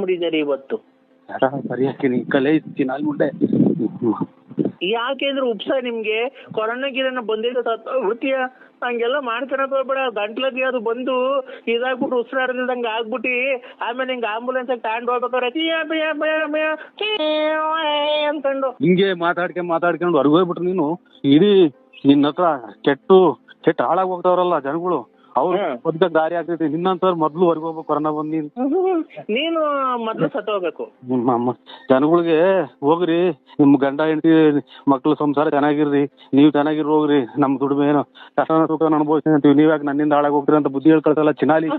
ಮಾಡಿದ್ದಾರೆ ಇವತ್ತು. ಸರಿಯಾಗಿ ಕಲೆ ಚಿನ್ನಾಲ್ ಮುಂಡೆ ಯಾಕೆಂದ್ರೆ ಉಪ್ಸ ನಿಮ್ಗೆ ಕೊರೋನಾ ಗಿರೋನ ಬಂದಿದ್ದ ವೃತ್ತಿಯ ಹಂಗೆಲ್ಲ ಮಾಡ್ಕೊಳಕ್ ಹೋಗ್ಬೇಡ. ಗಂಟ್ಲಲ್ಲಿ ಅದು ಬಂದು ಇದಾಗ್ಬಿಟ್ಟು ಉಸಿರಾಡದಂಗ ಆಗ್ಬಿಟ್ಟಿ ಆಮೇಲೆ ಹಿಂಗ ಆಂಬುಲೆನ್ಸ್ ತಗೊಂಡ್ ಹೋಗ್ಬೇಕಾದ್ರೆ ಅಂತಂಡು ಹಿಂಗೆ ಮಾತಾಡ್ಕೊಂಡು ಹೊರಗೋಗ್ಬಿಟ್ರು ನೀನು. ಇಡೀ ನಿನ್ನ ಹತ್ರ ಕೆಟ್ಟ ಹಾಳಾಗಿ ಹೋಗ್ತಾವ್ರಲ್ಲ ಜನಗಳು, ಅವ್ರು ಬದುಕಕ್ ದಾರಿ ಆಗ್ತೈತಿ. ನಿನ್ನಂತ ಮೊದ್ಲು ಹೊರಗೆ ಹೋಗ್ಬೇಕು ಕೊರೋನಾ ಬಂದ್ ನೀನು ಮೊದ್ಲು ಸತ್ತ ಹೋಗ್ಬೇಕು. ಜನಗಳಿಗೆ ಹೋಗ್ರಿ, ನಿಮ್ ಗಂಡ ಹೆಂಡತಿ ಮಕ್ಳು ಸಂಸಾರ ಚೆನ್ನಾಗಿರ್ರಿ, ನೀವ್ ಚೆನ್ನಾಗಿರ್ ಹೋಗ್ರಿ, ನಮ್ ದುಡಿಮೆ ಏನೋ ಕಷ್ಟನ ಸುಖ ಅನುಭವಿಸ್ತೀನಿ ಅಂತೀವಿ, ನೀವ್ಯಾಕೆ ನನ್ನಿಂದ ಹಾಳಾಗಿ ಹೋಗ್ತೀರಿ ಅಂತ ಬುದ್ಧಿ ಹೇಳ್ಕೊಳ್ತಲ್ಲ ಚಿನಾಲಿ.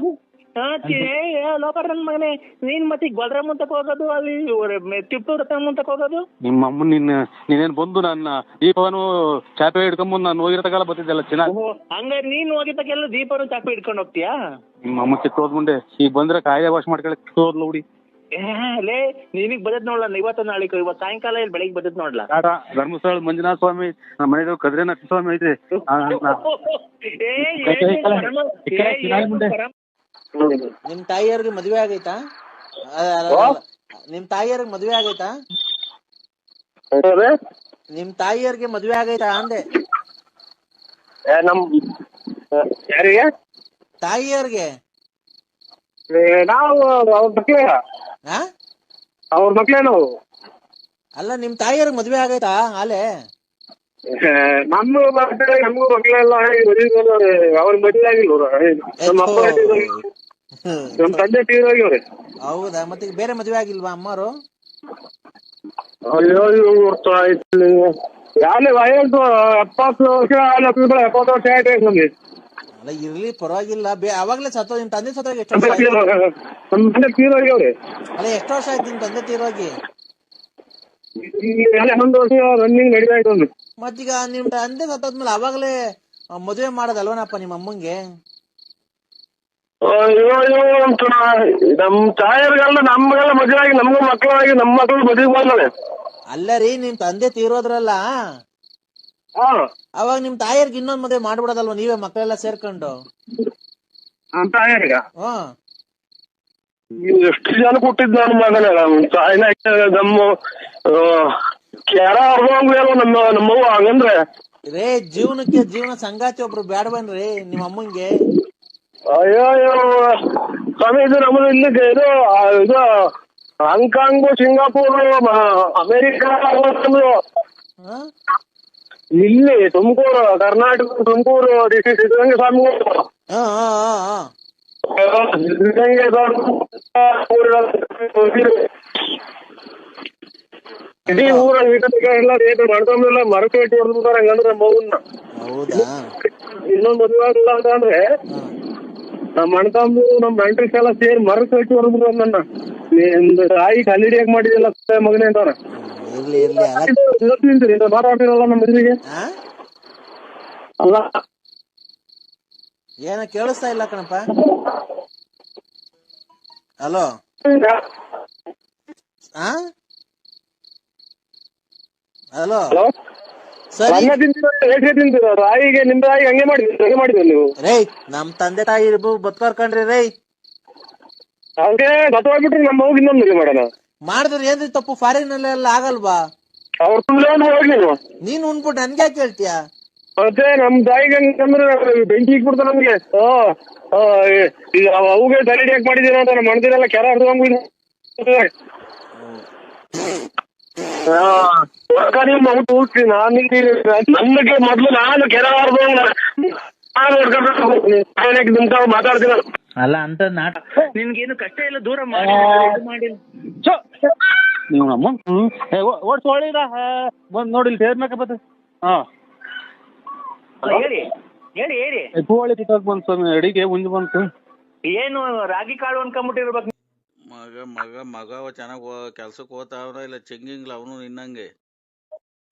ಲೋಕರನ್ ಮಗನೇ, ನೀನ್ ಮತ್ತೆ ಗೊಲ್ರ ಮುಂತಕ್ ಹೋಗೋದು, ಅಲ್ಲಿ ತಿಪ್ಪೂರ್ ಮುಂತಕ್ ಹೋಗೋದು. ನಿಮ್ಮ ಅಮ್ಮ ನೀನೇನ್ ಬಂದು ನನ್ನ ದೀಪವನ್ನು ಚಾಪೆ ಹಿಡ್ಕೊಂಬಂದು ನಾನು ಹೋಗಿರತಲ್ಲ ಬರ್ತಿದ್ದಲ್ಲ ಚಿನಾಲಿ. ಹಂಗಾರೆ ನೀನ್ ಹೋಗಿದ್ದಕ್ಕೆಲ್ಲ ದೀಪನು ಚಾಪೆ ಹಿಡ್ಕೊಂಡು ಹೋಗ್ತೀಯಾ? ನಿಮ್ಮ ಅಮ್ಮ ಕಿತ್ತೋದ್ ಮುಂದೆ ಈಗ ಬಂದ್ರೆ ಕಾಯ್ದೆ ವಾಶ್ ಮಾಡ್ಕೊಳಕ್ ಕಿತ್ತೋದ್ಲ ಹುಡಿ. ಲೇ ನಿನಗ್ ಬದದ್ ನೋಡ್ಲ ಇವತ್ತು ನಾಳೆ, ಇವತ್ತು ಸಾಯಂಕಾಲ ಇಲ್ಲಿ ಬೆಳಿಗ್ಗೆ ಬದದ್ ನೋಡ್ಲಾ. ಧರ್ಮಸ್ಥಳ ಮಂಜುನಾಥ ಸ್ವಾಮಿ, ನಮ್ಮ ಮನೆ ಕದ್ರೇನಾಥ ಸ್ವಾಮಿ ಐತೆ. ನಿಮ್ ತಾಯಿಯವ್ರಿಗೆ ಮದ್ವೆ ಆಗೈತಾ? ನಿಮ್ ತಾಯಿಯವ್ರಿಗೆ ಮದ್ವೆ ಆಗೈತಾ? ನಿಮ್ ತಾಯಿಯವ್ರಿಗೆ ಮದ್ವೆ ಆಗೈತಾ ಅಂದೆ. ಯಾರಿಗೆ? ತಾಯಿಯವ್ರಿಗೆ. ನಾವು ಅವ್ರ ಮಕ್ಳೇ, ಅವ್ರ ಮಕ್ಳೇ ನಾವು. ಅಲ್ಲ ನಿಮ್ ತಾಯಿಯವ್ರಿಗೆ ಮದ್ವೆ ಆಗೈತಾ ಆಲೆ? ನಮಗೂ ಮಕ್ಳೆಲ್ಲ ಅವ್ರ ಮದ್ವೆ ಆಗಿಲ್ಲ. ನಮ್ಮ ಅಪ್ಪ ನಮ್ ತಂದೆ ತೀರೋಗ್ಯವ್ರಿ. ಹೌದಾ? ಮತ್ತೆ ಬೇರೆ ಮದ್ವೆ ಆಗಿಲ್ವಾ ಅಮ್ಮರು? ಅಯ್ಯೋ ಯಾವ್ದು 70 ವರ್ಷ 70 ವರ್ಷ ಆಯ್ತು ನಮ್ಗೆ. ಅಲ್ಲ ಇರ್ಲಿ ಪರವಾಗಿಲ್ಲ, ಅವಾಗ್ಲೇ ಸತ್ತೋ ನಿಮ್ ತಂದೆ ಸತ್ತೋಗಿ ಎಷ್ಟು ವರ್ಷ? ನಮ್ ತಂದೆ ತೀರೋಗ್ಯವ್ರಿ. ಅಲ್ಲ ಎಷ್ಟು ವರ್ಷ ಆಯ್ತು ನಿಮ್ ತಂದೆ ತೀರೋಗಿ? 11 ವರ್ಷ ರನ್ನಿಂಗ್ ನಡೀತಾ ಇತ್ತು. ಮತ್ತೀಗ ನಿಮ್ ತಂದೆ ಸತ್ತೋದ್ಮೇಲೆ ಅವಾಗ್ಲೇ ಮದುವೆ ಮಾಡೋದಲ್ವನಪ್ಪ ನಿಮ್ಮ ಅಮ್ಮಂಗೆ? ನಮ್ ತಾಯಿಯವ್ರಿಗೆಲ್ಲ ನಮ್ಗೆಲ್ಲ ಮದುವೆ ಆಗಿ ನಮ್ಗೂ ಮಕ್ಕಳಾಗಿ ನಮ್ಮ ಮಕ್ಕಳು ಮದುವೆ ಬಂದವೆ. ಅಲ್ಲ ರೀ, ನಿಮ್ ತಂದೆ ತೀರೋದ್ರಲ್ಲ, ಅವಾಗ ನಿಮ್ ತಾಯಿಯರ್ಗೆ ಇನ್ನೊಂದ್ ಮದುವೆ ಮಾಡ್ಬಿಡೋದಲ್ವ ನೀವೇ ಮಕ್ಕಳೆಲ್ಲ ಸೇರ್ಕೊಂಡು? ತಾಯಿಯರ್ಗ ಎಷ್ಟು ಜನ ಕೊಟ್ಟಿದ್ ನನ್ನ ಮಗನ ತಾಯಿನ ನಮ್ಮ ಕೆರ ಅರ್ಧಂಗ ನಮ್ಮವ್ವ ಹಂಗಂದ್ರೆ ರೇ ಜೀವನಕ್ಕೆ ಜೀವನ ಸಂಗಾತಿ ಒಬ್ರು ಬೇಡವನ್ರಿ ನಿಮ್ಮ ಅಮ್ಮಂಗೆ? ಅಯ್ಯೋ ಸ್ವಾಮಿ, ಇದು ನಮ್ಮದು ಇಲ್ಲಿ ಇದು ಹಾಂಗ್ಕಾಂಗ್, ಸಿಂಗಾಪುರ್, ಅಮೇರಿಕಾ, ಇಲ್ಲಿ ತುಮಕೂರು, ಕರ್ನಾಟಕ ತುಮಕೂರು ಡಿಸ್ಟ್ರಿಕ್ಟ್ ಸಿದ್ಧಗಂಗೆ ಸ್ವಾಮಿಗಳು, ಇಡೀ ಊರ ಎಲ್ಲ ರೇಟ್ ಮಾಡ್ಕೊಂಡೆಲ್ಲ ಮರಕ್ಕೆ ಇಟ್ಟು ಹೊಡೆದ್ಬಿಡ್ತಾರ. ಹಂಗಂದ್ರೆ ನಮ್ಮ ಮಗುನ್ನ ಇನ್ನೊಂದು ಮದುವೆ ಆಗಿಲ್ಲ ಅಂತಂದ್ರೆ ನಮ್ಮ ಅಣ್ಣ ತಮ್ಮ ನಮ್ಮ ನೆಂಟ್ರಿಸ್ ಎಲ್ಲ ಸೇರಿ ಮರಕ್ಕೆ ಇಟ್ಟು ಹೊಡೆದ್ಬಿಡ್ತಾರ. ನನ್ನ ನಿಮ್ದು ತಾಯಿ ಕಲ್ಲಿಡಿಯಾಗ ಮಾಡಿದಿಲ್ಲ ಮಗನೇ ಅಂತಾರ. ಮಾತಾಡ್ತಿರಲ್ಲ ನಮ್ಮ ಮದುವೆಗೆ ಅಲ್ಲ ಏನ ಕೇಳಿಸ್ತಾ ಇಲ್ಲ ಕಣಪ್ಪ. ಹಲೋ, ಹಲೋ ಸರಿ ತಿಂತೀರ ತಾಯಿಗೆ ನಿಮ್ ತಾಯಿಗೆ ಹಂಗೆ ಮಾಡಿದ್ರಿ ನೀವು? ರೈ ನಮ್ ತಂದೆ ತಾಯಿ ಬದುಕರ್ಕಂಡ್ರಿ ರೈ. ಹಂಗೆ ಬತ್ತೋಗ್ಬಿಟ್ರಿ ನಮ್ಮ ಹೋಗಿ ಇನ್ನೊಂದು ಮದುವೆ ಮಾಡೋಣ ಮಾಡಿದ್ರೆ ಏನ್ರಿ ತಪ್ಪು? ಫಾರಿನ್ ಅಲ್ಲೆಲ್ಲ ಆಗಲ್ವಾ? ಅವ್ರ ತುಂಬಾ ಹೋಗಿ ನೀನ್ ಉಣ್ಬಿಟ್ಟು ನನ್ಗೆ ಯಾಕೆ ಹೇಳ್ತೀಯ? ಮತ್ತೆ ನಮ್ ತಾಯಿಗೆ ಹಂಗಂದ್ರೆ ಬೆಂಕಿ ಇಕ್ಬಿಡ್ತಾರ ನಮ್ಗೆ. ಈಗ ಅವುಗೆ ತಲೆಡಿ ಯಾಕೆ ಮಾಡಿದೀರ ಅಂತ ನಮ್ಮ ಮಣದಿರೆಲ್ಲ ಕೆರ ಹರಿದೋಗ್ಬಿಟ್ಟು ನನ್ಗೆ ಮೊದ್ಲು ನಾನು ಕೆರ ಹರಿದೋಂಗ ಮಾತಾಡ್ತೀನಿ. ಅಲ್ಲ ಅಂತ ನಿನ್ಗೇನು ಕಷ್ಟ ಇಲ್ಲ, ದೂರ ಮಾಡಿ ನೀವು ನಮ್ಮ ಓಡಿಸೋಳಿದ ಬಂದ್ ನೋಡಿ ಸೇರ್ಬೇಕ ಬತ್ತ. ಹೇಳಿ ಹೇಳಿ ಹೇಳಿ. ಹೂವಳಿ ಕಿತ್ತಾಕ್ ಬಂತು ಸ್ವಾಮಿ, ಅಡಿಗೆ ಮುಂಜು ಬಂತು. ಏನು ರಾಗಿ ಕಾಳು ಅನ್ಕೊಂಬಿಟ್ಟಿರ್ಬೇಕು. ಮಗ ಚೆನ್ನಾಗ್ ಕೆಲ್ಸಕ್ಕೆ ಹೋಗ್ತಾವನ ಇಲ್ಲ ಚೆಂಗಿಂಗ್ಲ ಅವನು ನಿನ್ನಂಗೆ?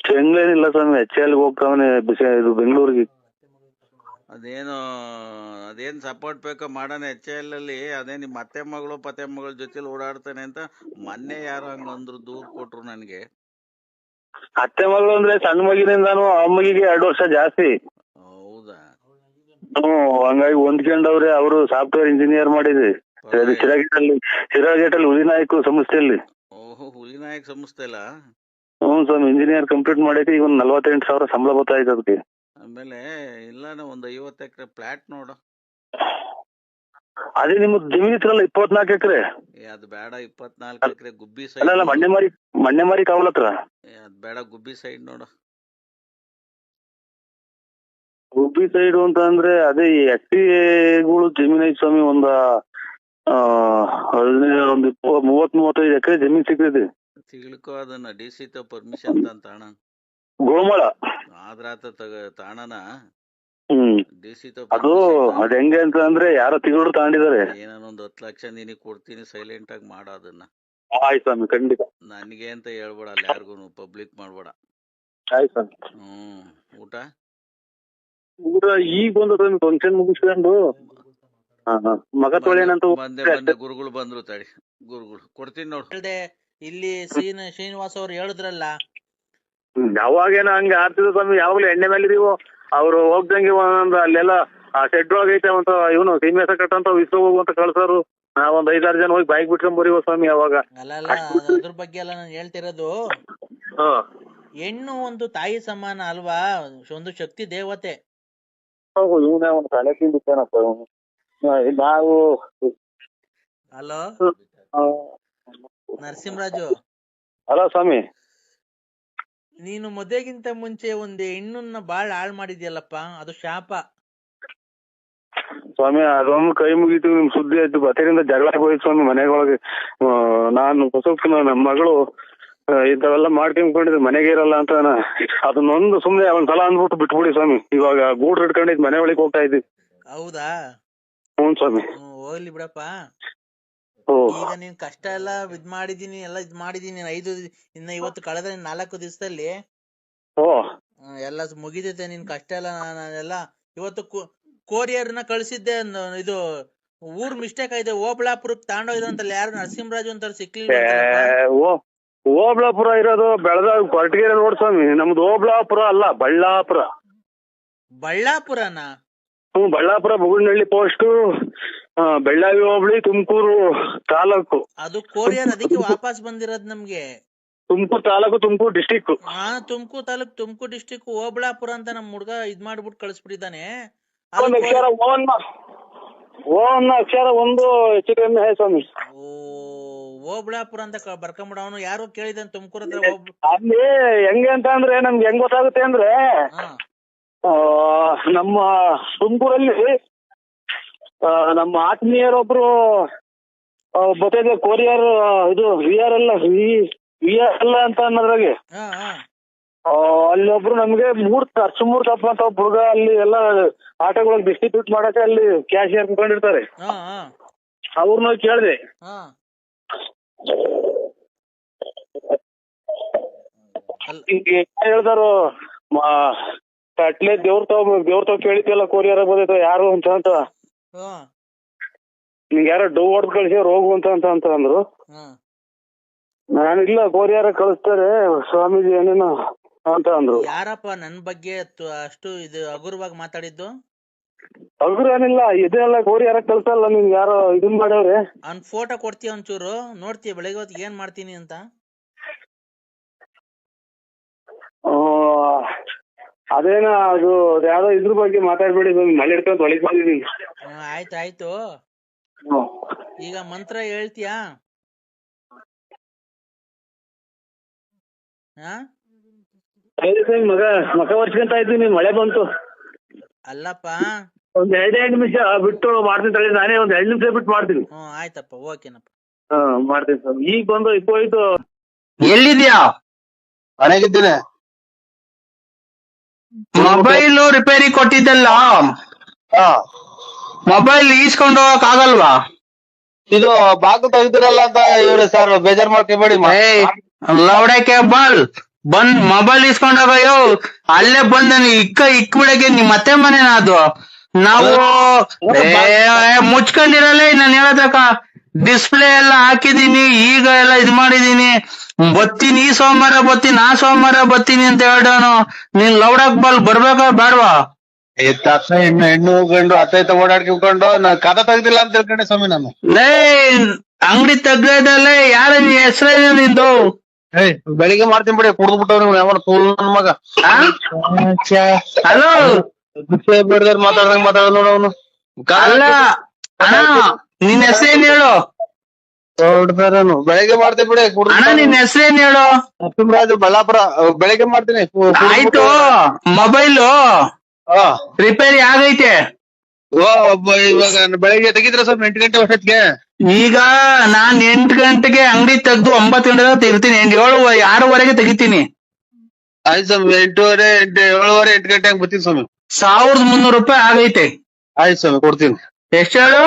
ಚೆಂಗ್ಲೇನಿಲ್ಲ ಸ್ವಾಮಿ, ಎಲ್ ಹೋಗ್ತಾವನೆ ಇದು ಬೆಂಗಳೂರಿಗೆ. ಅದೇನ್ ಸಪೋರ್ಟ್ ಬೇಕೋ ಮಾಡೋಣ. HL ಅಲ್ಲಿ ಅದೇ ನಿಮ್ ಅತ್ತೆ ಮಗಳು ಪತ್ತೆ ಮಗಳ ಜೊತೆಲಿ ಓಡಾಡ್ತಾನೆ ಅಂತ ಮೊನ್ನೆ ಯಾರು ಹಂಗಂದ್ರು ದೂರ್ ಕೊಟ್ರು ನನ್ಗೆ. ಅತ್ತೆ ಮಗಳು ಅಂದ್ರೆ ಸಣ್ಣ ಮಗಿನಿಂದಾನು ಅಮ್ಮಗಿಗೆ 2 ವರ್ಷ ಜಾಸ್ತಿ. ಹೌದಾ? ಹಂಗಾಗಿ ಹೊಂದ್ಕೊಂಡವ್ರೆ. ಅವರು ಸಾಫ್ಟ್ವೇರ್ ಇಂಜಿನಿಯರ್ ಮಾಡಿದ್ರಿ. ಶಿರಾಗೇಟಲ್ಲಿ ಉದಿನಾಯಕ ಸಂಸ್ಥೆಯಲ್ಲಿ. ಓಹೋ, ಹುಲಿನಾಯಕ್ ಸಂಸ್ಥೆ ಇಲ್ಲ. ಹ್ಞೂ ಸ್ವಾಮಿ, ಇಂಜಿನಿಯರ್ ಕಂಪ್ಲೀಟ್ ಮಾಡೈತಿ. ಈಗ ಒಂದು 48,000 ಸಂಬಳ ಬರ್ತಾ ಇದೆ ಅದಕ್ಕೆ. ಆಮೇಲೆ ಇಲ್ಲಾನ ಒಂದ್ 50 ಎಕರೆ ಫ್ಲಾಟ್ ನೋಡು. ಅದೇ ನಿಮ್ದು ಜಮೀನ್ ಇತ್ರಲ್ಲ 24 ಎಕರೆ. ಅದ್ ಬೇಡ, 24 ಎಕರೆ ಗುಬ್ಬಿ ಸೈಡ್. ಅಲ್ಲ ಮಣ್ಣೆ ಮಾರಿ ಕಾವಲ್ ಹತ್ರ. ಅದ್ ಬೇಡ, ಗುಬ್ಬಿ ಸೈಡ್ ನೋಡು. ಗುಬ್ಬಿ ಸೈಡ್ ಅಂತ ಅಂದ್ರೆ ಅದೇ ಎಸ್ಟಿಗಳು ಜಮೀನ್ ಐತಿ ಸ್ವಾಮಿ. ಒಂದು 30-35 ಎಕರೆ ಜಮೀನ್ ಸಿಗ್ತೈತಿ. ತಿಳ್ಕೊ ಅದನ್ನ, DC ತ ಪರ್ಮಿಷನ್ ತಾಣ ಗೋಮಳ ಆದ್ರಾತ ತಾಣನ DC ತ ಅದು ಅದ್ ಹೆಂಗೆ ಅಂತ ಅಂದ್ರೆ ಯಾರೋ ತಿಂಗಳು ತಗೊಂಡಿದ್ದಾರೆ. ಏನೊಂದ್ 10 ಲಕ್ಷ ನಿನಗ್ ಕೊಡ್ತೀನಿ, ಸೈಲೆಂಟ್ ಆಗಿ ಮಾಡ ಅದನ್ನ. ಆಯ್ತು ಸ್ವಾಮಿ, ಖಂಡಿತ. ನನಗೆ ಅಂತ ಹೇಳ್ಬೇಡ, ಅಲ್ಲಿ ಯಾರಿಗೂ ಪಬ್ಲಿಕ್ ಮಾಡ್ಬೇಡ. ಆಯ್ತು ಸ್ವಾಮಿ. ಊಟ ಈಗ ಬಂದ ಫಂಕ್ಷನ್ ಮುಗಿಸ್ಕೊಂಡು ಮಗ ತೊಳೆನಂತ ಬಂದೆ ಗುರುಗಳು ಬಂದ್ರು. ತಡಿ, ಗುರುಗಳು ಕೊಡ್ತೀನಿ ನೋಡು. ಇಲ್ಲಿ ಶ್ರೀನಿವಾಸ್ ಅವ್ರು ಹೇಳಿದ್ರಲ್ಲ, ಯಾವಾಗೇನ ಹಂಗ ಆಗ್ತಿದೆ ಸ್ವಾಮಿ. ಯಾವಾಗ್ಲೂ ಎಣ್ಣೆ ಮೇಲೆ ಇದೀವೋ ಅವ್ರು ಹೋಗ್ದಂಗೆ ಒಂದೊಂದು ಅಲ್ಲೆಲ್ಲ ಶೆಡ್ ಆಗೈತೆ ಅಂತ ಇವನು ಸೀಮೆಸ ಕಟ್ಟಂತ ಇಸ್ಕೊ ಹೋಗುವಂತ ಕಳ್ಸೋರು. ನಾವೊಂದ್ 5-6 ಜನ ಹೋಗಿ ಬೈಕ್ ಬಿಟ್ಕೊಂಡ್ ಬರೀವ ಸ್ವಾಮಿ. ಅವಾಗ ಅಲ್ಲ ಅದ್ರ ಬಗ್ಗೆ ಎಲ್ಲ ನಾನು ಹೇಳ್ತಿರೋದು, ಹೆಣ್ಣು ಒಂದು ತಾಯಿ ಸಮಾನ ಅಲ್ವಾ, ಒಂದು ಶಕ್ತಿ ದೇವತೆ. ಇವನೇ ಒಂದು ತಲೆ ತಿಂದಿತ್ತೇನಪ್ಪ ನಾವು. ಹಲೋ ನರಸಿಂಹರಾಜು. ಅಲ್ಲ ಸ್ವಾಮಿ, ನೀನು ಮದುವೆಗಿಂತ ಮುಂಚೆ ಒಂದು ಹೆಣ್ಣನ್ನ ಬಾಳ್ ಹಾಳ್ ಮಾಡಿದ್ಯಲ್ಲಪ್ಪ, ಅದು ಶಾಪ ಸ್ವಾಮಿ. ಅದೊಂದು ಕೈ ಮುಗೀತು, ನಿಮ್ ಸುದ್ದಿ ಆಯ್ತು. ಬತ್ತರಿಂದ ಜಗಳ ಹೋಯ್ತು ಸ್ವಾಮಿ ಮನೆಗೊಳಗೆ. ನಾನು ಸ್ವಲ್ಪ ನಮ್ಮ ಮಗಳು ಇಂಥವೆಲ್ಲ ಮಾಡ್ಕೊಂಡ್ಕೊಂಡಿದ್ ಮನೆಗೆ ಇರಲ್ಲ ಅಂತ ಅದನ್ನೊಂದು ಸುಮ್ನೆ ಒಂದ್ಸಲ ಅಂದ್ಬಿಟ್ಟು ಬಿಟ್ಬಿಡಿ ಸ್ವಾಮಿ. ಇವಾಗ ಗೂಡ್ರು ಇಟ್ಕೊಂಡಿದ್ ಮನೆ ಒಳಗೆ ಹೋಗ್ತಾ ಇದ್ವಿ. ಹೌದಾ? ಹ್ಞೂ ಸ್ವಾಮಿ. ಹೋಗ್ಲಿ ಬಿಡಪ್ಪ. ಈಗ ನೀನ್ ಕಷ್ಟ ಎಲ್ಲ ಇದ್ ಮಾಡಿದೀನಿ, ಇನ್ನ ಇವತ್ತು ಕಳೆದ 4 ದಿವಸದಲ್ಲಿ ಎಲ್ಲ ಮುಗಿದೈತೆ ನಿನ್ ಕಷ್ಟ ಎಲ್ಲ. ನಾನೆಲ್ಲ ಇವತ್ತು ಕೊರಿಯರ್ನ ಕಳ್ಸಿದ್ದೆ. ಇದು ಊರ್ ಮಿಸ್ಟೇಕ್ ಆಗಿದೆ, ಓಬಳಾಪುರಕ್ಕೆ ತಗೊಂಡೋಗಿದ್ರು ಅಂತಲ್ಲ, ಯಾರು ನರಸಿಂಹರಾಜು ಅಂತ ಸಿಕ್ಲಿಲ್ಲ. ಓಬಳಾಪುರ ಇರೋದು ಬೆಳಗಾವಿ ಕೊರಟಗೆರೆ ರೋಡ್ ಸ್ವಾಮಿ. ನಮ್ದು ಓಬಳಾಪುರ ಅಲ್ಲ, ಬಳ್ಳಾಪುರ. ಬಳ್ಳಾಪುರನ? ಹ್ಮ್, ಬಳ್ಳಾಪುರ ಬುಗುನಹಳ್ಳಿ ಪೋಸ್ಟ್, ಬೆಳ್ಳಾವಿ ಹೋಬಳಿ, ತುಮಕೂರು ತಾಲೂಕು. ಅದು ಕೊರಿಯರ್, ಅದಕ್ಕೆ ವಾಪಸ್ ಬಂದಿರೋದ್ ನಮ್ಗೆ. ತುಮಕೂರು ತಾಲೂಕು, ತುಮಕೂರು ಡಿಸ್ಟಿಕ್. ತುಮಕೂರು ತಾಲೂಕು, ತುಮಕೂರು ಡಿಸ್ಟಿಕ್, ಓಬಳಾಪುರ ಅಂತ ನಮ್ ಹುಡ್ಗ ಇದ್ ಮಾಡ್ಬಿಟ್ಟು ಕಳ್ಸ್ಬಿಟ್ಟಿದ್ದಾನೆ. ಅಕ್ಷರ ಓನ್ ಅಕ್ಷರ ಒಂದು ಹೆಚ್ಚು ಕಮ್ಮಿ ಹೇ ಸ್ವಾಮಿ. ಓಬಳಾಪುರ ಅಂತ ಬರ್ಕೊಂಬಿಡ. ಅವನು ಯಾರು ಕೇಳಿದಾನೆ ತುಮಕೂರು ಹತ್ರ. ಅಲ್ಲಿ ಹೆಂಗೆ ಅಂತ ಅಂದ್ರೆ ನಮ್ಗೆ ಹೆಂಗ್ ಗೊತ್ತಾಗುತ್ತೆ ಅಂದ್ರೆ, ನಮ್ಮ ತುಮಕೂರಲ್ಲಿ ನಮ್ಮ ಆತ್ಮೀಯರೊಬ್ರು ಬರ್ತದೆ ಕೊರಿಯರ್, ಇದು VRL ಅಂತ ಅನ್ನೋದ್ರಾಗೆ ಅಲ್ಲಿ ಒಬ್ರು ನಮ್ಗೆ ಅರ್ಚಮೂರ್ ತಪ್ಪ ಅಂತ ಒಬ್ಬ ಹುಡುಗ ಅಲ್ಲಿ ಎಲ್ಲ ಆಟೋಗಳಿಗೆ ಡಿಸ್ಟ್ರಿಬ್ಯೂಟ್ ಮಾಡಕ್ಕೆ ಅಲ್ಲಿ ಕ್ಯಾಶಿಯರ್ ಕುತ್ಕೊಂಡಿರ್ತಾರೆ. ಅವ್ರನ್ನ ಕೇಳಿದೆ, ಹೇಳ್ತಾರು ಅಟ್ಲೇ ದೇವ್ರ ತಾವ್ ಕೇಳಿದ್ಯಲ್ಲ ಕೊರಿಯರ್ ಬಂದೈತ ಯಾರು ಅಂತ ನಿಂಗೆ ಯಾರೋ ಡವ್ ಹೊಡೆದ್ ಕಳ್ಸ್ಯಾರ ಹೋಗು ಅಂತ ಅಂದ್ರು. ನಾನಿಲ್ಲ, ಕೊರಿಯರ್ ಕಳಿಸ್ತಾರೆ ಸ್ವಾಮೀಜಿ ಏನೇನೋ ಅಂತ ಅಂದ್ರು. ಯಾರಪ್ಪ ನನ್ ಬಗ್ಗೆ ಅಷ್ಟು ಇದು ಹಗುರವಾಗಿ ಮಾತಾಡಿದ್ದು? ಹಗುರ ಏನಿಲ್ಲ, ಇದೆಲ್ಲ ಕೊರಿಯರ್ ಕಳ್ಸಲ್ಲ. ನಿಮ್ಗೆ ಯಾರೋ ಇದನ್ ಮಾಡ್ಯವ್ರೆ. ಅವ್ನ್ ಫೋಟೋ ಕೊಡ್ತೀಯ ಒಂಚೂರು, ನೋಡ್ತೀಯ ಬೆಳಗ್ಗೆ ಹೊತ್ತಿಗೆ ಏನ್ ಮಾಡ್ತೀನಿ ಅಂತ. ಅದೇನ ಅದು ಯಾವ್ದೋ ಇದ್ರ ಬಗ್ಗೆ ಮಾತಾಡ್ಬೇಡಿ, ಮಳೆ ಹಿಡ್ಕೊಂಡು ಒಳಗೆ ಬಂದಿದ್ದೀನಿ. ಆಯ್ತು. ಈಗ ಮಂತ್ರ ಹೇಳ್ತೀಯಾ? ಮಗ ವರ್ಷಕ್ಕಂತ ಇದ್ದೀನಿ, ಮಳೆ ಬಂತು. ಅಲ್ಲಪ್ಪ, ಒಂದ್ 2 ನಿಮಿಷ ಬಿಟ್ಟು ಮಾಡ್ತೀನಿ ತಳಿ. ನಾನೇ ಒಂದ್ 2 ನಿಮಿಷ ಬಿಟ್ಟು ಮಾಡ್ತೀನಿ. ಆಯ್ತಪ್ಪ, ಓಕೆನಪ್ಪ. ಮಾಡ್ತೀನಿ ಸರ್. ಈಗ ಬಂದು ಇಪ್ಪೋಯ್ತು. ಎಲ್ಲಿದ್ಯಾ? ಮನೆಗಿದ್ದೀನಿ. ಮೊಬೈಲ್ ರಿಪೇರಿ ಕೊಟ್ಟಿದ್ದಲ್ಲ, ಮೊಬೈಲ್ ಈಸ್ಕೊಂಡು ಹೋಗಕ್ ಆಗಲ್ವಾ? ಇದು ಬಾಕು ತೆಗ್ದಿರಲ್ಲ ಅಂತ ಇವ್ರೆ ಸರ್, ಬೇಜಾರ್ ಮಾಡ್ಕೊಬೇಡಿ. ಲೌಡೆ ಕೇಬಲ್ ಬಂದ್ ಮೊಬೈಲ್ ಇಸ್ಕೊಂಡ್ ಹೋಗಯ್ಯೋ. ಅಲ್ಲೇ ಬಂದ ಇಕ್ಬಿಡಕ್ಕೆ ನಿಮ್ ಮತ್ತೆ ಮನೇನ ಅದು. ನಾವು ಮುಚ್ಕೊಂಡಿರಲ್ಲ. ನಾನು ಹೇಳದಕ್ಕ ಡಿಸ್ಪ್ಲೇ ಎಲ್ಲ ಹಾಕಿದೀನಿ, ಈಗ ಎಲ್ಲ ಇದ್ ಮಾಡಿದೀನಿ. ಬತ್ತೀನಿ, ಈ ಸೋಮವಾರ ಬತ್ತೀನಿ, ಆ ಸೋಮವಾರ ಬತ್ತೀನಿ ಅಂತ ಹೇಳೋನು. ನೀನ್ ಲೌಡಕ್ ಬಾಲ್ ಬರ್ಬೇಕಾ ಬೇಡವಾ? ಅತ್ತ ಹೆಣ್ಣು ಗಂಡು ಅತ್ತ ಓಡಾಡ್ಕೊಂಡು ಕದ ತೆಗ್ದಿಲ್ಲ ಅಂತ ತಿಳ್ಕೊಂಡೆ ಸ್ವಾಮಿ ನಾನು. ಲೇ ಅಂಗಡಿ ತೆಗ್ದಲ್ಲೇ ಯಾರ ಹೆಸರೇನು ನಿಂದು? ಬೆಳಿಗ್ಗೆ ಮಾಡ್ತೀನಿ ಬಿಡಿ, ಕುಡ್ದು ಬಿಟ್ಟವ್ರಿ ಯಾವ ನನ್ ಮಗ. ಹಲೋ ಬೇಡದಾರ ಮಾತಾಡ್ದಂಗ್ ಮಾತಾಡ ನೋಡ ಅವನು. ಅಲ್ಲ ಅಣ್ಣ, ನಿನ್ ಹೆಸರೇನ್ ಹೇಳು? ಬೆಳಿಗ್ಗೆ ಮಾಡ್ತೀನಿ ಬಿಡಿ. ಅಣ್ಣ ನಿನ್ ಹೆಸರೇನ್ ಹೇಳು? ನರಸಿಂಹರಾಜು ಬಳ್ಳಾಪುರ. ಬೆಳಿಗ್ಗೆ ಮಾಡ್ತೀನಿ. ಆಯ್ತು, ಮೊಬೈಲು ರಿಪೇರಿ ಆಗೈತೆ. ಇವಾಗ ಬೆಳಿಗ್ಗೆ ತೆಗಿದ್ರ ಸರ್ 8 ಗಂಟೆ ವರ್ಷಕ್ಕೆ. ಈಗ ನಾನ್ 8 ಗಂಟೆಗೆ ಅಂಗಡಿ ತೆಗ್ದು 9 ಗಂಟೆ ತೆಗಿತೀನಿ. 6:30 ತೆಗಿತೀನಿ. ಆಯ್ತು ಸ್ವಾಮಿ, 8:30 7:30 8 ಗಂಟೆ ಹಂಗ್ ಬರ್ತೀನಿ ಸ್ವಾಮಿ. 1300 ರೂಪಾಯಿ ಆಗೈತೆ. ಆಯ್ತು ಸ್ವಾಮಿ, ಕೊಡ್ತೀನಿ. ಎಷ್ಟು ಹೇಳು?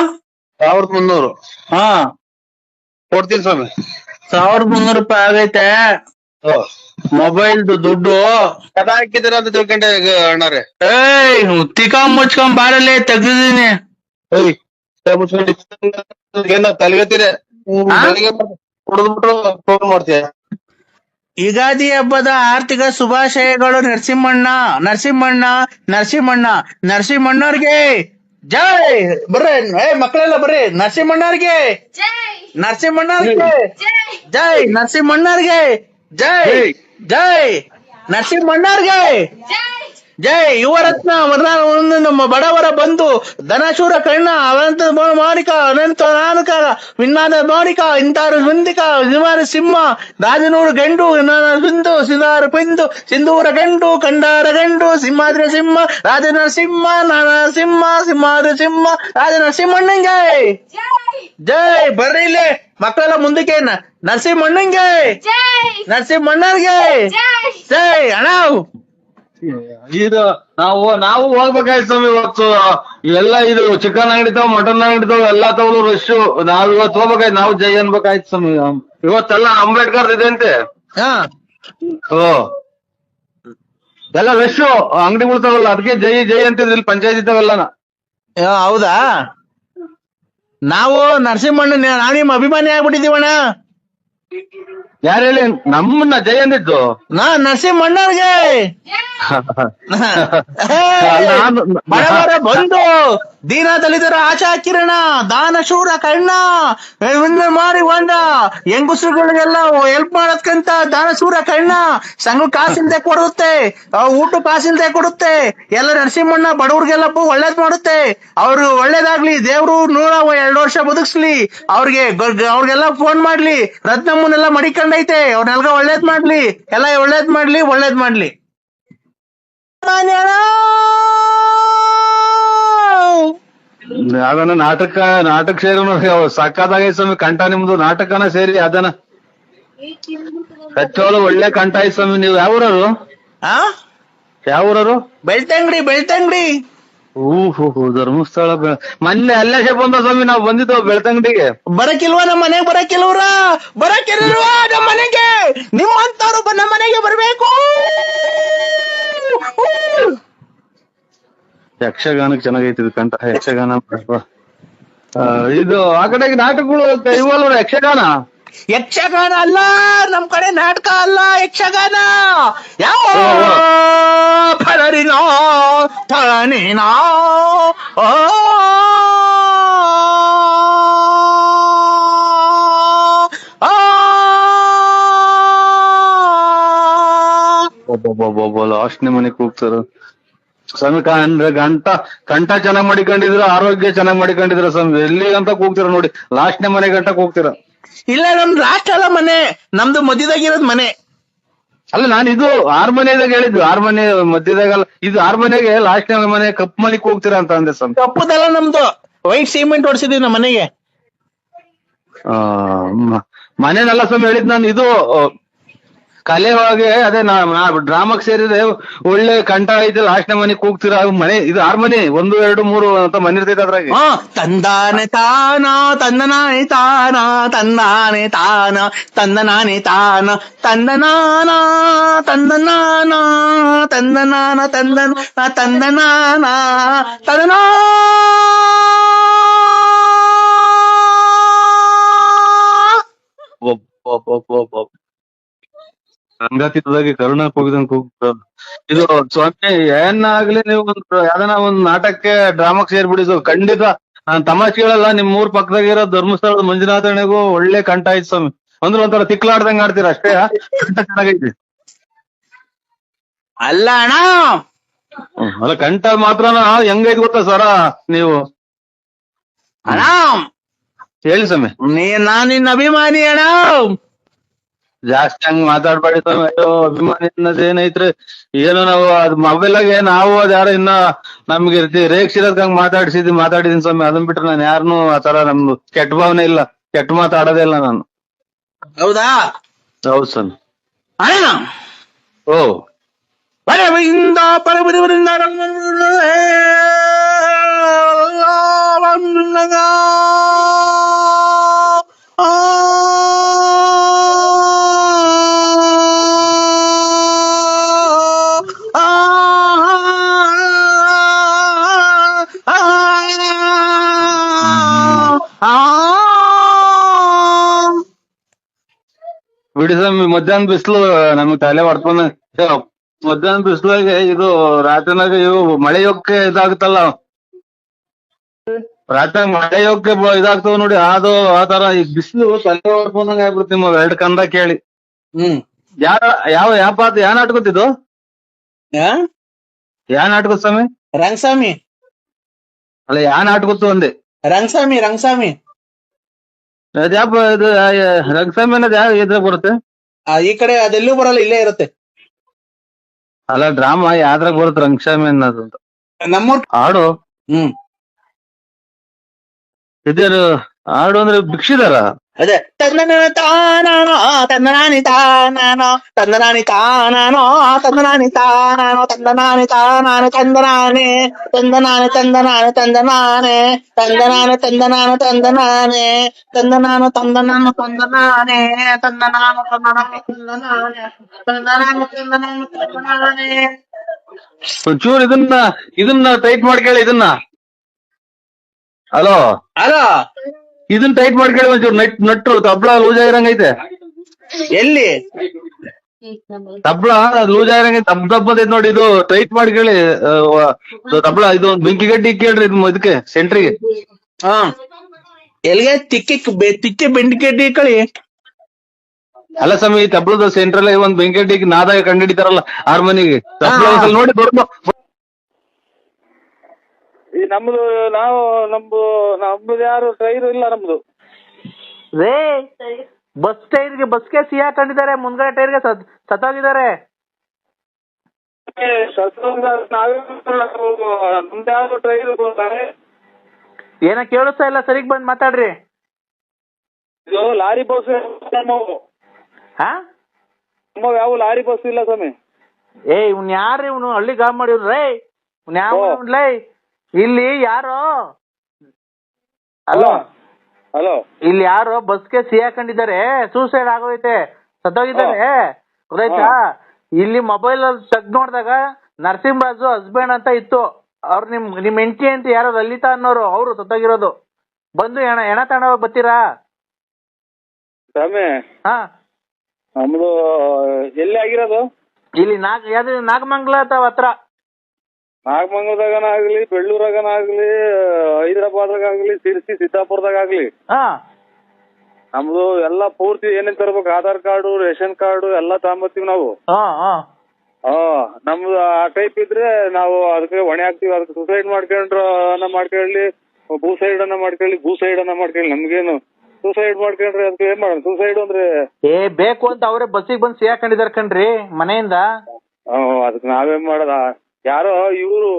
1300. ಹಾ ಕೊಡ್ತೀನಿ ಸ್ವಾಮಿ. 1300 ರೂಪಾಯಿ ಆಗೈತೆ. ಮೊಬೈಲ್ದು ದುಡ್ಡು ಕದ ಹಾಕಿದ್ದೀರ ಅಂತ ತಿಳ್ಕೊಂಡೆ ಅಣ್ಣಾರೆ. ತಿಕ್ಕ ಮುಚ್ಕೊಂಡ್ ಬಾರಲ್ಲೇ ತೆಗ್ದಿದ್ದೀನಿ. ಏನ ತಲೆಗತ್ತೀರ? ಕುಡಿದ್ಬಿಟ್ರು ಫೋನ್ ಮಾಡ್ತೀಯ? ಯುಗಾದಿ ಹಬ್ಬದ ಆರ್ಥಿಕ ಶುಭಾಶಯಗಳು. ನರಸಿಂಹಣ್ಣವ್ರಿಗೆ ಜೈ. ಬರ್ರಿ ಮಕ್ಕಳೆಲ್ಲ ಬರ್ರಿ. ನರಸಿಂಹಣ್ಣವ್ರಿಗೆ ಜೈ. ನರಸಿಂಹಣ್ಣವ್ರಿಗೆ ಜೈ. ನರಸಿಂಹಣ್ಣವ್ರಿಗೆ ಜೈ. ಯುವರತ್ನ ನಮ್ಮ ಬಡವರ ಬಂಧು ಧನಶೂರ ಕರ್ಣ ಅನಂತ ಮಾಣಿಕ ಅನಂತ ನಾನಕ ವಿನ್ನಾದ ಮಾಣಿಕ ಇಂತಾರು ಮುಂದಿಕ ನಿವಾರ ಸಿಂಹ ರಾಜನೂರು ಗಂಡು ಸಿಂಧು ಸಿದಾರ ಪಿಂದು ಸಿಂಧೂರ ಗಂಡು ಕಂಡಾರ ಗಂಡು ಸಿಂಹಾದ್ರಿ ಸಿಂಹ ರಾಜನ ಸಿಂಹ ನಾನ ಸಿಂಹ ಸಿಂಹಾದ್ರಿ ಸಿಂಹ ರಾಜನ ಸಿಂಹಣ್ಣಂಗೆ ಜೈ. ಬರ್ರಿ ಇಲ್ಲಿ ಮಕ್ಕಳೆಲ್ಲ ಮುಂದಕ್ಕೆ. ನರಸಿಂಹಣ್ಣಂಗೆ ನರಸಿಂಹಣ್ಣರ್ಗೆ ಜೈ. ಅಣ್ಣ ಇದು ನಾವು ಹೋಗ್ಬೇಕಾಯ್ತು ಸ್ವಾಮಿ. ಇವತ್ತು ಎಲ್ಲ ಇದು ಚಿಕನ್ ಅಂಗಡಿ ತಾವ್, ಮಟನ್ ಅಂಗಡಿ ತಾವ್ ಎಲ್ಲಾ ತಗೊಳು ರಶ್. ನಾವ್ ಇವತ್ತು ಹೋಗ್ಬೇಕಾಯ್ತು. ನಾವು ಜೈ ಅನ್ಬೇಕಾಯ್ತು ಸ್ವಾಮಿ. ಇವತ್ತೆಲ್ಲ ಅಂಬೇಡ್ಕರ್ ಇದೆ ಅಂತೆ. ಎಲ್ಲ ರಶ್ ಅಂಗಡಿಗಳು ತಾವಲ್ಲ, ಅದಕ್ಕೆ ಜೈ ಜೈ ಅಂತಿದ್ರು ಇಲ್ಲಿ ಪಂಚಾಯತ್ ಇದ್ದಾವೆಲ್ಲ. ಹೌದಾ? ನಾವು ನರಸಿಂಹಣ್ಣ ನಾನಿಮ್ ಅಭಿಮಾನಿ ಆಗ್ಬಿಟ್ಟಿದೀವಣ್ಣ. ಯಾರು ಹೇಳಿ ನಮ್ಮನ್ನ ಜೈ ಅಂದಿದ್ದು? ನರಸಿಂಹಣ್ಣವ್ರಿಗೆ ಬಡವರ ಬಂಧು ದೀನ ದಲಿತರ ಆಶಾ ಕಿರಣ ದಾನಶೂರ ಕರ್ಣ ಮಾಡಿ ಹೊಂಡ ಹೆಂಗಸರುಗಳಿಗೆಲ್ಲ ಹೆಲ್ಪ್ ಮಾಡೋದ್ಕಂತ ದಾನಶೂರ ಕರ್ಣ. ಸಂಘ ಕಾಸಿಲ್ದೆ ಕೊಡುತ್ತೆ, ಊಟ ಕಾಸಿಲ್ದೆ ಕೊಡುತ್ತೆ. ಎಲ್ಲ ನರಸಿಂಹಣ್ಣ ಬಡವ್ರಿಗೆಲ್ಲ ಒಳ್ಳೇದ್ ಮಾಡುತ್ತೆ. ಅವ್ರು ಒಳ್ಳೇದಾಗ್ಲಿ, ದೇವ್ರು 102 ವರ್ಷ ಬದುಕ್ಸ್ಲಿ. ಅವ್ರಿಗೆಲ್ಲ ಫೋನ್ ಮಾಡ್ಲಿ. ರತ್ನಮ್ಮನೆಲ್ಲ ಮಡಿಕೊಂಡೈತೆ, ಅವ್ರನ್ನೆಲ್ಲ ಒಳ್ಳೇದ್ ಮಾಡ್ಲಿ. ಎಲ್ಲ ಒಳ್ಳೇದ್ ಮಾಡ್ಲಿ. ಅದನ್ನ ನಾಟಕ ಸೇರಿ ನೋಡಿ ಸಕ್ಕತ್ತಾಗೈತೆ ಸ್ವಾಮಿ. ಕಂಠ ನಿಮ್ದು ನಾಟಕನ ಸೇರಿ ಅದನ್ನ ಸಚ್ಚೋಲು ಒಳ್ಳೆ ಕಂಠ ಐತ್ ಸ್ವಾಮಿ. ನೀವು ಯಾವೂರರು? ಬೆಳ್ತಂಗಡಿ. ಧರ್ಮಸ್ಥಳ ಮೊನ್ನೆ ಅಲ್ಲೇ ಬಂದ ಸ್ವಾಮಿ. ನಾವು ಬಂದಿದ್ದೆವು ಬೆಳ್ತಂಗಡಿಗೆ. ಬರಕಿಲ್ವಾ ನಮ್ಮ ಮನೆಗೆ? ಬರಕಿಲ್ವಾ ನಮ್ಮ ಮನೆಗೆ? ನಿಮ್ಮಂತವ್ರು ನಮ್ಮ ಮನೆಗೆ ಬರ್ಬೇಕು. ಯಕ್ಷಗಾನಕ್ಕೆ ಚೆನ್ನಾಗೈತಿ ಕಂಠ. ಯಕ್ಷಗಾನ ಇದು ಆ ಕಡೆಗೆ ನಾಟಕಗಳು ಇವಲ್ವ? ಯಕ್ಷಗಾನ ಅಲ್ಲ ನಮ್ ಕಡೆ, ನಾಟಕ ಅಲ್ಲ, ಯಕ್ಷಗಾನ. ಯಾವ ಫಲರಿನೋ ತಳನೇನೋ ಲಾಸ್ಟ್ನೇ ಮನೆಗೆ ಹೋಗ್ತಾರ ಸ್ವಾಮಿ. ಕಂಠ ಚೆನ್ನಾಗ್ ಮಾಡಿಕೊಂಡಿದ್ರ, ಆರೋಗ್ಯ ಚೆನ್ನಾಗ್ ಮಾಡಿಕೊಂಡಿದ್ರ ಸ್ವಾಮಿ. ಎಲ್ಲಿಗಂತ ಕೂಗ್ತೀರ ನೋಡಿ, ಲಾಸ್ಟ್ನೇ ಮನೆ ಗಂಟ ಕೂಗ್ತೀರ. ಇಲ್ಲ, ನಮ್ದು ಲಾಸ್ಟ್ ಅಲ್ಲ ಮನೆ, ನಮ್ದು ಮಧ್ಯದಾಗಿರೋದ್ ಮನೆ. ಅಲ್ಲ, ನಾನು ಇದು ಆರ್ಮನೆದಾಗ ಹೇಳಿದ್ದು. ಆರ್ಮನೆ ಮಧ್ಯದಾಗಲ್ಲ, ಇದು ಆರ್ಮನೆಗೆ ಲಾಸ್ಟ್ನೇ ಮನೆ ಕಪ್ ಮಲಿಕ್ ಹೋಗ್ತೀರಾ ಅಂತ ಅಂದೆ ಸ್ವಾಮಿ. ಕಪ್ಪುದಲ್ಲ ನಮ್ದು, ವೈಟ್ ಸಿಮೆಂಟ್ ಹೊಡ್ಸಿದೀವಿ ನಮ್ಮ ಮನೆಗೆ. ಮನೇನಲ್ಲ ಸ್ವಾಮಿ ಹೇಳಿದ್ ನಾನು. ಇದು ಕಲೆ ಒಳಗೆ ಅದೇ ಡ್ರಾಮಾಕ್ ಸೇರಿದ್ರೆ ಒಳ್ಳೆ ಕಂಠ ಐತೆ, ಲಾಸ್ಟ್ನೇ ಮನೆ ಕೂಗ್ತೀರಾ. ಮನೆ ಇದು 6 ಮನೆ, 1 2 3 ಅಂತ ಮನೆ ಇರ್ತೈತೆ ಅದ್ರಾಗೆ. ತಂದಾನೆ ತಾನ ತಂದನಾನೆ ತಾನ ತಂದಾನೆ ತಾನ ತಂದನಾನೆ ತಾನ ತಂದನಾನ ತಂದನಾನ ತಂದನಾನ ತಂದನಾನ ತಂದನಾ. ಸಂಗಾತಿದಾಗಿ ಕರುಣಾಕ್ ಹೋಗಿದಂಗ್ ಇದು ಸ್ವಾಮಿ ಏನಾಗ್ಲಿ ನೀವು ಯಾವ್ದನ ಒಂದ್ ನಾಟಕಕ್ಕೆ ಡ್ರಾಮಾಕ್ ಸೇರ್ಬಿಡಿ ಖಂಡಿತ ನಾನ್ ತಮಾಷೆ ಹೇಳಲ್ಲ. ನಿಮ್ ಊರ್ ಪಕ್ಕದಾಗಿರೋ ಧರ್ಮಸ್ಥಳದ ಮಂಜುನಾಥನಿಗೂ ಒಳ್ಳೆ ಕಂಠ ಐತಿ ಸ್ವಾಮಿ. ಅಂದ್ರೆ ಒಂಥರ ತಿಕ್ಲಾಡ್ದಂಗ್ ಆಡ್ತೀರ ಅಷ್ಟೇ, ಕಂಠ ಚೆನ್ನಾಗೈತಿ. ಅಲ್ಲ ಅಣ್ಣ, ಅಲ್ಲ ಕಂಠ ಮಾತ್ರನ ಹೆಂಗೈತಿ ಗೊತ್ತಾ ಸರ ನೀವು? ಅಣ್ಣ ಹೇಳಿ ಸ್ವಾಮಿ. ನಾನ್ ನಿನ್ನ ಅಭಿಮಾನಿ ಅಣ್ಣ. ಜಾಸ್ತಿ ಹಂಗ್ ಮಾತಾಡ್ಬೇಡಿ ಸ್ವಾಮಿ. ಅಯ್ಯೋ ಅಭಿಮಾನಿ ಅನ್ನೋದ್ ಏನೈತ್ರಿ? ಏನು ನಾವು ಅದ್ ಮೊಬೈಲಾಗೆ ನಾವು ಅದ್ ಯಾರೋ ಇನ್ನ ನಮ್ಗೆ ರೇಕ್ಷಿರೋದ್ ಹಂಗ್ ಮಾತಾಡಿದೀನಿ ಸ್ವಾಮಿ. ಅದನ್ ಬಿಟ್ರೆ ನಾನು ಯಾರನ್ನು ಆತರ ನಮ್ದು ಕೆಟ್ಟ ಭಾವನೆ ಇಲ್ಲ, ಕೆಟ್ಟ ಮಾತಾಡೋದೇ ಇಲ್ಲ ನಾನು. ಹೌದಾ? ಹೌದು ಸ್ವಾಮಿ. ಅಣ್ಣ ಓ ಪರವಿಂದ ಪರವಿಂದ ಬಿಡಿ ಸ್ವಾಮಿ, ಮಧ್ಯಾಹ್ನ ಬಿಸಿಲು ನಮಗ್ ತಲೆ ಹೊಡ್ಕೊಂಡ. ಮಧ್ಯಾಹ್ನ ಬಿಸಿಲಾಗೆ ಇದು ರಾತ್ರಿನಾಗ ಇವು ಮಳೆ ಹೋಗಕ್ಕೆ ಇದಾಗುತ್ತಲ್ಲ, ರಾತ್ರಿ ಮಳೆ ಹೋಗಕ್ಕೆ ಇದಾಗ್ತವ ನೋಡಿ. ಅದು ಆತರ ಈಗ ಬಿಸಿಲು ತಲೆ ಹೊಡ್ಕೊಂಡಂಗ ಆಗ್ಬಿಡುತ್ತೆ ನಿಮ್ಮವ್ ಎರಡ್ ಕಂದ ಕೇಳಿ. ಯಾವ ನಾಟಕತ್ತಿದ್ದು? ಯಾ ನಾಟಕ ಸ್ವಾಮಿ? ರಂಗಸ್ವಾಮಿ. ಅಲ್ಲ ಯಾ ನಾಟಕತ್ತು ಅಂದೆ? ರಂಗಸ್ವಾಮಿ. ಅದ್ಯಾಪ ಇದು ರಂಗಸ್ವಾಮಿ ಅನ್ನೋದು ಯಾವ ಇದ್ರಾಗ ಬರುತ್ತೆ? ಈ ಕಡೆ ಅದೆಲ್ಲೂ ಬರಲ್ಲ, ಇಲ್ಲೇ ಇರುತ್ತೆ. ಅಲ್ಲ ಡ್ರಾಮಾ ಯಾವ್ದ್ರಾಗ ಬರುತ್ತೆ ರಂಗಸ್ವಾಮಿ ಅನ್ನೋದು ಅಂತ? ನಮ್ಮೂರ್ ಹಾಡು. ಇದೇನು ಹಾಡು ಅಂದ್ರೆ ಭಿಕ್ಷಿದಾರ? ಅದೇ ತಂದನ ತಾನಾನೋ ತಂದನಾನಿ ತಾನಾನೋ ತಂದನಾನಿ ತಾನಾನೋ ತಂದನಾನಿ ತಾನಾನೋ ತಂದನಾನಿ ತಾನಾನೆ ತಂದನಾನೆ ತಂದನಾನೆ ತಂದನಾನೆ ತಂದನಾನೆ ತಂದನಾನೆ ತಂದನಾನು ತಂದನಾನೆ ತಂದನಾನು ತಂದನಾನು ತಂದನಾನೆ ತಂದನಾನು ತಂದನಾನು ತಂದನಾನೆ ತಂದನಾನು ತಂದನಾನು ತಂದನಾನೆ. ಒಂಚೂರು ಇದನ್ನ ಟೈಟ್ ಮಾಡ್ಕೇಳಿ ಇದನ್ನ. ಹಲೋ ಇದನ್ನ ಟೈಟ್ ಮಾಡ್ಕೇಳಿ ಒಂಚೂರು. ನಟ್ರು ತಬ್ಲಾ ಲೂಸ್ ಆಗಿರಂಗೈತೆ. ಎಲ್ಲಿ ತಬ್ಲಾ ಲೂಸ್ ಆಗಿರಂಗೈತೆ, ದಬ್ಬದೈತೆ ನೋಡಿ. ಇದು ಟೈಟ್ ಮಾಡ್ಕೇಳಿ ತಬ್ಲಾ. ಇದು ಬೆಂಕಿ ಗಡ್ಡಿ ಕೇಳ್ರಿ ಇದಕ್ಕೆ ಸೆಂಟ್ರಿಗೆ. ಎಲ್ಲಿಗೆ ತಿಕ್ಕೆ ಬೆಂಡಿಕೆಡ್ಡಿ ಕಳಿ. ಅಲ್ಲ ಸ್ವಾಮಿ, ತಬ್ಲದ ಸೆಂಟ್ರಲ್ ಒಂದ್ ಬೆಂಕಿ ಗಡ್ಡಿಗೆ ನಾದಾಗ ಕಂಡಿಡಿತಾರಲ್ಲ ಹಾರ್ಮೋನಿಗೆ. ತಬ್ಲಾ ನೋಡಿ ದೊಡ್ಡ ನಮ್ದು ನಮ್ದು ಯಾರು ಟೈರ್ ಇಲ್ಲ ನಮ್ದು. ರೇ ಬಸ್ಗೆ ಸಿಹಿ ಹಾಕೊಂಡಿದ್ದಾರೆ, ಮುಂದ್ಗಡೆ ಟೈರ್ಗೆ ಸತ್ತೋಗಿದ್ದಾರೆ. ನಮ್ದು ಯಾರು ಟೈರ್ ಏನ ಕೇಳಿಸ್ತಾ ಇಲ್ಲ, ಸರಿಗ್ ಬಂದ್ ಮಾತಾಡ್ರಿ. ಇದು ಲಾರಿ ಬಸ್ ಯಾವ ಲಾರಿ ಬಸ್ ಇಲ್ಲ ಸ್ವಾಮಿ. ಇವ್ನ್ ಯಾರ್ರಿ ಇವ್ನು? ಹಳ್ಳಿ ಗಾಮ್ ಮಾಡಿವ್ರೇ ಇವ್ನ ಯಾವ ಇಲ್ಲಿ ಯಾರೋ? ಹಲೋ, ಇಲ್ಲಿ ಯಾರೋ ಬಸ್ಗೆ ಸಿಹಿ ಹಾಕೊಂಡಿದ್ದಾರೆ, ಸೂಸೈಡ್ ಆಗೋಯ್ತೆ, ಸತ್ತೋಗಿದ್ದಾರೆ, ಗೊತ್ತಾಯ್ತಾ? ಇಲ್ಲಿ ಮೊಬೈಲ್ ಅಲ್ಲಿ ತೆಗ್ದು ನೋಡಿದಾಗ ನರಸಿಂಹರಾಜು ಹಸ್ಬೆಂಡ್ ಅಂತ ಇತ್ತು. ಅವ್ರು ನಿಮ್ ಹೆಂಡತಿ ಅಂತ ಯಾರೋ ಲಲಿತಾ ಅನ್ನೋರು, ಅವ್ರು ಸತ್ತೋಗಿರೋದು. ಬಂದು ಹೆಣ ತಗೊಂಡೋಗ ಬರ್ತೀರಾ? ನಮ್ದು ಎಲ್ಲಿ ಆಗಿರೋದು? ಇಲ್ಲಿ ನಾಗಮಂಗಲ ಹತ್ರ. ನಾಗಮಂಗಲದಾಗನಾಗ್ಲಿ, ಬೆಳ್ಳೂರಾಗನಾಗ್ಲಿ, ಹೈದರಾಬಾದ್ರಾಗಲಿ, ಸಿರ್ಸಿ, ಸಿದ್ದಾಪುರದಾಗಲಿ ನಮ್ದು ಎಲ್ಲಾ ಪೂರ್ತಿ ಏನೇನ್ ತರ್ಬೇಕು, ಆಧಾರ್ ಕಾರ್ಡು, ರೇಷನ್ ಕಾರ್ಡು ಎಲ್ಲಾ ತಗೊಂಬರ್ತೀವಿ ನಾವು. ನಮ್ದು ಆ ಟೈಪ್ ಇದ್ರೆ ನಾವು ಅದಕ್ಕೆ ಹೊಣೆ ಹಾಕ್ತಿವಿ. ಅದಕ್ಕೆ ಸುಸೈಡ್ ಮಾಡ್ಕೊಳ್ಳಿ, ಭೂಸೈಡ್ ಅನ್ನ ಮಾಡ್ಕೊಳ್ಳಿ. ನಮ್ಗೇನು ಸೂಸೈಡ್ ಮಾಡ್ಕೊಂಡ್ರೆ ಅದಕ್ಕೆ ಏನ್ ಮಾಡೋಣ? ಸೂಸೈಡ್ ಅಂದ್ರೆ ಬೇಕು ಅಂತ ಅವರೇ ಬಸ್ಸಿಗೆ ಬಂದು ಸಿಹಿ ಹಾಕೊಂಡಿದಾರೆ ಕಣ್ರಿ ಮನೆಯಿಂದ. ಅದಕ್ಕೆ ನಾವೇನ್ ಮಾಡೋದ? ಯಾರೋ ಇವ್ರು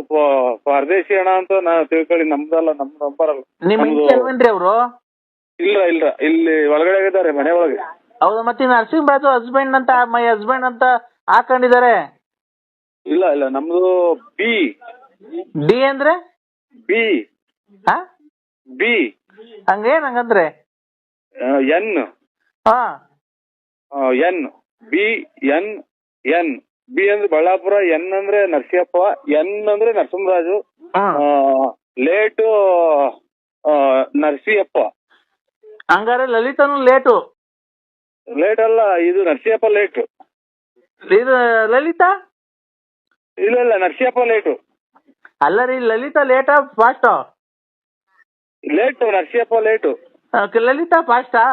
ಪರದೇಶಿ ಹಣ ಅಂತ ನಾವ್ ತಿಳ್ಕೊಳ್ಳಿ. ನಮ್ದಲ್ಲ, ನಮ್ ನಂಬರಲ್ಲ. ನಿಮ್ರಿ ಅವರು? ಇಲ್ಲ ಇಲ್ಲಿ ಒಳಗಡೆ ಇದ್ದಾರೆ, ಮನೆ ಒಳಗೆ. ಹೌದು, ಮತ್ತೆ ನರಸಿಂಹರಾಜು ಹಸ್ಬೆಂಡ್ ಅಂತ, ಮೈ ಹಸ್ಬೆಂಡ್ ಅಂತ ಹಾಕೊಂಡಿದ್ದಾರೆ. ಇಲ್ಲ ನಮ್ದು ಡಿ ಅಂದ್ರೆ ಬಿ ಹಂಗೇನ್ ಹಂಗಂದ್ರೆ ಎನ್ ಬಿ ಅಂದ್ರೆ ಬಳ್ಳಾಪುರ, ಎನ್ ಅಂದ್ರೆ ನರಸಿಯಪ್ಪ, ಎನ್ ಅಂದ್ರೆ ನರಸಿಂಹರಾಜು, ಲೇಟು ನರಸಿಯಪ್ಪ. ಹಂಗಾರೆ ಲಲಿತನು ಲೇಟ್ ಅಲ್ಲ, ಇದು ನರಸಿಯಪ್ಪ ಲೇಟ್. ಇದು ಲಲಿತಾ ಇಲ್ಲ ನರಸಿಯಪ್ಪ ಲೇಟು. ಅಲ್ಲ ರೀ, ಲಲಿತಾ ಲೇಟಾ ಫಾಸ್ಟಾ? Late Narasiyappa late. ಲಲಿತಾ ಫಾಸ್ಟಾ?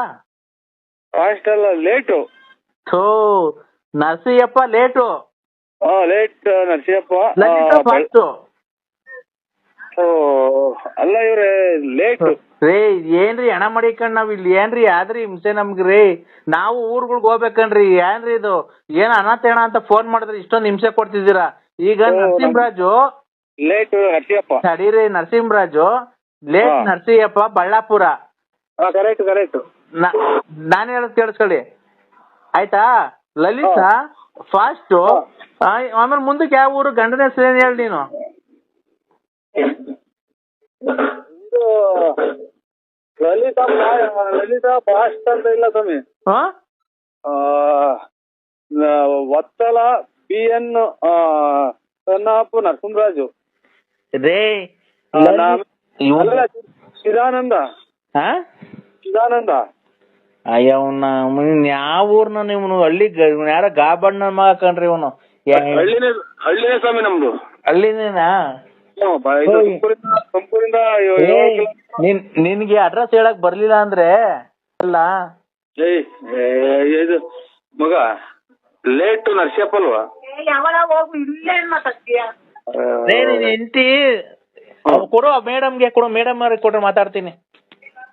ಫಾಸ್ಟ್ ಅಲ್ಲ, ಲೇಟು. ಥೋ, Narasiyappa late, late Narasiyappa. Lalitha fast. ಅಲ್ಲ ಇವ್ರೆ ಲೇಟು. ರೇ ಏನ್ರಿ ಹಣ ಮಾಡಿಕಂಡ್ ನಾವ್ ಇಲ್ಲಿ ಏನ್ರಿ ಆದ್ರಿ ಹಿಂಸೆ ನಮ್ಗ್ರಿ? ನಾವು ಊರ್ಗಳ್ಗ್ ಹೋಗ್ಬೇಕನ್ರಿ, ಏನ್ರಿ ಇದು? ಏನ್ ಅನಾಥೇಣ ಅಂತ ಫೋನ್ ಮಾಡಿದ್ರೆ ಇಷ್ಟೊಂದು ಹಿಂಸೆ ಕೊಡ್ತಿದ್ದೀರಾ. ಈಗ ನರಸಿಂಹರಾಜು ಲೇಟು ನರಸಿಯಪ್ಪ. ತಡೀರಿ, ನರಸಿಂಹರಾಜು ಲೇಟ್ ನರಸಿಯಪ್ಪ ಬಳ್ಳಾಪುರ. ಕರೆಕ್ಟ್. ನಾನ್ ಹೇಳದ್ ಕೇಳಿಸ್ಕೊಳ್ಳಿ ಆಯ್ತಾ? ಲಲಿತಾ ಫಾಸ್ಟು, ಆಮೇಲೆ ಮುಂದಕ್ಕೆ ಯಾವ ಊರು, ಗಂಡನ ಹೆಸರು ಏನ್ ಹೇಳಿ ನೀನು? ಲಲಿತಾ ಫಾಸ್ಟ್ ಅಂತ ಇಲ್ಲ ಸ್ವಾಮಿ. ವತ್ಸಲ PN ಸನ್ನಾಪು ನರಸಿಂಹರಾಜು. ರೇ ಚಿದಾನಂದ. ಅಯ್ಯ ಅವ್ನ ಯಾವ ಊರ್ನ ನೀವು? ಹಳ್ಳಿ ಯಾರ ಗಾಬಣ್ಣ ಮಗ ಕಣ್ರಿ ಇವನು. ಹಳ್ಳಿನೇ ಸ್ವಾಮಿ ನಮ್ದು. ಹಳ್ಳಿನೇನಾ? ತುಮಕೂರಿಂದ ನಿನ್ಗೆ ಅಡ್ರೆಸ್ ಹೇಳಕ್ ಬರ್ಲಿಲ್ಲ ಅಂದ್ರೆ ಅಲ್ಲ. ಇದು ಮಗ ಲೇಟು ನರಸಿಯಪ್ಪ ಅಲ್ವಾ? ಹೆಂಡತಿ ಕೊಡು, ಮೇಡಮ್ಗೆ ಕೊಡು, ಮೇಡಮ್ ಅವ್ರಿಗೆ ಕೊಟ್ರೆ ಮಾತಾಡ್ತೀನಿ.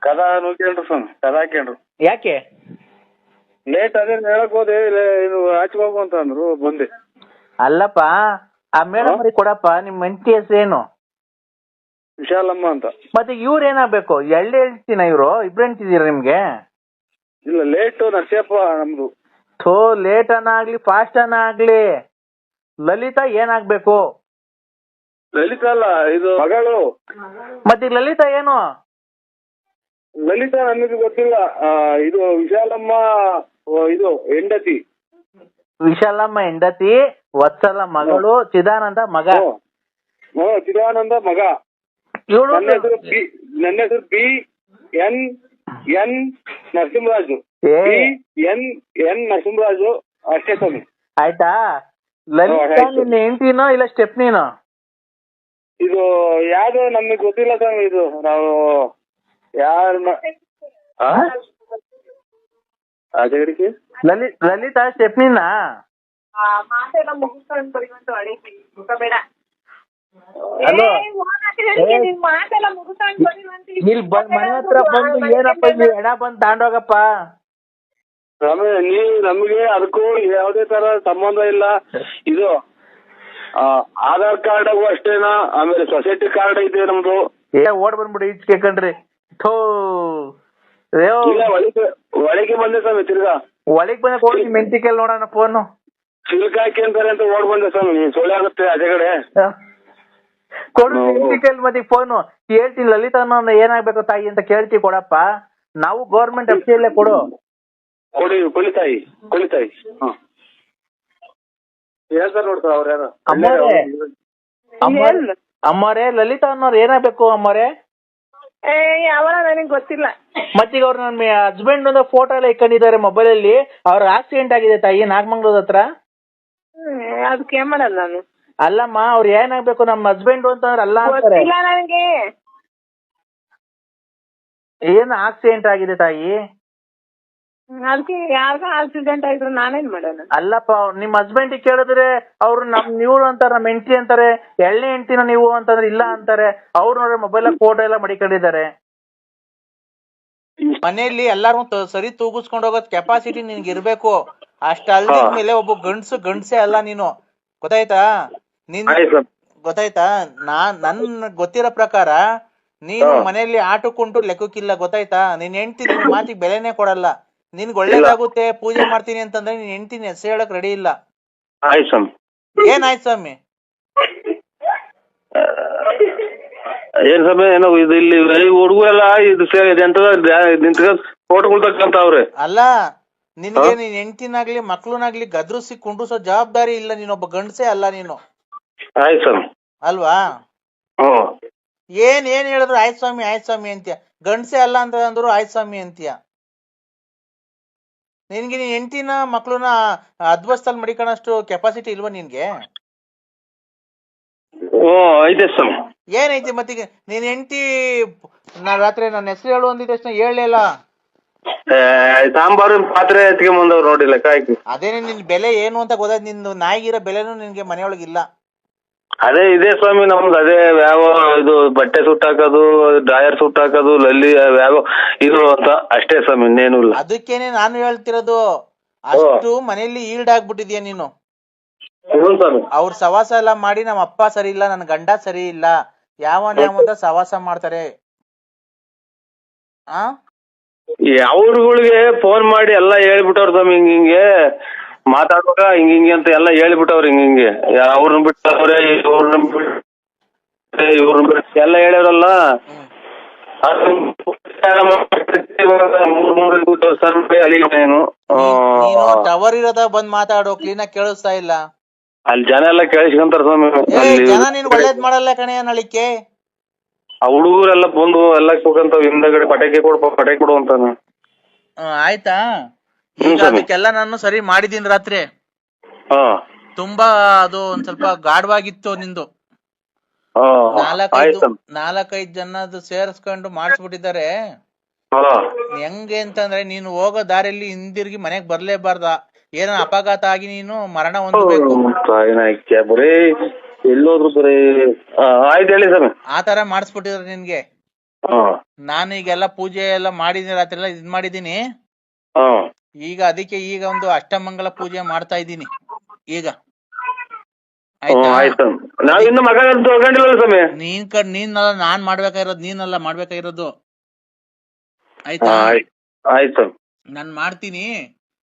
ಕದಾ ಕೇಳ್ರಿ ಸ್ವಾಮಿ, ಕದಾ ಕೇಳ್ರಿ. ಯಾಕೆ ಲೇಟ್? ಅದೇ ಹೇಳಕ್ ಹೋದೆ, ಇದು ಆಚೆ ಹೋಗು ಅಂತ ಅಂದ್ರು, ಬಂದೆ. ಅಲ್ಲಪ್ಪ, ಆ ಮೇಡಮ್ ಅವ್ರಿಗೆ ಕೊಡಪ್ಪ. ನಿಮ್ ಹೆಂಡತಿ ಹೆಸರು ಏನು? ವಿಶಾಲಮ್ಮ ಅಂತ. ಮತ್ತೆ ಇವ್ರ ಏನಾಗ್ಬೇಕು? ಹೇಳ್ತೀನ ಇವ್ರು ಇಬ್ರು ಹೆಂಡ್ತಿದ್ದೀರಾ ನಿಮ್ಗೆ? ಇಲ್ಲ, ಲೇಟು ನರಸಿಯಪ್ಪ ನಮ್ದು. ಥೋ, ಲೇಟ್ ಅನ್ನ ಆಗ್ಲಿ ಫಾಸ್ಟ್ ಅನ್ನ ಆಗ್ಲಿ, ಲಲಿತಾ ಏನಾಗ್ಬೇಕು? ಲಲಿತಾ ಅಲ್ಲ, ಇದು ಮಗಳು. ಮತ್ತೆ ಲಲಿತಾ ಏನು? ಲಲಿತಾ ನಮಗೆ ಗೊತ್ತಿಲ್ಲ. ಇದು ವಿಶಾಲಮ್ಮ, ಇದು ಹೆಂಡತಿ. ವಿಶಾಲಮ್ಮ ಹೆಂಡತಿ, ವತ್ಸಲ ಮಗಳು, ಚಿದಾನಂದ ಮಗ. ಚಿದಾನಂದ ಮಗ. ನನ್ನ ಹೆಸರು PN ನರಸಿಂಹರಾಜು. PN ನರಸಿಂಹರಾಜು ಅಷ್ಟೇ ಸ್ವಾಮಿ. ಆಯ್ತಾ? ಲಲಿತಾ ನಿನ್ನ ಹೆಂಡತಿನೋ ಇಲ್ಲ ಸ್ಟೆಪ್ನಿನೋ? ಇದು ಯಾವ್ದು ನಮಗೆ ಗೊತ್ತಿಲ್ಲ ಸ್ವಾಮಿ. ಇದು ನಾವು ಯಾರನ್ನ ಲಲಿತಾ ಸ್ಟೆಪ್ನಿನ? ಹಲೋ, ಇಲ್ಲಿ ಮನೆ ಹತ್ರ ಬಂದು ಏನಪ್ಪ ಇಲ್ಲಿ ಎಡ ಬಂದು ತಾಂಡೋಗಪ್ಪ. ಸ್ವಾಮಿ, ನೀವು ನಮಗೆ ಅದಕ್ಕೂ ಯಾವುದೇ ತರ ಸಂಬಂಧ ಇಲ್ಲ. ಇದು ಆಧಾರ್ ಕಾರ್ಡ್ ಅಷ್ಟೇನಾ? ಆಮೇಲೆ ಸೊಸೈಟಿ ಕಾರ್ಡ್ ಇದೆ ನಮ್ದು. ಓಡ್ ಬಂದ್ಬಿಡಿ ಈಚೆ ಕಣ್ರಿ. ಥೋ, ಒಳಗೆ ಬಂದೆ ಸ್ವಾಮಿ. ತಿರ್ಗಾ ಒಳಗ್ ಬಂದ ಕೊಡಿ, ಮೆಂಟಿಕಲ್ ನೋಡೋಣ ಫೋನು. ಸಿಲ್ಕ್ ಹಾಕಿ ಅಂತಾರೆ ಅಂತ ಓಡ್ ಬಂದೆ ಸ್ವಾಮಿ. ಸೊಳ್ಳೆ ಆಗುತ್ತೆ ಅದೇ ಕಡೆ. ಕೊಡು ಮೆಂಟಿಕಲ್ ಮತ್ತೆ ಫೋನು. ಹೇಳ್ತೀನಿ ಲಲಿತಾ ಏನಾಗ್ಬೇಕು ತಾಯಿ ಅಂತ ಕೇಳ್ತಿ, ಕೊಡಪ್ಪ. ನಾವು ಗೌರ್ಮೆಂಟ್ ಅಫಿಷಿಯಲ್ಲೇ ಕೊಡು. ಕೊಡಿ, ಕೊಳಿತಾಯಿ. ಹೇಳ್ತಾರೆ ನೋಡ್ತಾರ ಅವ್ರ ಯಾರು. ಅಮ್ಮರೇ, ಲಲಿತಾ ಅನ್ನೋರು ಏನಾಗ್ಬೇಕು ಅಮ್ಮರೇ? ಯಾವಾಗ ನನಗೆ ಗೊತ್ತಿಲ್ಲ. ಮತ್ತೀಗ ಅವ್ರು ನನ್ನ ಹಸ್ಬೆಂಡ್ ಒಂದು ಫೋಟೋ ಎಲ್ಲ ಇಟ್ಕೊಂಡಿದ್ದಾರೆ ಮೊಬೈಲ್ ಅಲ್ಲಿ. ಅವ್ರ ಆಕ್ಸಿಡೆಂಟ್ ಆಗಿದೆ ತಾಯಿ, ನಾಗಮಂಗ್ಳೂರ್ ಹತ್ರ. ಅದಕ್ಕೆ ಏನ್ ಮಾಡಲ್ಲ ನಾನು. ಅಲ್ಲಮ್ಮ, ಅವ್ರು ಏನಾಗ್ಬೇಕು? ನಮ್ಮ ಹಸ್ಬೆಂಡ್ ಅಂತಂದ್ರೆ ಅಲ್ಲ ಅಂತಾರೆ. ನನಗೆ ಏನು ಆಕ್ಸಿಡೆಂಟ್ ಆಗಿದೆ ತಾಯಿ? ಅದಕ್ಕೆ ಯಾರ್ಗ ಆಕ್ಸಿಡೆಂಟ್ ಆಗಿದ್ರು ನಾನೇನ್ ಮಾಡೋಣ? ಅಲ್ಲಪ್ಪ, ನಿಮ್ ಹಸ್ಬೆಂಡ್ ಕೇಳಿದ್ರೆ ಅವ್ರು ನೀವು ಅಂತಾರೆ, ನಮ್ಮ ಹೆಂಡತಿ ಅಂತಾರೆ. ಎಳ್ಳೆ ಹೆಂಡತಿನ ನೀವು ಅಂತಂದ್ರೆ ಇಲ್ಲ ಅಂತಾರೆ. ಅವ್ರು ನೋಡ್ರೆ ಮೊಬೈಲ್ ಫೋಟೋ ಎಲ್ಲ ಮಡಿಕೊಂಡಿದ್ದಾರೆ. ಮನೆಯಲ್ಲಿ ಎಲ್ಲಾರು ಸರಿ ತೂಗಿಸ್ಕೊಂಡು ಹೋಗೋದ್ ಕೆಪಾಸಿಟಿ ನಿನ್ಗೆ ಇರ್ಬೇಕು. ಅಷ್ಟ ಅಲ್ದಿದ್ಮೇಲೆ ಒಬ್ಬ ಗಂಡ್ಸೇ ಅಲ್ಲ ನೀನು, ಗೊತ್ತಾಯ್ತಾ? ಗೊತ್ತಾಯ್ತಾ? ನನ್ ಗೊತ್ತಿರೋ ಪ್ರಕಾರ ನೀನು ಮನೆಯಲ್ಲಿ ಆಟಕ್ಕುಂಟು ಲೆಕ್ಕಕ್ಕಿಲ್ಲ, ಗೊತ್ತಾಯ್ತಾ? ನಿನ್ ಹೆಂಡತಿ ನಿನ್ ಮಾತಿಗೆ ಬೆಲೆನೇ ಕೊಡಲ್ಲ. ನಿನ್ಗೆ ಒಳ್ಳೇದಾಗುತ್ತೆ ಪೂಜೆ ಮಾಡ್ತೀನಿ ಅಂತಂದ್ರೆ ನಿನ್ ಹೆಂಡತಿನ ಹೆಸರು ಹೇಳಕ್ ರೆಡಿ ಇಲ್ಲ. ಏನಾಯ್ತು ಸ್ವಾಮಿ? ಏನ್ ಸ್ವಾಮಿ, ಏನೋ ಇದು ಇಲ್ಲಿ ಹುಡುಗ ಎಲ್ಲ ಇದು ಫೋಟೋಗಳು ತಕ್ಕಂತವ್ರೆ. ಅಲ್ಲ, ನಿನ್ಗೆ ನಿನ್ ಹೆಂಡತಿನಾಗ್ಲಿ ಮಕ್ಳುನಾಗ್ಲಿ ಗದ್ರಿಸಿ ಕುಂಡ್ರಿಸೋ ಜವಾಬ್ದಾರಿ ಇಲ್ಲ. ನೀನೊಬ್ಬ ಗಂಡಸೇ ಅಲ್ಲ ನೀನು, ಅಲ್ವಾ? ಏನ್ ಹೇಳಿದ್ರು ಆಯ್ತು ಸ್ವಾಮಿ ಅಂತೀಯ. ಗಂಡಸೇ ಅಲ್ಲ ಅಂತ ಅಂದ್ರು ಆಯ್ತು ಸ್ವಾಮಿ ಅಂತೀಯ. ನಿನ್ಗೆ ನೀನ್ ಹೆಂಡತಿನ ಮಕ್ಳನ್ನ ಅದ್ವಸ್ತಲ್ಲಿ ಮಡಿಕಣಷ್ಟು ಕೆಪಾಸಿಟಿ ಇಲ್ವಾ ನಿನ್ಗೆ? ಓ ಐತೆ ಸ್ವಾಮಿ. ಏನೈತಿ ಮತ್ತೀಗ ನೀನ್ ಹೆಂಡತಿ ನಾ ರಾತ್ರಿ ನನ್ನ ಹೆಸರು ಹೇಳು ಅಂದಿದ ತಕ್ಷಣ ಹೇಳಲಿಲ್ಲ. ಸಾಂಬಾರು ಪಾತ್ರೆ ಎತ್ಕೊಂಡ್ ಬಂದವ್ರು ನೋಡಿ ಲೆಕ್ಕ ಹಾಕಿ. ಅದೇನೆ ನಿನ್ ಬೆಲೆ ಏನು ಅಂತ ಗೊತ್ತಾಯ್ತು. ನಿಂದು ನಾಯಿಗಿರೋ ಬೆಲೆನೂ ನಿನ್ಗೆ ಮನೆಯೊಳಗಿಲ್ಲ. ಅದೇ ಇದೆ ಸ್ವಾಮಿ ನಮ್ದು. ಅದೇ ಯಾವ ಇದು ಬಟ್ಟೆ ಸುಟ್ಟಾಕೋದು, ಡ್ರಾಯರ್ ಸುಟ್ಟಾಕೋದು, ಲಲ್ಲಿ ಯಾವ ಇದು ಅಂತ ಅಷ್ಟೇ ಸ್ವಾಮಿ, ಇನ್ನೇನು ಇಲ್ಲ. ಅದಕ್ಕೇನೆ ನಾನು ಹೇಳ್ತಿರೋದು, ಅಷ್ಟು ಮನೆಯಲ್ಲಿ ಈಲ್ಡಾಗ್ಬಿಟ್ಟಿದ್ಯಾ ನೀನು. ಅವ್ರ ಸವಾಸ ಎಲ್ಲ ಮಾಡಿ ನಮ್ಮ ಅಪ್ಪ ಸರಿ ಇಲ್ಲ, ನನ್ ಗಂಡ ಸರಿ ಇಲ್ಲ, ಯಾವನ ಸವಾಸ ಮಾಡ್ತಾರೆ. ಅವ್ರಗಳಿಗೆ ಫೋನ್ ಮಾಡಿ ಎಲ್ಲ ಹೇಳ್ಬಿಟ್ಟವ್ರ ಸ್ವಾಮಿ, ಹಿಂಗೆ ಮಾತಾಡುವಾಗ ಹಿಂಗೆ ಅಂತ ಎಲ್ಲ ಹೇಳ್ಬಿಟ್ಟವ್ರ ಹಿಂಗೆ. ಅವ್ರನ್ನ ಬಿಟ್ಟವ್ರೆ, ಇವ್ರನ್ನ ಬಿಟ್ಟು ಎಲ್ಲ ಹೇಳ್ಯಾರಲ್ಲ. ಟವರ್ ಇರೋದ ಬಂದ್ ಮಾತಾಡೋ, ಕ್ಲೀನಾಗಿ ಕೇಳಿಸ್ತಾ ಇಲ್ಲ. ಅಲ್ಲಿ ಜನ ಎಲ್ಲ ಕೇಳಿಸ್ಕೊಂತಾರ ಸ್ವಾಮಿ. ಜನ ನೀನ್ ಒಳ್ಳೇದ್ ಮಾಡಲ್ಲ ಕಣೆ ನಳಿಕೆ. ಆ ಹುಡುಗರೆಲ್ಲ ಬಂದು ಎಲ್ಲ ಕೂಕಂತಾವ್ ಹಿಂದಗಡೆ, ಪಟಾಕಿ ಕೊಡು ಅಂತಾನ. ಆಯ್ತಾ, ಈಗ ಅದಕ್ಕೆಲ್ಲ ನಾನು ಸರಿ ಮಾಡಿದೀನಿ ರಾತ್ರಿ. ತುಂಬಾ ಅದು ಒಂದ್ ಸ್ವಲ್ಪ ಗಾಢವಾಗಿತ್ತು ನಿಂದು. 4-5 ಜನದ್ದು ಸೇರಿಸ್ಕೊಂಡು ಮಾಡಿಸ್ಬಿಟ್ಟಿದ್ದಾರೆ. ಹೆಂಗೆ ಅಂತಂದ್ರೆ ನೀನು ಹೋಗೋ ದಾರಿಯಲ್ಲಿ ಹಿಂದಿರುಗಿ ಮನೆಗ್ ಬರ್ಲೇಬಾರ್ದ. ಏನೋ ಅಪಘಾತ ಆಗಿ ನೀನು ಮರಣ ಹೊಂದಬೇಕು. ಆತರ ಮಾಡಿಸ್ಬಿಟ್ಟಿದ್ರೆ ನಿನ್ಗೆ. ನಾನು ಈಗೆಲ್ಲ ಪೂಜೆ ಎಲ್ಲ ಮಾಡಿದೀನಿ, ರಾತ್ರಿ ಎಲ್ಲ ಇದ್ ಮಾಡಿದೀನಿ. ಈಗ ಅದಕ್ಕೆ ಈಗ ಒಂದು ಅಷ್ಟಮಂಗಲ ಪೂಜೆ ಮಾಡ್ತಾ ಇದ್ದೀನಿ ಈಗ. ನೀನಲ್ಲ ನಾನ್ ಮಾಡ್ಬೇಕಾಗಿರೋದು, ನೀನಲ್ಲ ಮಾಡ್ಬೇಕಾಗಿರೋದು. ಆಯ್ತಾ? ನಾನ್ ಮಾಡ್ತೀನಿ.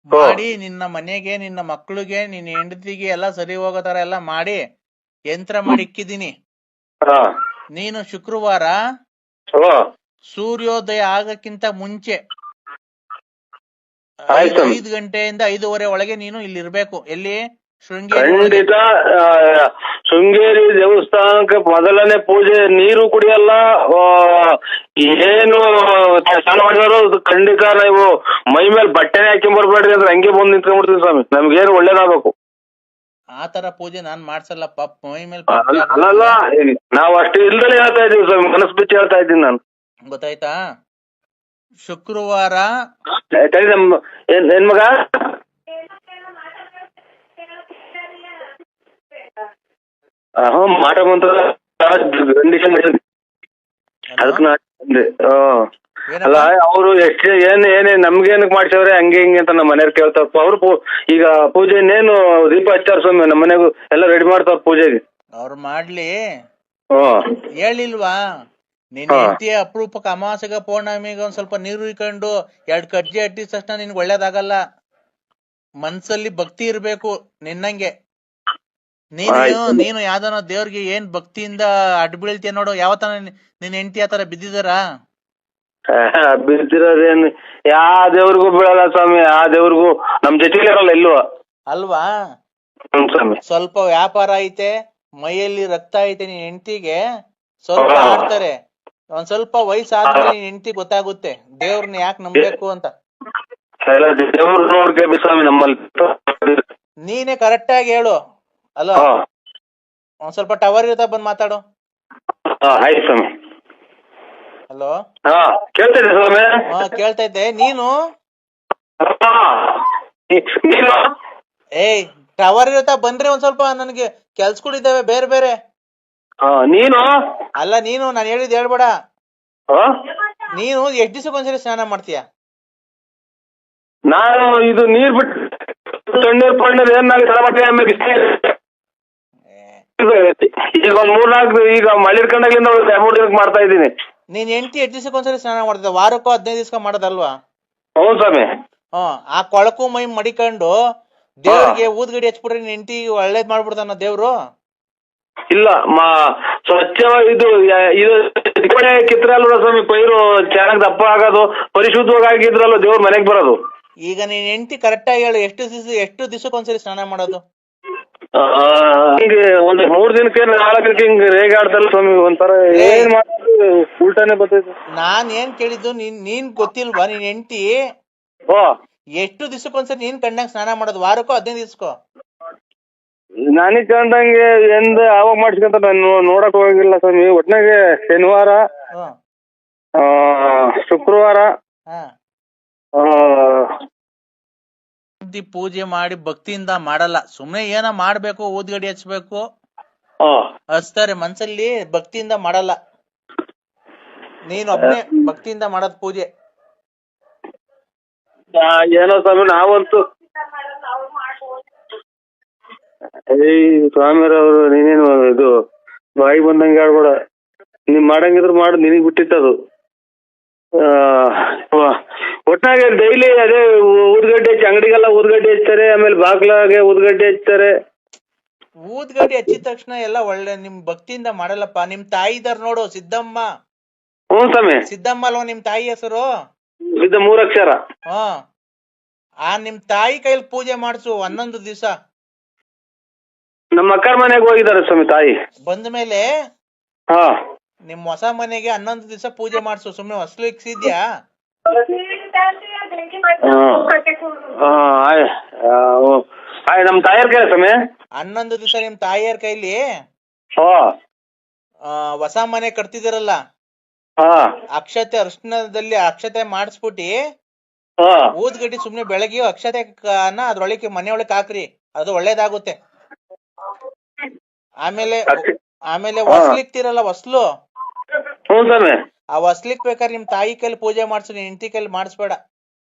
ಮಾಡಿ ನಿನ್ನ ಮನೆಗೆ, ನಿನ್ನ ಮಕ್ಳಿಗೆ, ನಿನ್ನ ಹೆಂಡತಿಗೆ ಎಲ್ಲ ಸರಿ ಹೋಗೋ ತರ ಎಲ್ಲ ಮಾಡಿ ಯಂತ್ರ ಮಾಡಿ ಇಕ್ಕಿದೀನಿ. ನೀನು ಶುಕ್ರವಾರ ಸೂರ್ಯೋದಯ ಆಗಕ್ಕಿಂತ ಮುಂಚೆ 5 ಗಂಟೆಯಿಂದ 5:15 ಒಳಗೆ ನೀನು ಇಲ್ಲಿ ಇರ್ಬೇಕು. ಎಲ್ಲಿ? ಖಂಡಿತ. ಶೃಂಗೇರಿ ದೇವಸ್ಥಾನಕ್ಕೆ ಮೊದಲನೇ ಪೂಜೆ. ನೀರು ಕುಡಿಯಲ್ಲ, ಏನು ಸ್ನಾನ ಮಾಡಿದಾರೋ ಖಂಡಿತ ನೀವು ಮೈ ಮೇಲೆ ಬಟ್ಟೆನೆ ಹಾಕೊಂಡ್ ಬರ್ಬೇಡ್ರಿ ಅಂದ್ರೆ ಹಂಗೆ ಬಂದು ನಿಂತ್ಕೊಂಡ್ಬಿಡ್ತೀವಿ ಸ್ವಾಮಿ. ನಮ್ಗೇನು ಒಳ್ಳೇದಾಗಬೇಕು. ಆತರ ಪೂಜೆ ನಾನ್ ಮಾಡ್ಸಲ್ಲಪ್ಪ. ಮೈ ಮೇಲೆ ಅಲ್ಲಲ್ಲ, ನಾವ್ ಅಷ್ಟು ಇಲ್ದಲೇ ಹೇಳ್ತಾ ಇದೀವಿ ಸ್ವಾಮಿ, ಮನಸ್ ಬಿಚ್ಚಿ ಹೇಳ್ತಾ ಇದ್ದೀನಿ ನಾನು. ಗೊತ್ತಾಯ್ತಾ? ಶುಕ್ರವಾರ ಏನ್ ಮಗ ಮಾಟ ಬಂತ ಕಂಡೀಷನ್ ಅದಕ್ಕೆ ಅಲ್ಲ, ಅವ್ರು ಎಷ್ಟು ಏನೇ ನಮ್ಗೇನಕ್ ಮಾಡ್ಸವ್ರೆ ಹಂಗೆ ಹಿಂಗೆ ಅಂತ ನಮ್ಮ ಮನೆಯವ್ರು ಕೇಳ್ತಾರ. ಅವ್ರು ಈಗ ಪೂಜೆ ಇನ್ನೇನು ದೀಪ ಹಚ್ಚಾರ ಸ್ವಾಮಿ, ನಮ್ಮ ಮನೆಗೂ ಎಲ್ಲ ರೆಡಿ ಮಾಡ್ತಾರ ಪೂಜೆಗೆ. ಅವ್ರು ಮಾಡ್ಲಿ. ಹೇಳಿಲ್ವಾ ನಿನ್ ಹೆಂಡತಿ ಅಪರೂಪಕ್ಕೆ ಅಮಾವಾಸ್ಯೆಗ ಪೌರ್ಣಮಿಗ ಒಂದ್ ಸ್ವಲ್ಪ ನೀರು ಇಕೊಂಡು 2 ಕಜ್ಜಿ ಅಟ್ಟಿದ ತಕ್ಷಣ ನಿನ್ಗೆ ಒಳ್ಳೇದಾಗಲ್ಲ. ಮನ್ಸಲ್ಲಿ ಭಕ್ತಿ ಇರ್ಬೇಕು ನಿನ್ನಂಗೆ. ನೀನು ಯಾವ್ದನೋ ದೇವ್ರಿಗೆ ಏನ್ ಭಕ್ತಿಯಿಂದ ಅಡ್ಡ ಬೀಳ್ತೀಯ ನೋಡು. ಯಾವತ್ತನ ನಿನ್ ಹೆಂಡತಿ ಆತರ ಬಿದ್ದಿದಾರ? ಬಿದ್ದಿರೋದೇನು ಯಾವ ದೇವ್ರಿಗೂ ಬೀಳಲ್ಲ ಸ್ವಾಮಿ. ಆ ದೇವ್ರಿಗೂ ನಮ್ ಜೊತೆಗೆ ಇರಲ್ಲ ಇಲ್ವಾ? ಅಲ್ವಾ? ಸ್ವಲ್ಪ ವ್ಯಾಪಾರ ಐತೆ, ಮೈಯಲ್ಲಿ ರಕ್ತ ಐತೆ, ನಿನ್ ಹೆಂಡತಿಗೆ ಸ್ವಲ್ಪ ಆಡ್ತಾರೆ. ಒಂದ್ ಸ್ವಲ್ಪ ವಯಸ್ಸಾದ್ಮೇಲೆ ನಿನ್ ಹೆಂಡತಿ ಗೊತ್ತಾಗುತ್ತೆ ದೇವ್ರನ್ನ ಯಾಕೆ ನಂಬೇಕು ಅಂತ. ನೀನೇ ಕರೆಕ್ಟ್ ಆಗಿ ಹೇಳು. ಅಲೋ, ಒಂದ್ ಸ್ವಲ್ಪ ಟವರ್ ಇರ್ತಾ ಬಂದ್ ಮಾತಾಡು. ಹಲೋ, ಕೇಳ್ತೈತೆ. ನೀನು ಏಯ್ ಟವರ್ ಇರ್ತಾ ಬಂದ್ರೆ ಒಂದ್ ಸ್ವಲ್ಪ ನನ್ಗೆ ಕೆಲ್ಸಗಳಿದ್ದಾವೆ ಬೇರೆ ಬೇರೆ. ನೀನು ಅಲ್ಲ, ನೀನು ನಾನು ಹೇಳಿದ್ ಹೇಳ್ಬೇಡ. ನೀನು ಎಷ್ಟ್ ದಿವಸಕ್ಕೊಂದ್ಸರಿ ಸ್ನಾನ ಮಾಡ್ತೀಯ? ನಾನು ಇದು ನೀರ್ ಬಿಟ್ಟು ತಣ್ಣೀರ್ ಪಣ್ಣೀರ್ ಈಗ ಒಂದ್ 3-4 ಈಗ ಮಳೆ ಇಟ್ಕೊಂಡಾಗಿಂದ 3 ದಿನಕ್ಕೆ ಮಾಡ್ತಾ ಇದ್ದೀನಿ. ನೀನ್ ಹೆಂಡತಿ ಎಷ್ಟ್ ದಿವಸಕ್ಕೊಂದ್ಸರಿ ಸ್ನಾನ ಮಾಡ್ತಿದ್ದ? ವಾರಕ್ಕೋ 15 ದಿವಸ ಮಾಡೋದಲ್ವಾ? ಹೌದು ಸ್ವಾಮಿ. ಆ ಕೊಳಕು ಮೈ ಮಡಿಕೊಂಡು ದೇವ್ರಿಗೆ ಊದ್ಗಡಿ ಹಚ್ಬಿಟ್ರೆ ನಿನ್ ಹೆಂಡತಿ ಒಳ್ಳೇದ್ ಮಾಡ್ಬಿಡ್ತಾನ ದೇವ್ರು. ಇಲ್ಲ, ಸ್ವಚ್ಛವಾಗಿ ಇದು ಕಿತ್ರೆ ಅಲ್ವ ಸ್ವಾಮಿ ಪೈರು ಚೆನ್ನಾಗ್ ದಪ್ಪ ಆಗೋದು, ಪರಿಶುದ್ಧವಾಗಿದ್ರಲ್ಲ ದೇವ್ರ ಮನೆಗ್ ಬರೋದು. ಈಗ ನೀನ್ ಹೆಂಡತಿ ಕರೆಕ್ಟ್ ಆಗಿ ಹೇಳು, ಎಷ್ಟು ದಿವಸಕ್ಕೊಂದ್ಸರಿ ಸ್ನಾನ ಮಾಡೋದು? ಹಿಂಗೆ ಒಂದ್ 3 ದಿನಕ್ಕೆ 4 ದಿನಕ್ಕೆ ಹಿಂಗ್ ರೇಗಾಡ್ತಲ್ಲ ಸ್ವಾಮಿ. ಒಂಥರ ಏನ್ ಮಾಡೋದು ಉಲ್ಟಾನೆ ಬರ್ತೈತೆ. ನಾನ್ ಏನ್ ಕೇಳಿದ್ದು, ನೀನ್ ಗೊತ್ತಿಲ್ವಾ? ನಿನ್ ಹೆಂಡತಿ ಎಷ್ಟು ದಿವಸಕ್ಕೊಂದ್ಸರಿ ನೀನ್ ಕಣ್ಣಾಗ ಸ್ನಾನ ಮಾಡೋದು? ವಾರಕ್ಕೋ 15 ದಿವ್ಸಕ್ಕೋ? ನನಗ್ ಕಂಡಂಗೆ ಎಂದ ಅವಾಗ ಮಾಡ್ಸ್ಕೊಂತ ನಾನು ನೋಡಕ್ ಹೋಗಿಲ್ಲ ಸ್ವಾಮಿ. ಒಟ್ನಾಗೆ ಶನಿವಾರ, ಹ್ಮ್ ಶುಕ್ರವಾರ, ಹಾ ಪೂಜೆ ಮಾಡಿ ಭಕ್ತಿಯಿಂದ ಮಾಡಲ್ಲ. ಸುಮ್ನೆ ಏನೋ ಮಾಡ್ಬೇಕು, ಊದ್ಗಡಿ ಹಚ್ಬೇಕು, ಹಚ್ತಾರೆ ಮನ್ಸಲ್ಲಿ, ಭಕ್ತಿಯಿಂದ ಮಾಡಲ್ಲ. ನೀನ್ ಒಬ್ನೇ ಭಕ್ತಿಯಿಂದ ಮಾಡೋದ್ ಪೂಜೆ. ಏನೋ ಸ್ವಾಮಿ ನಾವಂತೂ ಸ್ವಾಮಿರವ್ರು ನೀನೇನು ಇದು ಬಾಯಿ ಬಂದಂಗೆ ಹೇಳ್ಬೇಡ. ನೀವ್ ಮಾಡಂಗಿದ್ರು ಮಾಡು, ನಿನಗ್ ಬಿಟ್ಟಿತ್ತದು. ಒಟ್ನಾಗೆ ಡೈಲಿ ಅದೇ ಊದ್ಗಡ್ಡೆ ಹಚ್ಚಿ, ಅಂಗಡಿಗೆಲ್ಲ ಊದ್ಗಡ್ಡೆ ಹಚ್ತಾರೆ, ಆಮೇಲೆ ಬಾಗ್ಲಾಗೆ ಊದ್ಗಡ್ಡೆ ಹಚ್ತಾರೆ. ಊದ್ಗಡ್ಡಿ ಹಚ್ಚಿದ ತಕ್ಷಣ ಎಲ್ಲ ಒಳ್ಳೆ ನಿಮ್ ಭಕ್ತಿಯಿಂದ ಮಾಡಲ್ಲಪ್ಪ. ನಿಮ್ ತಾಯಿ ಇದಾರ್ ನೋಡು, ಸಿದ್ದಮ್ಮ. ಹ್ಞೂ ಸ್ವಾಮಿ. ಸಿದ್ದಮ್ಮ ಅಲ್ವಾ ನಿಮ್ ತಾಯಿ ಹೆಸರು? ಸಿದ್ದ 3 ಅಕ್ಷರ. ಆ ನಿಮ್ ತಾಯಿ ಕೈಲಿ ಪೂಜೆ ಮಾಡ್ಸು 11 ದಿವಸ. ನಮ್ಮ ಅಕ್ಕರ ಮನೆಗೆ ಹೋಗಿದ್ದಾರೆ ಸ್ವಾಮಿ ತಾಯಿ. ಬಂದ ಮೇಲೆ ಹಾ ನಿಮ್ ಹೊಸ ಮನೆಗೆ 11 ದಿವಸ ಪೂಜೆ ಮಾಡ್ಸು. ಸುಮ್ನೆ ಹೊಸ್ಲು ಇಕ್ಸಿದ್ಯಾ? ನಮ್ ತಾಯಿಯರ್ ಕೈ ಸ್ವಾಮಿ 11 ದಿವಸ ನಿಮ್ ತಾಯಿಯರ್ ಕೈಲಿ ಹೊಸ ಮನೆ ಕಟ್ತಿದಿರಲ್ಲ, ಅಕ್ಷತೆ ಅರ್ಶನದಲ್ಲಿ ಅಕ್ಷತೆ ಮಾಡಿಸ್ಬಿಟ್ಟಿ ಊದ್ಗಡ್ಡಿ ಸುಮ್ನೆ ಬೆಳಗ್ಗೆ ಅಕ್ಷತೆ ಅದ್ರೊಳಗೆ ಮನೆ ಒಳಗೆ ಹಾಕ್ರಿ, ಅದು ಒಳ್ಳೇದಾಗುತ್ತೆ. ಆಮೇಲೆ ಹೊಸ್ಲಿಕ್ತಿರಲ್ಲ, ಹೊಸ್ಲು, ಆ ಹೊಸ್ಲಿಕ್ ಬೇಕಾದ್ರೆ ನಿಮ್ ತಾಯಿ ಕೈಲಿ ಪೂಜೆ ಮಾಡ್ಸು, ನಿಮ್ ಹೆಂಡತಿ ಕೈಲಿ ಮಾಡಿಸ್ಬೇಡ.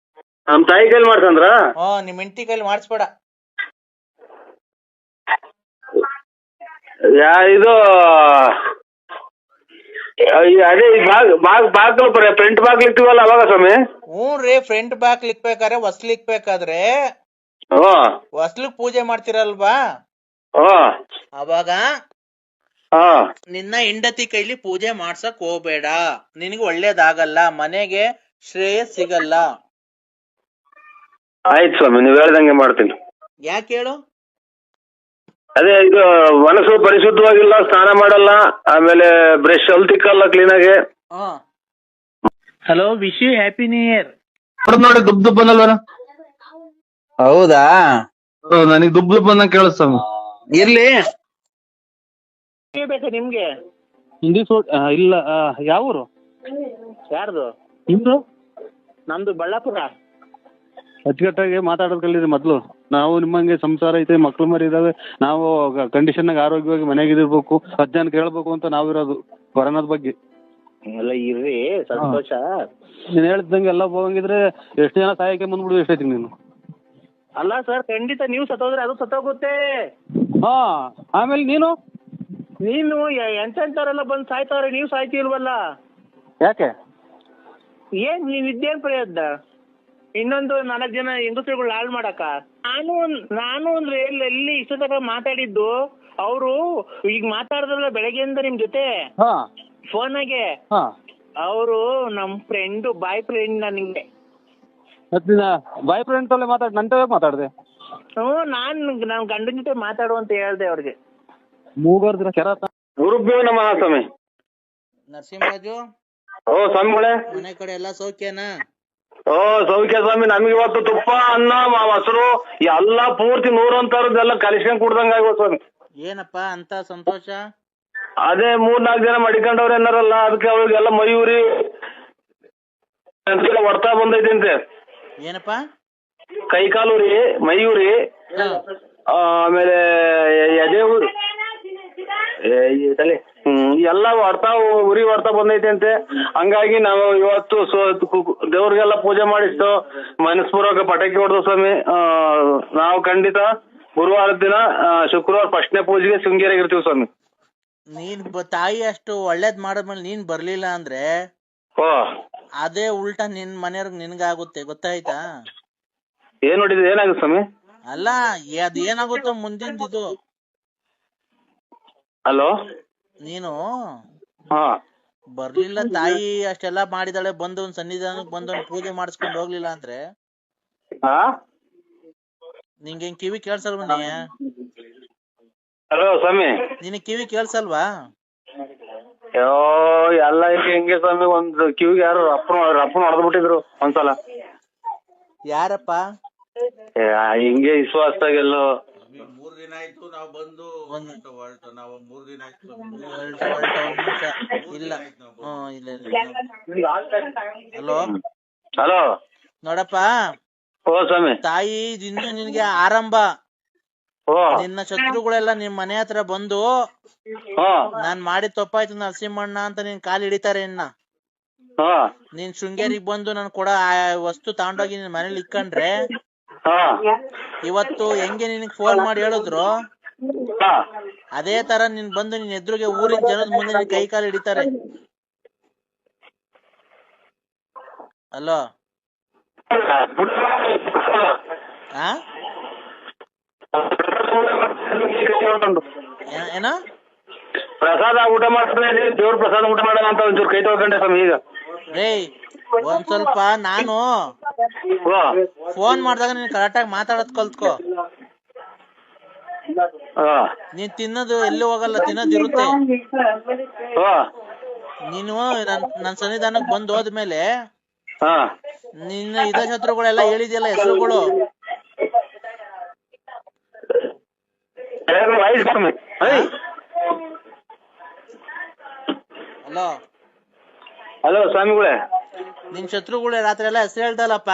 ನಮ್ ತಾಯಿ ಕೈಲಿ ಮಾಡ್ಸಂದ್ರ? ನಿಮ್ ಹೆಂಡತಿ ಕೈಲಿ ಮಾಡಿಸ್ಬೇಡ. ಇದು ಅದೇ ಬಾಗ್ಲು ಫ್ರಂಟ್ ಬಾಗ್ಲು ಇರ್ತೀವಲ್ಲ ಅವಾಗ ಸ್ವಾಮಿ? ಹ್ಞೂ ರೀ, ಫ್ರಂಟ್ ಬಾಗ್ಲು ಇಕ್ಬೇಕಾದ್ರೆ ಹೊಸ್ಲಿಕ್ಬೇಕಾದ್ರೆ ಹೊಸ್ಲಿಕ್ ಪೂಜೆ ಮಾಡ್ತಿರಲ್ವಾ, ಅವಾಗ ನಿನ್ನ ಹೆಂಡತಿ ಕೈಲಿ ಪೂಜೆ ಮಾಡ್ಸಕ್ ಹೋಗ್ಬೇಡ. ನಿನಗೆ ಒಳ್ಳೇದಾಗಲ್ಲ, ಮನೆಗೆ ಶ್ರೇಯಸ್ ಸಿಗಲ್ಲ. ಆಯ್ತು ಸ್ವಾಮಿ, ನೀವ್ ಹೇಳ್ದಂಗೆ ಮಾಡ್ತೀನಿ. ಯಾಕೆ ಹೇಳು? ಅದೇ ಇದು ಮನಸ್ಸು ಪರಿಶುದ್ಧವಾಗಿಲ್ಲ, ಸ್ನಾನ ಮಾಡಲ್ಲ, ಆಮೇಲೆ ಬ್ರಷ್ ಅಲ್ಲಿ ತಿಕ್ಕಲ್ಲ ಕ್ಲೀನ್ ಆಗಿ. Hello, wish you happy new year. ನೋಡಿ ದುಬ್ ದುಬ್ ಬಂದಲ್ವನ? ಹೌದಾ? ನನಗ್ ದುಬ್ ದುಬ್ ಬಂದಂಗ ಕೇಳಿಸ್ತಾವ. ಇರ್ಲಿ. ಬೇಕಾ ನಿಮ್ಗೆ? ಹಿಂದಿ ಇಲ್ಲ. ಯಾವ ಊರು? ಯಾರ್ದು? ನಿಮ್ದು? ನಮ್ದು ಬಳ್ಳಾಪುರ. ಅಚ್ಚುಕಟ್ಟಾಗಿ ಮಾತಾಡೋದ್ ಕಲೀರಿ ಮೊದ್ಲು. ನಾವು ನಿಮ್ಮಂಗೆ ಸಂಸಾರ ಐತೆ, ಮಕ್ಳು ಮರಿ ಇದಾವೆ, ನಾವು ಕಂಡೀಷನ್ ಆರೋಗ್ಯವಾಗಿ ಮನೆಯಾಗಿರ್ಬೇಕು, 10 ಜನ ಕೇಳ್ಬೇಕು ಅಂತ ನಾವಿರೋದು ಕೊರೋನಾದ ಬಗ್ಗೆ. ಎಲ್ಲ ಇರ್ರಿ, ಸಂತೋಷ. ನೀನ್ ಹೇಳ್ದಂಗೆ ಎಲ್ಲ ಹೋಗಂಗಿದ್ರೆ ಎಷ್ಟು ಜನ ಸಾಯಕ್ಕೆ ಮುಂದ್ಬಿಡು ಎಷ್ಟೈತಿ ನೀನು? ಅಲ್ಲ ಸರ್, ಖಂಡಿತ ನೀವು ಸತ್ತೋದ್ರೆ ಅದು ಸತ್ತೋಗುತ್ತೆ. ಆಮೇಲೆ ನೀನು ಎಂತೆಂತವರೆಲ್ಲ ಬಂದು ಸಾಯ್ತವ್ರೆ, ನೀವು ಸಾಯ್ತಿಲ್ವಲ್ಲ ಯಾಕೆ? ಏನ್ ನೀವಿದ್ದೇನ್ ಪ್ರಯತ್ನ? ಇನ್ನೊಂದು 4 ಜನ ಹೆಂಗಸರುಗಳು ಹಾಳು ಮಾಡಕ? ನಾನು ಅಂದ್ರೆ ಎಲ್ಲಿ ಇಷ್ಟ ತನಕ ಮಾತಾಡಿದ್ದು, ಅವರು ಈಗ ಮಾತಾಡಿದ್ರಲ್ಲ ಬೆಳಗ್ಗೆಯಿಂದ ನಿಮ್ ಜೊತೆ ಫೋನಾಗೆ, ಅವರು ನಮ್ ಫ್ರೆಂಡ್, ಬಾಯ್ ಫ್ರೆಂಡ್. ನನಗೆ ಬಾಯ್ ಫ್ರೆಂಡ್ ತಲೆ ನಂತವೇ ಮಾತಾಡ್ದೆ. ನಾನ್ ಗಂಡನ ಜೊತೆ ಮಾತಾಡು ಅಂತ ಹೇಳ್ದೆ ಅವ್ರಿಗೆ. ಮೂಗರ್ದ್ರ ಗುರುಭ್ಯೋ ನಮಃ ಸ್ವಾಮಿ. ನರಸಿಂಹರಾಜು, ಸ್ವಾಮಿಗಳೇ, ಮನೆ ಕಡೆ ಎಲ್ಲ ಸೌಖ್ಯನಾ? ಸೌಖ್ಯ ಸ್ವಾಮಿ. ನಮಗೆ ಇವತ್ತು ತುಪ್ಪ, ಅನ್ನ, ಮೊಸರು ಎಲ್ಲ ಪೂರ್ತಿ 100 ಅಂತರದ್ದೆಲ್ಲ ಕಲಿಸ್ಕೊಂಡ್ ಕುಡ್ದಂಗ ಆಗ್ಬೋದು ಸ್ವಾಮಿ. ಏನಪ್ಪಾ ಅಂತ ಸಂತೋಷ? ಅದೇ 3-4 ಜನ ಮಡಿಕೊಂಡವ್ರು ಏನಾರಲ್ಲ, ಅದಕ್ಕೆ ಅವ್ರಿಗೆಲ್ಲ ಮಯೂರಿ ಹೊಡ್ತಾ ಬಂದೈತಂತೆ. ಏನಪ್ಪಾ? ಕೈ ಕಾಲು ರೀ, ಮಯೂರಿ, ಆಮೇಲೆ ಎದೆ ಎಲ್ಲ ಉರಿ ಹೊಡ್ತಾ ಬಂದೈತೆ ಅಂತೆ. ಹಂಗಾಗಿ ನಾವು ಇವತ್ತು ದೇವ್ರಿಗೆಲ್ಲ ಪೂಜೆ ಮಾಡಿಸ್ತು, ಮನಸ್ಪೂರ್ವಕ ಪಟಾಕಿ ಹೊಡೆದು ಸ್ವಾಮಿ. ನಾವು ಖಂಡಿತ ಗುರುವಾರದ ದಿನ, ಶುಕ್ರವಾರ ಫಸ್ಟ್ನೇ ಪೂಜೆಗೆ ಶೃಂಗೇರಿಗೆ ಇರ್ತೀವಿ ಸ್ವಾಮಿ. ನೀನ್ ತಾಯಿ ಅಷ್ಟು ಒಳ್ಳೇದ್ ಮಾಡದ್ಮೇಲೆ ನೀನ್ ಬರ್ಲಿಲ್ಲ ಅಂದ್ರೆ ಅದೇ ಉಲ್ಟಾ ನಿನ್ ಮನೆಯವ್ರಿಗೆ ನಿನ್ಗಾಗುತ್ತೆ, ಗೊತ್ತಾಯ್ತಾ? ಏನ್ ನೋಡಿದ್ರೆ ಏನಾಗುತ್ತೆ ಸ್ವಾಮಿ? ಅಲ್ಲ, ಅದ್ ಏನಾಗುತ್ತೋ ಮುಂದಿಂದಿದು. ಹಲೋ, ನೀನು ಬರ್ಲಿಲ್ಲ, ತಾಯಿ ಅಷ್ಟೆಲ್ಲಾ ಮಾಡಿದಾಳೆ, ಬಂದು ಒಂದ್ ಸನ್ನಿಧಾನಕ್ಕೆ ಬಂದು ಪೂಜೆ ಮಾಡಿಸ್ಕೊಂಡು ಹೋಗ್ಲಿಲ್ಲ ಅಂದ್ರೆ ನಿಂಗೆ ಕಿವಿ ಕೇಳ್ಸಲ್ವ? ಹಲೋ ಸ್ವಾಮಿ, ನಿನಗೆ ಕಿವಿ ಕೇಳ್ಸಲ್ವಾ? ಎಲ್ಲ ಹೆಂಗೆ ಸ್ವಾಮಿ, ಒಂದು ಕಿವಿಗೆ ಯಾರು ರಪ್ಪನ ಹೊಡೆದ್ಬಿಟ್ಟಿದ್ರು ಒಂದ್ಸಲ. ಯಾರಪ್ಪ? ಹಿಂಗೆ ವಿಶ್ವಾಸದಾಗೆಲ್ಲೋ 3 ದಿನ ಆಯ್ತು ನಾವ್ ಬಂದು ಹೊರಟು. ನಾವು 3 ದಿನ ಆಯ್ತು ಒಂದ್ ನಿಮಿಷ ಇಲ್ಲ. ಇಲ್ಲ. ಹಲೋ ಹಲೋ ನೋಡಪ್ಪ, ಓ ಸ್ವಾಮಿ. ತಾಯಿ ಇನ್ನು ನಿನ್ಗೆ ಆರಂಭ. ಓ ನಿನ್ನ ಶತ್ರುಗಳೆಲ್ಲ ನಿಮ್ ಮನೆ ಹತ್ರ ಬಂದು ಹಾ ನಾನ್ ಮಾಡಿದ ತಪ್ಪಾಯ್ತು ನರಸಿಂಹಣ್ಣ ಅಂತ ನಿನ್ ಕಾಲ್ ಹಿಡಿತಾರೆ. ಹಾ ನೀನ್ ಶೃಂಗೇರಿಗೆ ಬಂದು ನನ್ ಕೊಡ ಆ ವಸ್ತು ತಗೊಂಡೋಗಿ ನಿನ್ ಮನೇಲಿ ಇಕ್ಕಂಡ್ರೆ ಹಾ ಇವತ್ತು ಹೆಂಗೆ ನಿನಗ್ ಫೋನ್ ಮಾಡಿ ಹೇಳಿದ್ರು ಹಾ ಅದೇ ತರ ನೀನ್ ಬಂದು ನಿನ್ ಎದುರಿಗೆ ಊರಿನ ಜನದ ಮುಂದೆ ನಿನ್ ಕೈ ಕಾಲು ಹಿಡಿತಾರೆ. ಅಲೋ ಆ ಏನೋ ಪ್ರಸಾದ ಊಟ ಮಾಡ್ತಾರೆ, ದೇವ್ರ ಪ್ರಸಾದ ಊಟ ಮಾಡೋಣ ಅಂತ ಒಂಚೂರು ಕೈ ತಗೊಂಡೆ ಸ್ವಾಮಿ. ಈಗ ರೇ ಒಂದ್ ಸ್ವಲ್ಪ ನಾನು ಫೋನ್ ಮಾಡ್ದಾಗ ನೀನ್ ಕರೆಕ್ಟಾಗಿ ಮಾತಾಡೋದ್ ಕಲ್ತ್ಕೋ. ನೀನ್ ತಿನ್ನೋದು ಎಲ್ಲಿ ಹೋಗಲ್ಲ, ತಿನ್ನೋದಿರುತ್ತೆ. ನೀನು ನನ್ ಸನ್ನಿಧಾನಕ್ ಬಂದು ಹೋದ್ಮೇಲೆ ನಿನ್ನ ಇದ ಶತ್ರುಗಳೆಲ್ಲ ಹೇಳಿದ್ಯಲ್ಲ ಹೆಸರುಗಳು, ಹಲೋ ಹಲೋ ಸ್ವಾಮಿಗಳೇ, ನಿನ್ ಶತ್ರುಗಳೇ ರಾತ್ರಿ ಎಲ್ಲ ಹೆಸರು ಹೇಳ್ದಲ್ಲಪ್ಪ,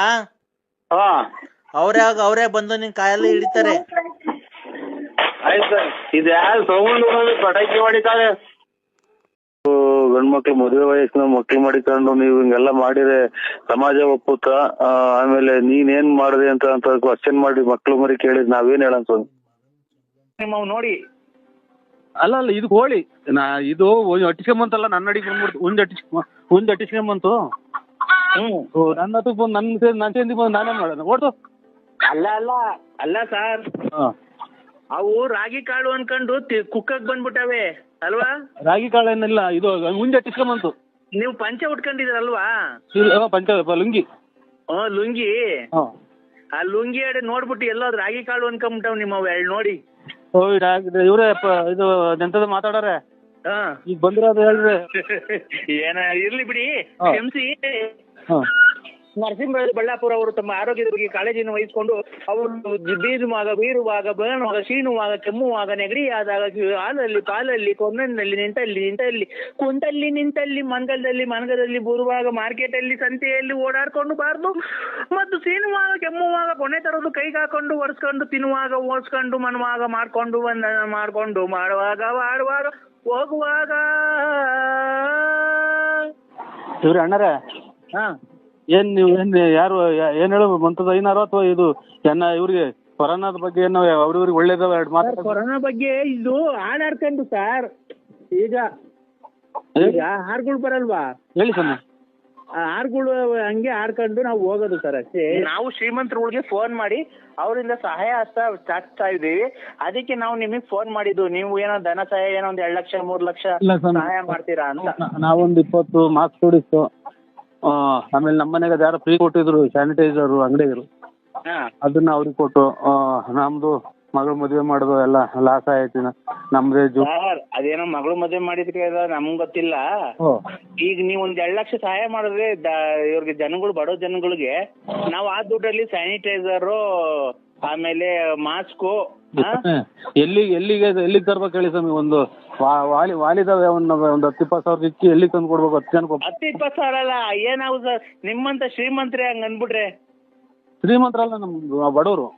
ಅವರೇ ಬಂದು ನಿನ್ ಕಾಯಲ್ಲಿ ಹಿಡಿತಾರೆ. ಆಯ್ತು, ಇದು ಯಾರು ತಗೊಂಡು ಪಟಾಕಿ ಹೊಡಿತಾರೆ? ಗಂಡ್ಮಕ್ಳು ಮದುವೆ ವಯಸ್ಸಿನ ಮಕ್ಳು ಮಾಡಿಕೊಂಡು ನೀವು ಹಿಂಗೆಲ್ಲ ಮಾಡಿದ್ರೆ ಸಮಾಜ ಒಪ್ಪುತ್ತ? ಆಮೇಲೆ ನೀನ್ ಮಾಡಿದೆ ಅಂತ ಕ್ವಶನ್ ಮಾಡಿ ಮಕ್ಳು ಮರಿ ಕೇಳಿದ್ ನಾವೇನ್ ಹೇಳೋಣ ಸ್ವಾಮಿ? ನೋಡಿ ಅಲ್ಲ ಇದು ಕೋಳಿ ಇದು ಅಟ್ಟಿಸ್ಕೊಂಬಂತಲ್ಲ, ನನ್ನ ಅಡಿಗೆ ಬಂದ್ಬಿಡ್ತು. ಉಂಡ್ ಅಟ್ಟಿಸ್ಕೊಂಬಂತು. ನನ್ನ ಹತ್ರ ಬಂದು ನನ್ನ ಸೇಂದಿ ಬಂದು ನಾನೇ ಮಾಡೋಣ ಓಡ್ತು. ಅಲ್ಲ ಸರ್, ಅವು ರಾಗಿ ಕಾಳು ಅನ್ಕೊಂಡು ಕುಕ್ಕಕ್ ಬಂದ್ಬಿಟ್ಟವೆ ಅಲ್ವಾ? ರಾಗಿ ಕಾಳು ಏನಿಲ್ಲ, ಇದು ಉಂಡ್ ಅಟ್ಟಿಸ್ಕೊಂಬಂತು. ನೀವು ಪಂಚೆ ಉಟ್ಕೊಂಡಿದ್ದೀರಲ್ವಾ? ಪಂಚ ಲುಂಗಿ. ಲುಂಗಿ. ಆ ಲುಂಗಿ ಅಡೆ ನೋಡ್ಬಿಟ್ಟು ಎಲ್ಲೋ ರಾಗಿ ಕಾಳು ಅನ್ಕೊಂಬಿಟ್ಟವ್ ನಿಮ್ಮವ್ ನೋಡಿ. ಇವ್ರೇ ಇದು ಎಂತದ ಮಾತಾಡಾರೆ ಈಗ ಬಂದಿರೋದು ಹೇಳ್ರಿ. ಏನ ಇರ್ಲಿ ಬಿಡಿ, ಕ್ಷಮಿಸಿ. ನರಸಿಂಹ ಬಳ್ಳಾಪುರ ಅವರು ತಮ್ಮ ಆರೋಗ್ಯದ ಬಗ್ಗೆ ಕಾಳಜಿಯನ್ನು ವಹಿಸಿಕೊಂಡು ಅವರು ಬೀರುವಾಗ ಬೇಣುವಾಗ ಶೀಣುವಾಗ ಕೆಮ್ಮುವಾಗ ನೆಗಡಿಯಾದಾಗ ಹಾಲಲ್ಲಿ ಪಾಲಲ್ಲಿ ಕೊನ್ನಲ್ಲಿ ನಿಂತಲ್ಲಿ ಕುಂತಲ್ಲಿ ನಿಂತಲ್ಲಿ ಮನಗದಲ್ಲಿ ಬರುವಾಗ ಮಾರ್ಕೆಟ್ ಅಲ್ಲಿ ಸಂತೆಯಲ್ಲಿ ಓಡಾಡ್ಕೊಂಡು ಬಾರ್ದು ಮತ್ತು ಸೀನುವಾಗ ಕೆಮ್ಮುವಾಗ ಕೊನೆ ತರೋದು ಕೈಗೆ ಹಾಕೊಂಡು ಒರೆಸ್ಕೊಂಡು ತಿನ್ನುವಾಗ ಓಡಿಸ್ಕೊಂಡು ಮನುವಾಗ ಮಾಡ್ಕೊಂಡು ಮಾಡುವಾಗ ಹೋಗುವಾಗ. ಇವ್ರಿ ಅಣ್ಣರೇ, ಏನ್ ಯಾರು ಏನ್ ಹೇಳ ಮಂತದ ಐನಾರು ಅಥವಾ ಇದು ಇವ್ರಿಗೆ ಕೊರೋನಾದ ಬಗ್ಗೆ ಏನು ಅವ್ರವ್ರಿಗೆ ಒಳ್ಳೇದವ ಎರಡು ಮಾತು? ಕೊರೋನಾ ಬಗ್ಗೆ ಇದು ಹಾಡಾಡ್ಕೊಂಡು ಸರ್, ಈಗ ಹಾಡ್ಗಳು ಬರಲ್ವಾ? ಹೇಳಿ ಸ್ವಾಮಿ. ಹಾಡ್ಗಳು ಹಂಗೆ ಆಡ್ಕೊಂಡು ನಾವು ಹೋಗೋದು ಸರ್ ಅಷ್ಟೇ. ನಾವು ಶ್ರೀಮಂತರುಗಳಿಗೆ ಫೋನ್ ಮಾಡಿ ಅವರಿಂದ ಸಹಾಯ ಹಸ್ತ ಚಾಚ್ತಾ ಇದೀವಿ. ಅದಕ್ಕೆ ನಾವು ನಿಮಗೆ ಫೋನ್ ಮಾಡಿದ್ದು. ನೀವು ಏನೋ ಧನ ಸಹಾಯ ಏನೋ 2 ಲಕ್ಷ 3 ಲಕ್ಷ ಸಹಾಯ ಮಾಡ್ತೀರಾ ಅಂತ. ನಾವೊಂದು 20 ಮಾಸ್ಕ್ ಕೊಡಿಸ್ತು. ಆಮೇಲೆ ನಮ್ಮ ಮನೆಗೆ ಯಾರು ಫ್ರೀ ಕೊಟ್ಟಿದ್ರು ಸ್ಯಾನಿಟೈಸರ್ ಅಂಗಡಿಗರು, ಅದನ್ನ ಅವ್ರಿಗೆ ಕೊಟ್ಟು ನಮ್ದು ಮಗಳು ಮದುವೆ ಮಾಡೋದು ಎಲ್ಲ ಲಾಸ್ ಆಯ್ತು. ನಮ್ದೇ ಅದೇನೋ ಮಗಳು ಮದುವೆ ಮಾಡಿದ್ರೆ ನಮ್ಗ್ ಗೊತ್ತಿಲ್ಲ. ಈಗ ನೀವು 2 ಲಕ್ಷ ಸಹಾಯ ಮಾಡಿದ್ರೆ ಇವ್ರಿಗೆ ಜನಗಳು, ಬಡೋ ಜನಗಳಿಗೆ ನಾವು ಆ ದುಡ್ಡಲ್ಲಿ ಸ್ಯಾನಿಟೈಸರು ಆಮೇಲೆ ಮಾಸ್ಕು ಎಲ್ಲಿಗೆ ತರ್ಬೇಕು ಹೇಳಿ ಸ್ವಾಮಿ? ಒಂದು ವಾಲಿದಾವೆ ಒಂದು 10-20 ಸಾವಿರ ಇಕ್ಕಿ ಎಲ್ಲಿಗೆ ತಂದು ಕೊಡ್ಬೇಕು? 10 ಜನಕ್ಕೆ 10-20 ಸಾವಿರ ಅಲ್ಲ, ಏನಾಗುದು ಸರ್ ನಿಮ್ಮಂತ ಶ್ರೀಮಂತರೇ ಹಂಗ ಅನ್ಬಿಟ್ರೆ? ಶ್ರೀಮಂತರಲ್ಲ, ನಮ್ ಬಡವರು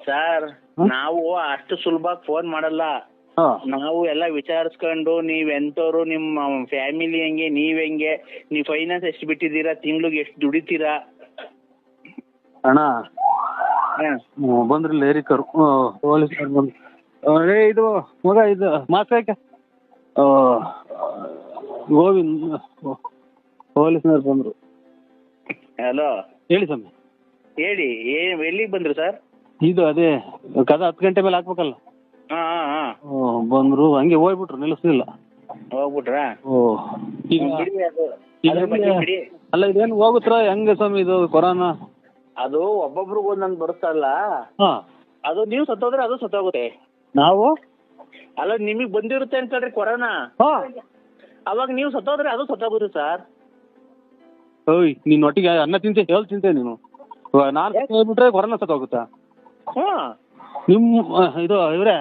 ಸರ್. ನಾವು ಅಷ್ಟು ಸುಲಭ ಫೋನ್ ಮಾಡಲ್ಲ. ನಾವು ಎಲ್ಲ ವಿಚಾರಿಸ್ಕೊಂಡು ನೀವ್ ಎಂತವ್ರು, ನಿಮ್ಮ ಫ್ಯಾಮಿಲಿ ಹೆಂಗೆ, ನೀವ್ ಹೆಂಗೆ, ನೀವ್ ಫೈನಾನ್ಸ್ ಎಷ್ಟು ಬಿಟ್ಟಿದ್ದೀರಾ, ತಿಂಗ್ಳಿಗೆ ಎಷ್ಟು ದುಡಿತೀರಾ? ಅಣ್ಣ ಬಂದ್ರಲ್ಲ ಏರಿಕರು ಪೊಲೀಸರು ಬಂದು, ಇದು ಮಗ ಇದು ಮಾಸ್ಕ್ ಹಾಕ ಗೋವಿಂದ್ ಪೊಲೀಸ್ನವ್ರು ಬಂದ್ರು. ಹಲೋ ಹೇಳಿ ಸ್ವಾಮಿ. ಹೇಳಿ, ಎಲ್ಲಿಗೆ ಬಂದ್ರು ಸರ್? ಇದು ಅದೇ ಕದ 10 ಗಂಟೆ ಮೇಲೆ ಹಾಕ್ಬೇಕಲ್ಲ. ಬಂದ್ರು, ಹಂಗೆ ಹೋಗ್ಬಿಟ್ರು, ನಿಲ್ಲಿಸ್ಲಿಲ್ಲ. ಹೋಗ್ಬಿಟ್ರಾ? ಅಲ್ಲ ಇದೇನು ಹೋಗುತ್ತಾ ಹೆಂಗೆ ಸ್ವಾಮಿ ಇದು ಕೊರೋನಾ? ಅದು ಒಬ್ಬೊಬ್ರಿಗೆ ಒಂದೊಂದು ಬರುತ್ತಲ್ಲ, ಅದು ನೀವು ಸತ್ತೋದ್ರೆ ಅದು ಸತ್ತೋಗುತ್ತೆ. ನಾವು ಅಲ್ಲ ನಿಮಗ್ ಬಂದಿರುತ್ತೆ ಅಂತೇಳ್ರಿ ಕೊರೋನಾ, ಅವಾಗ ನೀವು ಸತ್ತೋದ್ರೆ ಅದು ಸತ್ತೋಗುತ್ತೆ ಸರ್. ಓಯ್, ನೀನ್ ಒಟ್ಟಿಗೆ ಅನ್ನ ತಿಂತೆ, ಹೇಳಿ ತಿಂತೆ ನೀನು? ನಾನು ಹೇಳ್ಬಿಟ್ರೆ ಕೊರೋನಾ ಸತ್ತೋಗುತ್ತಾ? ಹ್ಮ್ ಇದು ಇವ್ರೆ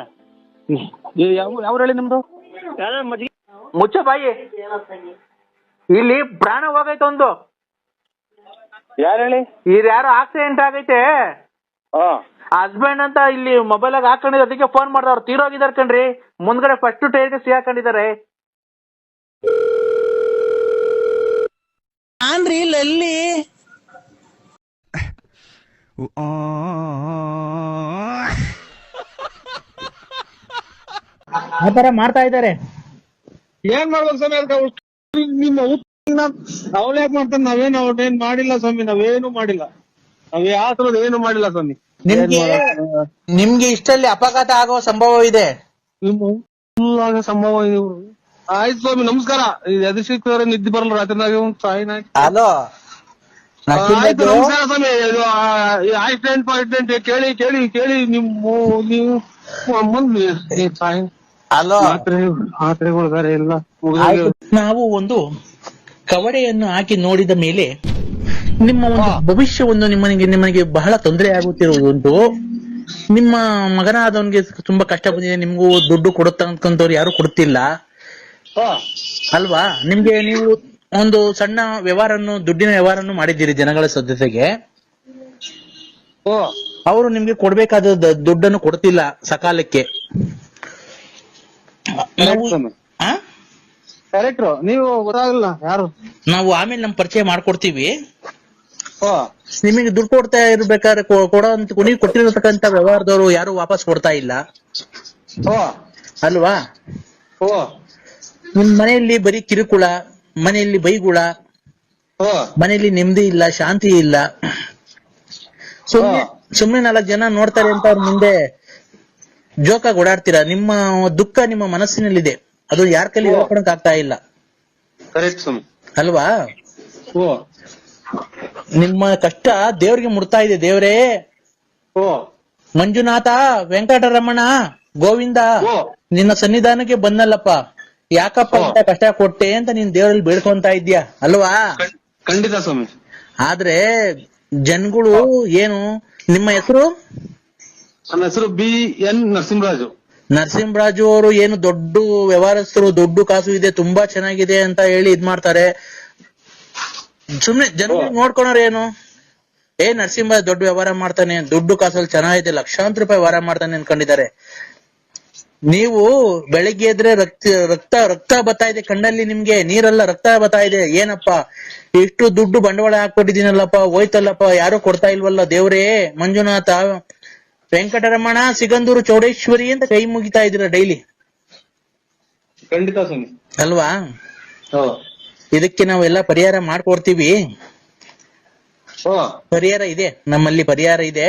ಯಾವ ಹೇಳಿ ನಿಮ್ದು? ಯಾವ್ದೋ ಮಜ್ಜಿಗೆ ಮುಚ್ಚ ಬಾಯಿ, ಇಲ್ಲಿ ಪ್ರಾಣ ಹೋಗೈತೆ ಒಂದು. ಯಾರು ಹೇಳಿ? ಯಾರೋ ಆಕ್ಸಿಡೆಂಟ್ ಆಗೈತೆ, ಹಸ್ಬೆಂಡ್ ಅಂತ ಇಲ್ಲಿ ಮೊಬೈಲ್ ಆಗ ಹಾಕೊಂಡಿದ್ರು, ಅದಕ್ಕೆ ಫೋನ್ ಮಾಡ್ದವ್ರು. ತೀರೋಗಿದಾರೆ ಕಣ್ರಿ, ಮುಂದ್ಗಡೆ ಫಸ್ಟ್ ಟೈರ್ಗೆ ಸಿಗಾಕೊಂಡಿದ್ದಾರೆ. ನಾನ್ರಿ ಇಲ್ಲಿ ಆತರ ಮಾಡ್ತಾ ಇದ್ದಾರೆ. ಏನ್ ಮಾಡ್ಬೇಕು ಸ್ವಾಮಿ? ಅದಕ್ಕೆ ನಿಮ್ಮ ಅವ್ಳು ಯಾಕೆ ಮಾಡ್ತಾನೆ? ನಾವೇನ್ ಮಾಡಿಲ್ಲ ಸ್ವಾಮಿ, ನಾವೇನು ಮಾಡಿಲ್ಲ, ನಾವ್ ಯಾವ ಏನು ಮಾಡಿಲ್ಲ ಸ್ವಾಮಿ. ನಿಮ್ಗೆ ಇಷ್ಟಲ್ಲಿ ಅಪಘಾತ ಆಗೋ ಸಂಭವ ಇದೆ. ಸಂಭವ ಇದೆ. ಆಯ್ತು ಸ್ವಾಮಿ, ನಮಸ್ಕಾರ. ಎದು ಸಿಕ್ತವ್ರೆ ನಿದ್ದೆ ಬರಲ್ಲ ರಾತ್ರಿನಾಗ ಹಲೋ ಆಯ್ತು, ನಮಸ್ಕಾರ ಸ್ವಾಮಿ. ಆಕ್ಸಿಡೆಂಟ್ ಪಾಕ್ಸಿಡೆಂಟ್ ಕೇಳಿ ಕೇಳಿ ಕೇಳಿ ನೀವು ಹಲೋ, ಮಾತ್ರೆಗಳು ಎಲ್ಲ. ನಾವು ಒಂದು ಕವಡೆಯನ್ನು ಹಾಕಿ ನೋಡಿದ ಮೇಲೆ ನಿಮ್ಮ ಒಂದು ಭವಿಷ್ಯವನ್ನು ನಿಮಗೆ ಬಹಳ ತೊಂದರೆ ಆಗುತ್ತಿರುವುದು. ನಿಮ್ಮ ಮಗನಾದವನಿಗೆ ತುಂಬಾ ಕಷ್ಟ ಬಂದಿದೆ, ನಿಮ್ಗೂ ದುಡ್ಡು ಕೊಡುತ್ತಂತವ್ರು ಯಾರು ಕೊಡ್ತಿಲ್ಲ ಅಲ್ವಾ? ನಿಮ್ಗೆ ನೀವು ಒಂದು ಸಣ್ಣ ವ್ಯವಹಾರನ್ನು, ದುಡ್ಡಿನ ವ್ಯವಹಾರನ್ನು ಮಾಡಿದ್ದೀರಿ ಜನಗಳ ಜೊತೆಗೆ. ಅವರು ನಿಮ್ಗೆ ಕೊಡ್ಬೇಕಾದ ದುಡ್ಡನ್ನು ಕೊಡ್ತಿಲ್ಲ ಸಕಾಲಕ್ಕೆ. ಕರೆಕ್ಟ್ರು, ನೀವು ಗೊತ್ತಾಗಲ್ಲ ಯಾರು. ನಾವು ಆಮೇಲೆ ನಮ್ ಪರಿಚಯ ಮಾಡ್ಕೊಡ್ತೀವಿ. ನಿಮಗೆ ದುಡ್ಡು ಕೊಡ್ತಾ ಇರ್ಬೇಕಾದ್ರೆ ಕೊಟ್ಟಿರತಕ್ಕಂತ ವ್ಯವಹಾರದವರು ಯಾರು ವಾಪಸ್ ಕೊಡ್ತಾ ಇಲ್ಲ ಅಲ್ವಾ? ನಿಮ್ ಮನೆಯಲ್ಲಿ ಬರೀ ಕಿರುಕುಳ, ಮನೆಯಲ್ಲಿ ಬೈಗುಳ, ಮನೆಯಲ್ಲಿ ನೆಮ್ಮದಿ ಇಲ್ಲ, ಶಾಂತಿ ಇಲ್ಲ. ಸುಮ್ನೆ 4 ಜನ ನೋಡ್ತಾರೆ ಅಂತ ಅವ್ರ ಮುಂದೆ ಜೋಕಾಗಿ ಓಡಾಡ್ತೀರಾ. ನಿಮ್ಮ ದುಃಖ ನಿಮ್ಮ ಮನಸ್ಸಿನಲ್ಲಿದೆ, ಅದು ಯಾರ ಕೈಲಿ ಹೇಳ್ಕೊಳಕ್ ಆಗ್ತಾ ಇಲ್ಲ ಅಲ್ವಾ? ನಿಮ್ಮ ಕಷ್ಟ ದೇವ್ರಿಗೆ ಮುಡ್ತಾ ಇದೆ. ದೇವ್ರೇ, ಮಂಜುನಾಥ, ವೆಂಕಟರಮಣ, ಗೋವಿಂದ, ನಿನ್ನ ಸನ್ನಿಧಾನಕ್ಕೆ ಬಂದಲ್ಲಪ್ಪ, ಯಾಕಪ್ಪ ಇಂತ ಕಷ್ಟ ಕೊಟ್ಟೆ ಅಂತ ನೀನ್ ದೇವರಲ್ಲಿ ಬೇಡ್ಕೊಂತ ಇದ್ಯಾ ಅಲ್ವಾ? ಖಂಡಿತ ಸ್ವಾಮಿ. ಆದ್ರೆ ಜನಗಳು ಏನು, ನಿಮ್ಮ ಹೆಸರು? ನನ್ನ ಹೆಸರು BN ನರಸಿಂಹರಾಜು. ನರಸಿಂಹರಾಜು ಅವರು ಏನು ದೊಡ್ಡ ವ್ಯವಹಾರಸ್ಥರು, ದುಡ್ಡು ಕಾಸು ಇದೆ, ತುಂಬಾ ಚೆನ್ನಾಗಿದೆ ಅಂತ ಹೇಳಿ ಇದ್ ಮಾಡ್ತಾರೆ. ಸುಮ್ನೆ ಜನರು ನೋಡ್ಕೊಳೋರು ಏನು, ನರಸಿಂಹ ದೊಡ್ಡ ವ್ಯವಹಾರ ಮಾಡ್ತಾನೆ, ದುಡ್ಡು ಕಾಸಲ್ಲಿ ಚೆನ್ನಾಗಿದೆ, ಲಕ್ಷಾಂತರ ರೂಪಾಯಿ ವ್ಯವಹಾರ ಮಾಡ್ತಾನೆ ಅನ್ಕೊಂಡಿದ್ದಾರೆ. ನೀವು ಬೆಳಿಗ್ಗೆ ಎದ್ರೆ ರಕ್ತ ಬರ್ತಾ ಇದೆ ಕಣ್ಣಲ್ಲಿ, ನಿಮ್ಗೆ ನೀರೆಲ್ಲ ರಕ್ತ ಬರ್ತಾ ಇದೆ. ಏನಪ್ಪಾ ಇಷ್ಟು ದುಡ್ಡು ಬಂಡವಾಳ ಹಾಕೊಟ್ಟಿದ್ದೀನಲ್ಲಪ್ಪ, ಹೋಯ್ತಲ್ಲಪ್ಪ, ಯಾರು ಕೊಡ್ತಾ ಇಲ್ವಲ್ಲ ದೇವ್ರೇ, ಮಂಜುನಾಥ, ವೆಂಕಟರಮಣ, ಸಿಗಂದೂರು, ಚೌಡೇಶ್ವರಿ ಅಂತ ಕೈ ಮುಗಿತಾ ಇದೀರ ಡೈಲಿ. ಖಂಡಿತ ಸ್ವಾಮಿ ಅಲ್ವಾ? ಇದಕ್ಕೆ ನಾವೆಲ್ಲ ಪರಿಹಾರ ಮಾಡ್ಕೊಡ್ತೀವಿ. ಪರಿಹಾರ ಇದೆ, ನಮ್ಮಲ್ಲಿ ಪರಿಹಾರ ಇದೆ.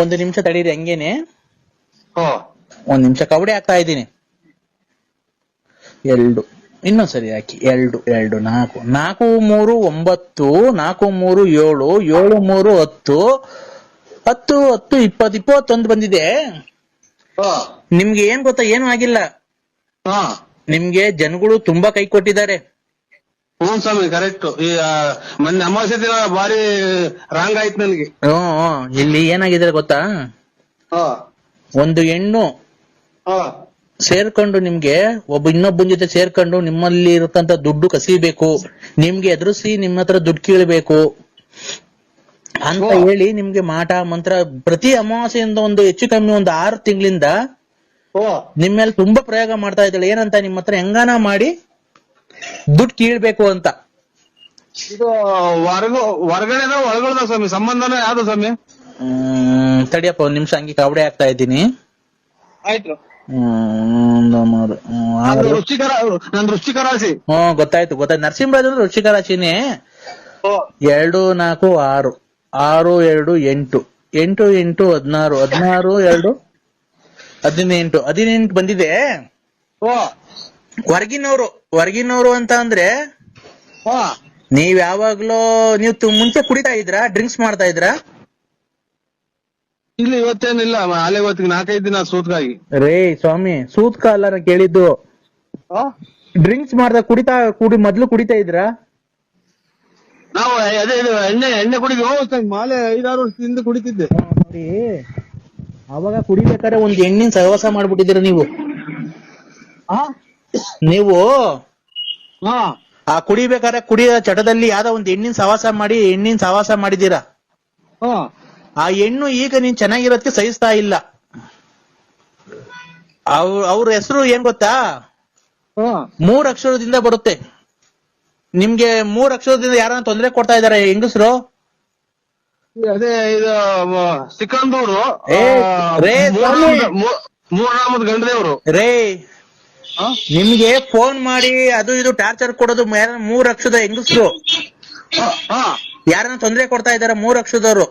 1 ನಿಮಿಷ ತಡೀರಿ, ಹಂಗೇನೆ 1 ನಿಮಿಷ ಕವಡೆ ಹಾಕ್ತಾ ಇದ್ದೀನಿ. 2 ಇನ್ನೊಂದ್ ಸರಿ ಹಾಕಿ. 2 2 4 4 3 9 4 3 7 7 3 10 10 10 20 21 ಬಂದಿದೆ. ನಿಮ್ಗೆ ಏನ್ ಗೊತ್ತಾ, ಏನು ಆಗಿಲ್ಲ. ನಿಮ್ಗೆ ಜನಗಳು ತುಂಬಾ ಕೈ ಕೊಟ್ಟಿದ್ದಾರೆ. ಹ್ಞೂ ಸ್ವಾಮಿ, ಕರೆಕ್ಟ್. ಈ ಮೊನ್ನೆ ಅಮಾವಾಸ್ಯೆ ದಿನ ಬಾರಿ ರಾಂಗ್ ಆಯ್ತು ನನ್ಗೆ. ಇಲ್ಲಿ ಏನಾಗಿದೆ ಗೊತ್ತಾ, ಒಂದು ಹೆಣ್ಣು ಸೇರ್ಕೊಂಡು ನಿಮ್ಗೆ ಇನ್ನೊಬ್ಬನ ಜೊತೆ ಸೇರ್ಕೊಂಡು ನಿಮ್ಮಲ್ಲಿ ಇರತಂತ ದುಡ್ಡು ಕಸಿಬೇಕು, ನಿಮ್ಗೆ ಎದುರಿಸಿ ನಿಮ್ಮ ಹತ್ರ ದುಡ್ಡು ಕೀಳ್ಬೇಕು ಅಂತ ಹೇಳಿ ನಿಮ್ಗೆ ಮಾಟ ಮಂತ್ರ ಪ್ರತಿ ಅಮಾವಾಸ್ಯೆಯಿಂದ ಒಂದು ಹೆಚ್ಚು ಕಮ್ಮಿ 6 ತಿಂಗಳಿಂದ ನಿಮ್ ಮೇಲೆ ತುಂಬಾ ಪ್ರಯೋಗ ಮಾಡ್ತಾ ಇದ್ದಾಳೆ. ಏನಂತ, ನಿಮ್ಮ ಹತ್ರ ಹೆಂಗಾನ ಮಾಡಿ ದುಡ್ಡು ಕೀಳ್ಬೇಕು ಅಂತ. ಇದು ಹೊರಗಡೆ ಒಳಗಡೆ ಸ್ವಾಮಿ, ಸಂಬಂಧನ ಯಾವ್ದು ಸ್ವಾಮಿ? ತಡಿಯಪ್ಪ 1 ನಿಮಿಷ, ಹಂಗೆ ಕವಡೆ ಹಾಕ್ತಾ ಇದ್ದೀನಿ. ಆಯ್ತು. 1 3 6 ವೃಶ್ಚಿಕ ರಾಶಿ. ಗೊತ್ತಾಯ್ತು. ನರಸಿಂಹರಾಜ್ ವೃಶ್ಚಿಕ ರಾಶಿನೇ. 2 4 6 6 2 8 8 8 16 16 2 18 ಬಂದಿದೆ. ಹೊರಗಿನವರು ಅಂತ ಅಂದ್ರೆ ನೀವ್ ಯಾವಾಗ್ಲೂ ಮುಂಚೆ ಕುಡಿತಾ ಇದ್ರಾ, ಡ್ರಿಂಕ್ಸ್ ಮಾಡ್ತಾ ಇದ್ರಾ? ಇಲ್ಲಿ ಇವತ್ತೇನಿಲ್ಲ, ಅಲ್ಲೇ ಇವತ್ತಿಗೆ 4-5 ದಿನ ಸೂತ್ಕಾಗಿ. ರೇ ಸ್ವಾಮಿ, ಸೂತ್ಕ ಅಲ್ಲ ನಾ ಕೇಳಿದ್ದು. ಡ್ರಿಂಕ್ಸ್ ಮಾಡ್ದ ಮೊದ್ಲು ಕುಡಿತಾ ಇದ್ರಾ? ನಾವು ಅದೇ ಇದು ಎಣ್ಣೆ ಕುಡಿದ್ವಿ ಮಾಲೆ 5-6 ವರ್ಷದಿಂದ ಕುಡಿತಿದ್ದೆ. ನೋಡಿ ಅವಾಗ ಕುಡಿಬೇಕಾದ್ರೆ ಒಂದ್ ಎಣ್ಣಿನ ಸಹವಾಸ ಮಾಡ್ಬಿಟ್ಟಿದ್ದೀರ ನೀವು. ನೀವು ಆ ಕುಡಿಬೇಕಾದ್ರೆ ಕುಡಿಯೋ ಚಟದಲ್ಲಿ ಯಾವ್ದೋ ಒಂದ್ ಎಣ್ಣಿನ ಸಹವಾಸ ಮಾಡಿದೀರಾ. ಆ ಹೆಣ್ಣು ಈಗ ನೀನ್ ಚೆನ್ನಾಗಿರೋದಕ್ಕೆ ಸಹಿಸ್ತಾ ಇಲ್ಲ. ಅವ್ರ ಹೆಸರು ಏನ್ ಗೊತ್ತಾ? 3 ಅಕ್ಷರದಿಂದ ಬರುತ್ತೆ. ನಿಮ್ಗೆ 3 ಅಕ್ಷರದಿಂದ ಯಾರನ್ನ ತೊಂದರೆ ಕೊಡ್ತಾ ಇದಾರೆ ಹೆಂಗಸರು? ಅದೇ ಇದು ಸಿಕ್ಕಂದೂರು ಮೂರನಾಮದ ಗಂಡದೇವ್ರು ರೇ. ನಿಮ್ಗೆ ಫೋನ್ ಮಾಡಿ ಅದು ಇದು ಟಾರ್ಚರ್ ಕೊಡೋದು 3 ಅಕ್ಷರದ ಹೆಂಗಸರು ಯಾರನ್ನ ತೊಂದರೆ ಕೊಡ್ತಾ ಇದಾರೆ 3 ಅಕ್ಷರದವ್ರು.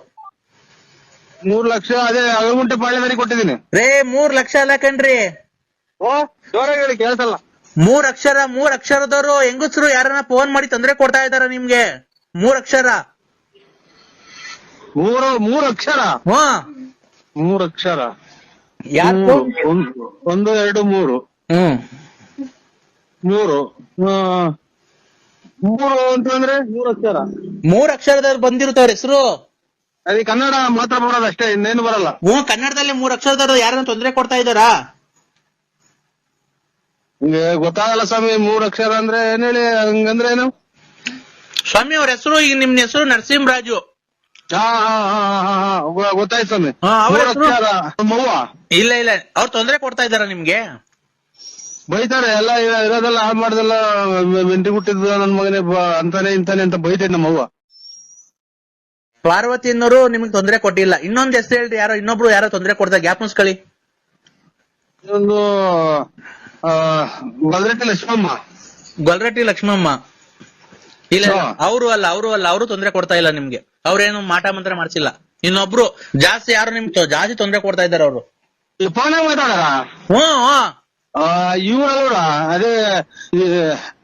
3 ಲಕ್ಷ ಅದೇ ಅಗಗುಂಟೆ ಪಾಳ್ಯದಲ್ಲಿ ಕೊಟ್ಟಿದ್ದೀನಿ ರೇ. 3 ಲಕ್ಷ ಅಲ್ಲ ಕಣ್ರಿ. ಜೋರಾಗಿ ಹೇಳಿ ಕೇಳ್ಸಲ್ಲ. 3 ಅಕ್ಷರದವ್ರು ಹೆಂಗಸರು ಯಾರನ್ನ ಫೋನ್ ಮಾಡಿ ತೊಂದರೆ ಕೊಡ್ತಾ ಇದಾರ ನಿಮ್ಗೆ. 3 ಅಕ್ಷರ. 3 ಅಕ್ಷರ. 3 ಅಕ್ಷರ. 1 2 3. 3 ಅಂತಂದ್ರೆ 3 ಅಕ್ಷರ. 3 ಅಕ್ಷರದವ್ರು ಬಂದಿರ್ತಾವ್ರ ಹೆಸರು. ಅದೇ ಕನ್ನಡ ಮಾತ್ರ ಬರೋದು ಅಷ್ಟೇ, ಇನ್ನೇನು ಬರಲ್ಲ. ಕನ್ನಡದಲ್ಲಿ 3 ಅಕ್ಷರದವ್ರು ಯಾರನ್ನ ತೊಂದರೆ ಕೊಡ್ತಾ ಇದಾರಾ? ನಿಮ್ಗೆ ಗೊತ್ತಾಗಲ್ಲ ಸ್ವಾಮಿ. 3 ಅಕ್ಷರ ಅಂದ್ರೆ ಏನ್ ಹೇಳಿ, ಹಂಗಂದ್ರೆ ಏನು ಸ್ವಾಮಿ? ಅವ್ರ ಹೆಸರು ಈಗ ನಿಮ್ ಹೆಸರು ನರಸಿಂಹರಾಜು. ಗೊತ್ತಾಯ್ತು ಸ್ವಾಮಿ. ಮವ್ವ ಇಲ್ಲ ಅವ್ರು ತೊಂದರೆ ಕೊಡ್ತಾ ಇದಾರ ನಿಮ್ಗೆ. ಬೈತಾರೆ ಎಲ್ಲ ಇರೋದೆಲ್ಲ ಹಾಳು ಮಾಡ್ದೆಲ್ಲ ಮೆಂಟಿ ಹುಟ್ಟಿದ್ ನನ್ ಮಗನೇ ಅಂತಾನೆ ಇಂತಾನೆ ಅಂತ ಬೈತೈತೆ ನಮ್ಮವ್ವ. ಪಾರ್ವತಿ ಅನ್ನೋರು ನಿಮ್ಗೆ ತೊಂದರೆ ಕೊಟ್ಟಿಲ್ಲ. ಇನ್ನೊಂದ್ ಹೆಸರು ಹೇಳ್ರಿ, ಇನ್ನೊಬ್ರು ಯಾರೋ ತೊಂದರೆ ಕೊಡ್ತಾರೆ, ಜ್ಞಾಪನಿಸ್ಕೊಳ್ಳಿ. ಒಂದು ಗೊಲ್ರಟ್ಟಿ ಲಕ್ಷ್ಮಮ್ಮ. ಇಲ್ಲ ಅವರು ತೊಂದರೆ ಕೊಡ್ತಾ ಇಲ್ಲ ನಿಮ್ಗೆ. ಅವ್ರೇನು ಮಾಟ ಮಂತ್ರ ಮಾಡ್ಸಿಲ್ಲ. ಇನ್ನೊಬ್ರು ಜಾಸ್ತಿ ಯಾರು ನಿಮ್ಗೆ ಜಾಸ್ತಿ ತೊಂದರೆ ಕೊಡ್ತಾ ಇದಾರೆ ಅವರು. ಮಾತಾಡಾರ ಇವ್ರಲ್ವ? ಅದೇ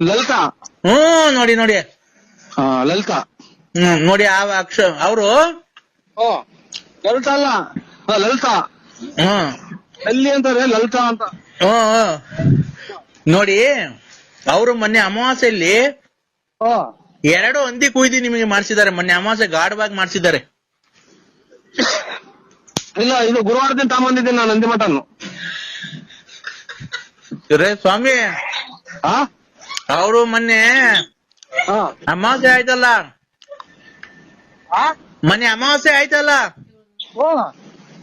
ಲಲಿತಾ. ನೋಡಿ ಲಲಿತಾ ನೋಡಿ ಅವರು ಲಲಿತಾ ಅಲ್ಲ, ಲಲಿತಾ ಅಲ್ಲಿ ಅಂತಾರೆ ಲಲಿತಾ ಅಂತ. ನೋಡಿ ಅವರು ಮೊನ್ನೆ ಅಮಾವಾಸ್ಯೆಯಲ್ಲಿ 2 ಹಂದಿ ಕುಯ್ದು ನಿಮಗೆ ಮಾಡಿಸಿದ್ದಾರೆ. ಮೊನ್ನೆ ಅಮಾವಾಸ್ಯೆ ಗಾಢವಾಗಿ ಮಾಡಿಸಿದ್ದಾರೆ. ಇಲ್ಲ, ಇದು ಗುರುವಾರ ದಿನ ತಗೊಂಡಿದ್ದೀನಿ ನಾನು ನಂದಿ ಮಟನ್ನು. ರೇ ಸ್ವಾಮಿ, ಅವರು ಮೊನ್ನೆ ಅಮಾವಾಸ್ಯೆ ಆಯ್ತಲ್ಲ,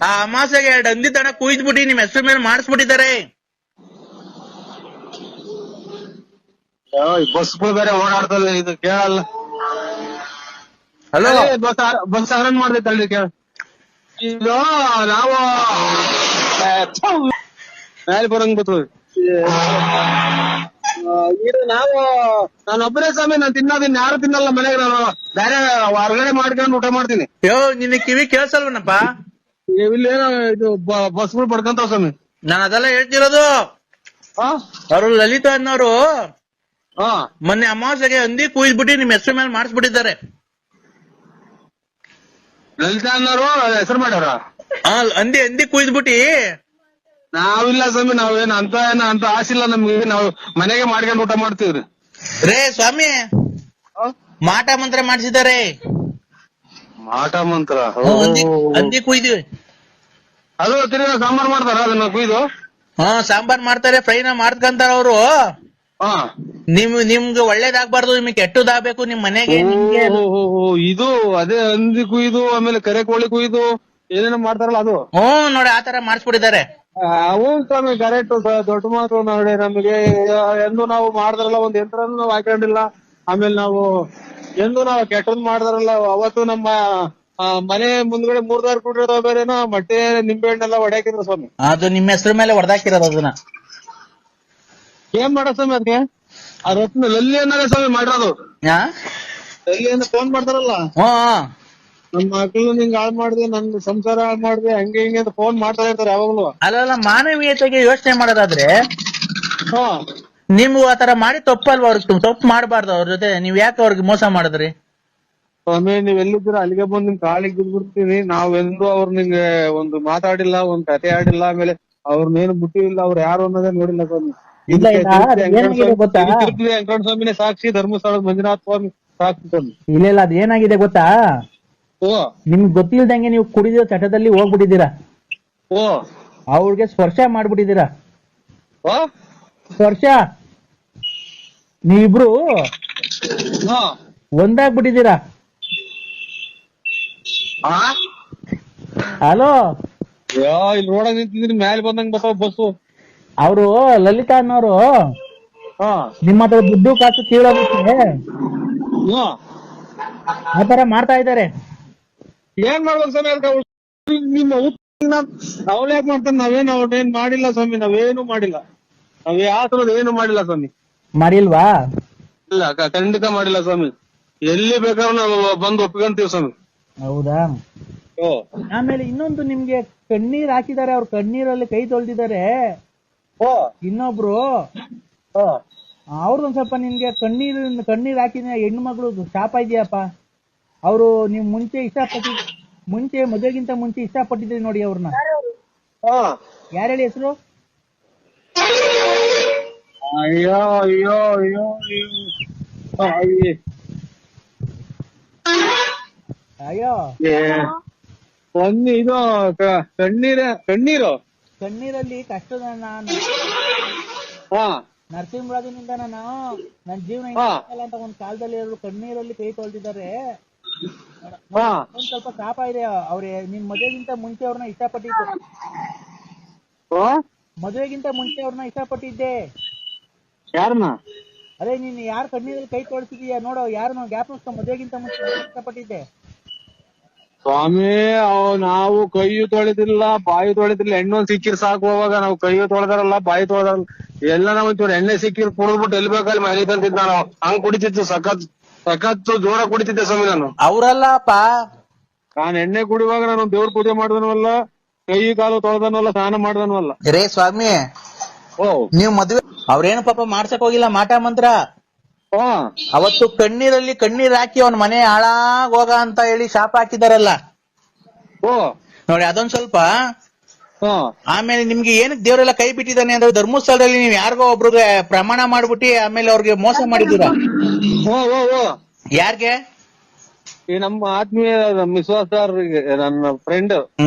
ಆ ಅಮಾವಾಸ್ಯೆಗೆ 2 ಹಂದಿ ತನ ಕುಯ್ದ್ಬಿಟ್ಟು ನಿಮ್ ಹೆಸರು ಮೇಲೆ ಮಾಡಿಸ್ಬಿಟ್ಟಿದ್ದಾರೆ. ಬಸ್ಗಳು ಬೇರೆ ಓಡಾಡ್ತದೆ, ಇದು ಕೇಳಲ್ಲ. ಹಲೋ, ಬಸ್ ಆರನ್ ಮಾಡ್ದೈತಲ್ರಿ ಕೇಳ. ಇದು ನಾವು ಮೇಲೆ ಬರಂಗ್ ಬರ್ತದೆ. ಇದು ನಾನೊಬ್ಬರೇ ಸ್ವಾಮಿ, ನಾನು ತಿನ್ನೋದಿನ್ ಯಾರು ತಿನ್ನಲ್ಲ ಮನೆಗೆ. ನಾನು ಬೇರೆ ಹೊರಗಡೆ ಮಾಡ್ಕೊಂಡು ಊಟ ಮಾಡ್ತೀನಿ. ನಿನ್ನ ಕಿವಿ ಕೇಳ್ಸಲ್ವನಪ್ಪ? ಇಲ್ಲೇನೋ ಇದು ಬಸ್ಗಳು ಪಡ್ಕೊಂತಾವ ಸ್ವಾಮಿ. ನಾನು ಅದೆಲ್ಲ ಹೇಳ್ತಿರೋದು. ಅವರು ಲಲಿತಾ ಅನ್ನೋರು ಮೊನ್ನೆ ಅಮಾವಾಸ್ಯೆಗೆ ಹಂದಿ ಕುಯ್ದ್ಬಿಟ್ಟು ನಿಮ್ ಹೆಸರು ಮೇಲೆ ಮಾಡಿಸ್ಬಿಟ್ಟಿದ್ದಾರೆ. ಲಲಿತಾ ಅನ್ನೋರು ಹೆಸರು ಮಾಡ್ಯಾರ? ಹಂದಿ ಕುಯ್ದ್ಬಿಟ್ಟಿ. ನಾವಿಲ್ಲ ಸ್ವಾಮಿ, ನಾವೇನು ಅಂತ ಆಸಿಲ್ಲ ನಮ್ಗೆ. ನಾವು ಮನೆಗೆ ಮಾಡ್ಕೊಂಡು ಊಟ ಮಾಡ್ತೀವ್ರಿ. ರೇ ಸ್ವಾಮಿ, ಮಾಟ ಮಂತ್ರ ಮಾಡಿಸಿದ್ದಾರೆ. ಮಾಟ ಮಂತ್ರ? ಹಂದಿ ಕುಯ್ದಿವಿ. ಅದು ತಿರ್ಗಾ ಸಾಂಬಾರ್ ಮಾಡ್ತಾರ ಅದನ್ನ ಕುಯ್ದು? ಸಾಂಬಾರ್ ಮಾಡ್ತಾರೆ, ಫ್ರೈನ ಮಾಡ್ಕಂತಾರ ಅವರು. ನಿಮ್ಗೆ ಒಳ್ಳೇದಾಗ್ಬಾರ್ದು, ನಿಮ್ಗೆ ಕೆಟ್ಟದಾಗ್ಬೇಕು ನಿಮ್ ಮನೆಗೆ. ಇದು ಅದೇ ಹಂದಿ ಕುಯ್ದು, ಆಮೇಲೆ ಕರೆ ಕೋಳಿ ಕುಯ್ದು ಏನೇನೋ ಮಾಡ್ತಾರಲ್ಲ ಅದು? ನೋಡಿ ಆತರ ಮಾಡಿಸ್ಬಿಟ್ಟಿದ್ದಾರೆ. ಅವು ಸ್ವಾಮಿ ಕರೆಕ್ಟ್, ದೊಡ್ಡ ಮಾತು ನೋಡಿ. ನಮಗೆ ಎಂದು ನಾವು ಮಾಡ್ದಾರಲ್ಲ ಒಂದ್ ಯಂತ್ರನೂ ನಾವು ಹಾಕೊಂಡಿಲ್ಲ. ಆಮೇಲೆ ನಾವು ಎಂದು ನಾವು ಕೆಟ್ಟದ್ ಮಾಡ್ದಾರಲ್ಲ, ಅವತ್ತು ನಮ್ಮ ಮನೆ ಮುಂದ್ಗಡೆ 3 ದಾರಿ ಕೊಟ್ಟಿರೋ ಬೇರೆನೋ ಮೊಟ್ಟೆ ನಿಂಬೆ ಹಣ್ಣೆಲ್ಲ ಹೊಡ್ಯಾಕಿದ್ರು ಸ್ವಾಮಿ. ಅದು ನಿಮ್ಮ ಹೆಸರು ಮೇಲೆ ಹೊಡೆದಾಕಿರೋದು. ಅದನ್ನ ಏನ್ ಮಾಡೋ ಸ್ವಾಮಿ ಅದಕ್ಕೆ? ಆ ರತ್ನ ಲಲ್ಲಿ ಅನ್ನೋದೇ ಸ್ವಾಮಿ ಮಾಡಿರೋದು. ಲಲ್ಲಿ ಅಂತ ಫೋನ್ ಮಾಡ್ತಾರಲ್ಲ, ನನ್ ಮಕ್ಳು ನಿಂಗ್ ಹಾಳ್ ಮಾಡ್ದೆ, ನನ್ ಸಂಸಾರ ಹಾಳ್ ಮಾಡ್ದೆ, ಹಂಗೆ ಹಿಂಗೆ ಅಂತ ಫೋನ್ ಮಾಡ್ತಾ ಇರ್ತಾರೆ ಯಾವಾಗ್ಲೂ. ಅಲ್ಲ, ಮಾನವೀಯತೆಗೆ ಯೋಚನೆ ಮಾಡೋದಾದ್ರೆ ನಿಮ್ಗೂ ಆತರ ಮಾಡಿ ತಪ್ಪಲ್ವಾ? ಅವ್ರಿಗೆ ತಪ್ಪು ಮಾಡಬಾರ್ದು. ಅವ್ರ ಜೊತೆ ನೀವ್ ಯಾಕೆ ಅವ್ರಿಗೆ ಮೋಸ ಮಾಡಿದ್ರಿ? ಸ್ವಾಮಿ, ನೀವ್ ಎಲ್ಲಿದ್ದೀರ ಅಲ್ಲಿಗೆ ಬಂದು ನಿಮ್ ಕಾಲಿಗೆ ಬಿದ್ಬಿಡ್ತೀನಿ. ನಾವೆಂದೂ ಅವ್ರ ನಿಂಗೆ ಒಂದು ಮಾತಾಡಿಲ್ಲ, ಒಂದ್ ಕತೆ ಆಡಿಲ್ಲ, ಆಮೇಲೆ ಅವ್ರನ್ನೇನು ಬಿಟ್ಟಿಲ್ಲ, ಅವ್ರು ಯಾರು ಅನ್ನೋದೇ ನೋಡಿಲ್ಲ ಸ್ವಾಮಿ. ತಿರುಪತಿ ವೆಂಕಟ ಸ್ವಾಮಿನೇ ಸಾಕ್ಷಿ, ಧರ್ಮಸ್ಥಳದ ಮಂಜುನಾಥ ಸ್ವಾಮಿ ಸಾಕು ಸ್ವಾಮಿ. ಇಲ್ಲ ಅದ್ ಏನಾಗಿದೆ ಗೊತ್ತಾ, ಓ ನಿಮ್ಗೆ ಗೊತ್ತಿಲ್ದಂಗೆ ನೀವು ಕುಡಿದಿರೋ ಚಟದಲ್ಲಿ ಹೋಗ್ಬಿಟ್ಟಿದ್ದೀರಾ, ಓ ಅವ್ರಿಗೆ ಸ್ಪರ್ಶ ಮಾಡ್ಬಿಟ್ಟಿದ್ದೀರಾ. ಓ ಸ್ಪರ್ಶ ನೀವಿಬ್ರು ಹಾ ಒಂದಾಗ್ಬಿಟ್ಟಿದ್ದೀರಾ. ಹಲೋ, ಇಲ್ಲಿ ರೋಡಾಗ ನಿಂತಿದ್ರಿ, ಮ್ಯಾಲೆ ಬಂದಂಗ್ ಬರ್ತಾವ ಬಸ್ಸು. ಅವರು ಲಲಿತಾ ಅನ್ನೋರು ಹಾ ನಿಮ್ಮ ಹತ್ರ ದುಡ್ಡು ಕಾಸು ಕೀಳೋದಕ್ಕೆ ಆತರ ಮಾಡ್ತಾ ಇದ್ದಾರೆ. ಏನ್ ಮಾಡ್ಬೇಕು ಸ್ವಾಮಿ? ಅದಕ್ಕೆ ನಿಮ್ಮ ಅವ್ಳು ಯಾಕೆ ಮಾಡ್ತಾನೆ? ನಾವೇನ್ ಮಾಡಿಲ್ಲ ಸ್ವಾಮಿ, ನಾವೇನು ಮಾಡಿಲ್ಲ. ನಾವ್ ಯಾವ ತರದ್ ಏನು ಮಾಡಿಲ್ಲ ಸ್ವಾಮಿ. ಮಾಡಿಲ್ವಾ? ಇಲ್ಲ, ಖಂಡಿತ ಮಾಡಿಲ್ಲ ಸ್ವಾಮಿ. ಎಲ್ಲಿ ಬೇಕಾದ್ರೂ ನಾವು ಬಂದು ಒಪ್ಕೊಂತೀವಿ ಸ್ವಾಮಿ. ಹೌದಾ? ಓ ಆಮೇಲೆ ಇನ್ನೊಂದು, ನಿಮ್ಗೆ ಕಣ್ಣೀರ್ ಹಾಕಿದ್ದಾರೆ, ಅವ್ರ ಕಣ್ಣೀರಲ್ಲಿ ಕೈ ತೊಳ್ದಿದ್ದಾರೆ. ಓ ಇನ್ನೊಬ್ರು ಅವ್ರದೊಂದ್ ಸ್ವಲ್ಪ ನಿಮ್ಗೆ ಕಣ್ಣೀರ್ ಹಾಕಿದ ಹೆಣ್ಣು ಮಗಳು ಶಾಪ ಇದೆಯಪ್ಪ. ಅವರು ನೀವು ಮುಂಚೆ ಮದುವೆಗಿಂತ ಮುಂಚೆ ಇಷ್ಟಪಟ್ಟಿದ್ರಿ ನೋಡಿ ಅವ್ರನ್ನ. ಯಾರು ಹೇಳಿ ಹೆಸರು? ಅಯ್ಯೋ ಅಯ್ಯೋ ಅಯ್ಯೋ ಅಯ್ಯೋ, ಒಂದು ಇದು ಕಣ್ಣೀರು ಕಣ್ಣೀರಲ್ಲಿ ಕಷ್ಟದ ನರಸಿಂಹರಾಜನಿಂದ ನನ್ನ ಜೀವನ ಅಂತ ಒಂದ್ ಕಾಲದಲ್ಲಿ ಅವರು ಕಣ್ಣೀರಲ್ಲಿ ಕೈ ತೊಳ್ದಿದ್ದಾರೆ. ಒಂದ್ ಸ್ವಲ್ಪ ಶಾಪ ಇದೆ. ಅವ್ರೆ ನಿನ್ ಮದುವೆಗಿಂತ ಮುಂಚೆ ಅವ್ರನ್ನ ಇಷ್ಟಪಟ್ಟಿದ್ದು, ಮದುವೆಗಿಂತ ಮುಂಚೆ ಅವ್ರನ್ನ ಇಷ್ಟಪಟ್ಟಿದ್ದೆ. ಯಾರನ್ನ? ಅದೇ ನೀನ್ ಯಾರು ಕಣ್ಣೀರಲ್ಲಿ ಕೈ ತೊಳ್ಸಿದೀಯ ನೋಡೋ, ಯಾರನ್ನ ಜ್ಞಾಪಕ ಮದುವೆಗಿಂತ ಮುಂಚೆ ಇಷ್ಟಪಟ್ಟಿದ್ದೆ. ಸ್ವಾಮಿ, ನಾವು ಕೈಯು ತೊಳೆದಿಲ್ಲ, ಬಾಯಿ ತೊಳೆದಿಲ್ಲ. ಎಣ್ಣೆ ಸಿಕ್ಕಿರ್ ಸಾಕು. ಹೋವಾಗ ನಾವು ಕೈಯು ತೊಳೆದಾರಲ್ಲ, ಬಾಯಿ ತೊಳೆದಾರಲ್ಲ, ಎಲ್ಲ ನಾವ್ ಒಂಚೂರು ಎಣ್ಣೆ ಸಿಕ್ಕಿರ್ ಕುಡಿದ್ಬಿಟ್ಟು ಎಲ್ಲಿ ಬೇಕಲ್ಲಿ ಮನೆ ತಂತಿದ್ದ. ನಾವು ಹಂಗ್ ಕುಡಿತಿತ್ತು, ಸಖತ್ತು ಜೋರ ಕುಡಿತಿದ್ದೆ ಸ್ವಾಮಿ ನಾನು. ಅವ್ರಲ್ಲಪ್ಪ, ನಾನ್ ಎಣ್ಣೆ ಕುಡಿಯುವಾಗ ನಾನು ದೇವ್ರ ಪೂಜೆ ಮಾಡ್ದನವಲ್ಲ, ಕೈ ಕಾಲು ತೊಳೆದನವಲ್ಲ, ಸ್ನಾನ ಮಾಡ್ದನವಲ್ಲ. ರೇ ಸ್ವಾಮಿ, ಓ ನೀವ್ ಮದ್ವೆ ಅವ್ರೇನು ಪಾಪ ಮಾಡ್ಸಕ್ ಹೋಗಿಲ್ಲ ಮಾಟ ಮಂತ್ರ. ಅವತ್ತು ಕಣ್ಣೀರಲ್ಲಿ ಕಣ್ಣೀರ್ ಹಾಕಿ ಅವ್ನ ಮನೆ ಹಾಳಾಗ್ ಹೋಗ ಅಂತ ಹೇಳಿ ಶಾಪ ಹಾಕಿದಾರಲ್ಲ ನೋಡಿ, ಅದೊಂದ್ ಸ್ವಲ್ಪ. ಆಮೇಲೆ ನಿಮ್ಗೆ ಏನಕ್ಕೆ ದೇವರೆಲ್ಲ ಕೈ ಬಿಟ್ಟಿದ್ದಾನೆ ಅಂದ್ರೆ, ಧರ್ಮಸ್ಥಳದಲ್ಲಿ ನೀವ್ ಯಾರಿಗೋ ಒಬ್ರಿಗೆ ಪ್ರಮಾಣ ಮಾಡ್ಬಿಟ್ಟು ಆಮೇಲೆ ಅವ್ರಿಗೆ ಮೋಸ ಮಾಡಿದ್ದೀರಾ. ಯಾರ್ಗೆ? ಈ ನಮ್ಮ ಆತ್ಮೀಯ ವಿಶ್ವಾಸರಿಗೆ, ನನ್ನ ಫ್ರೆಂಡ್.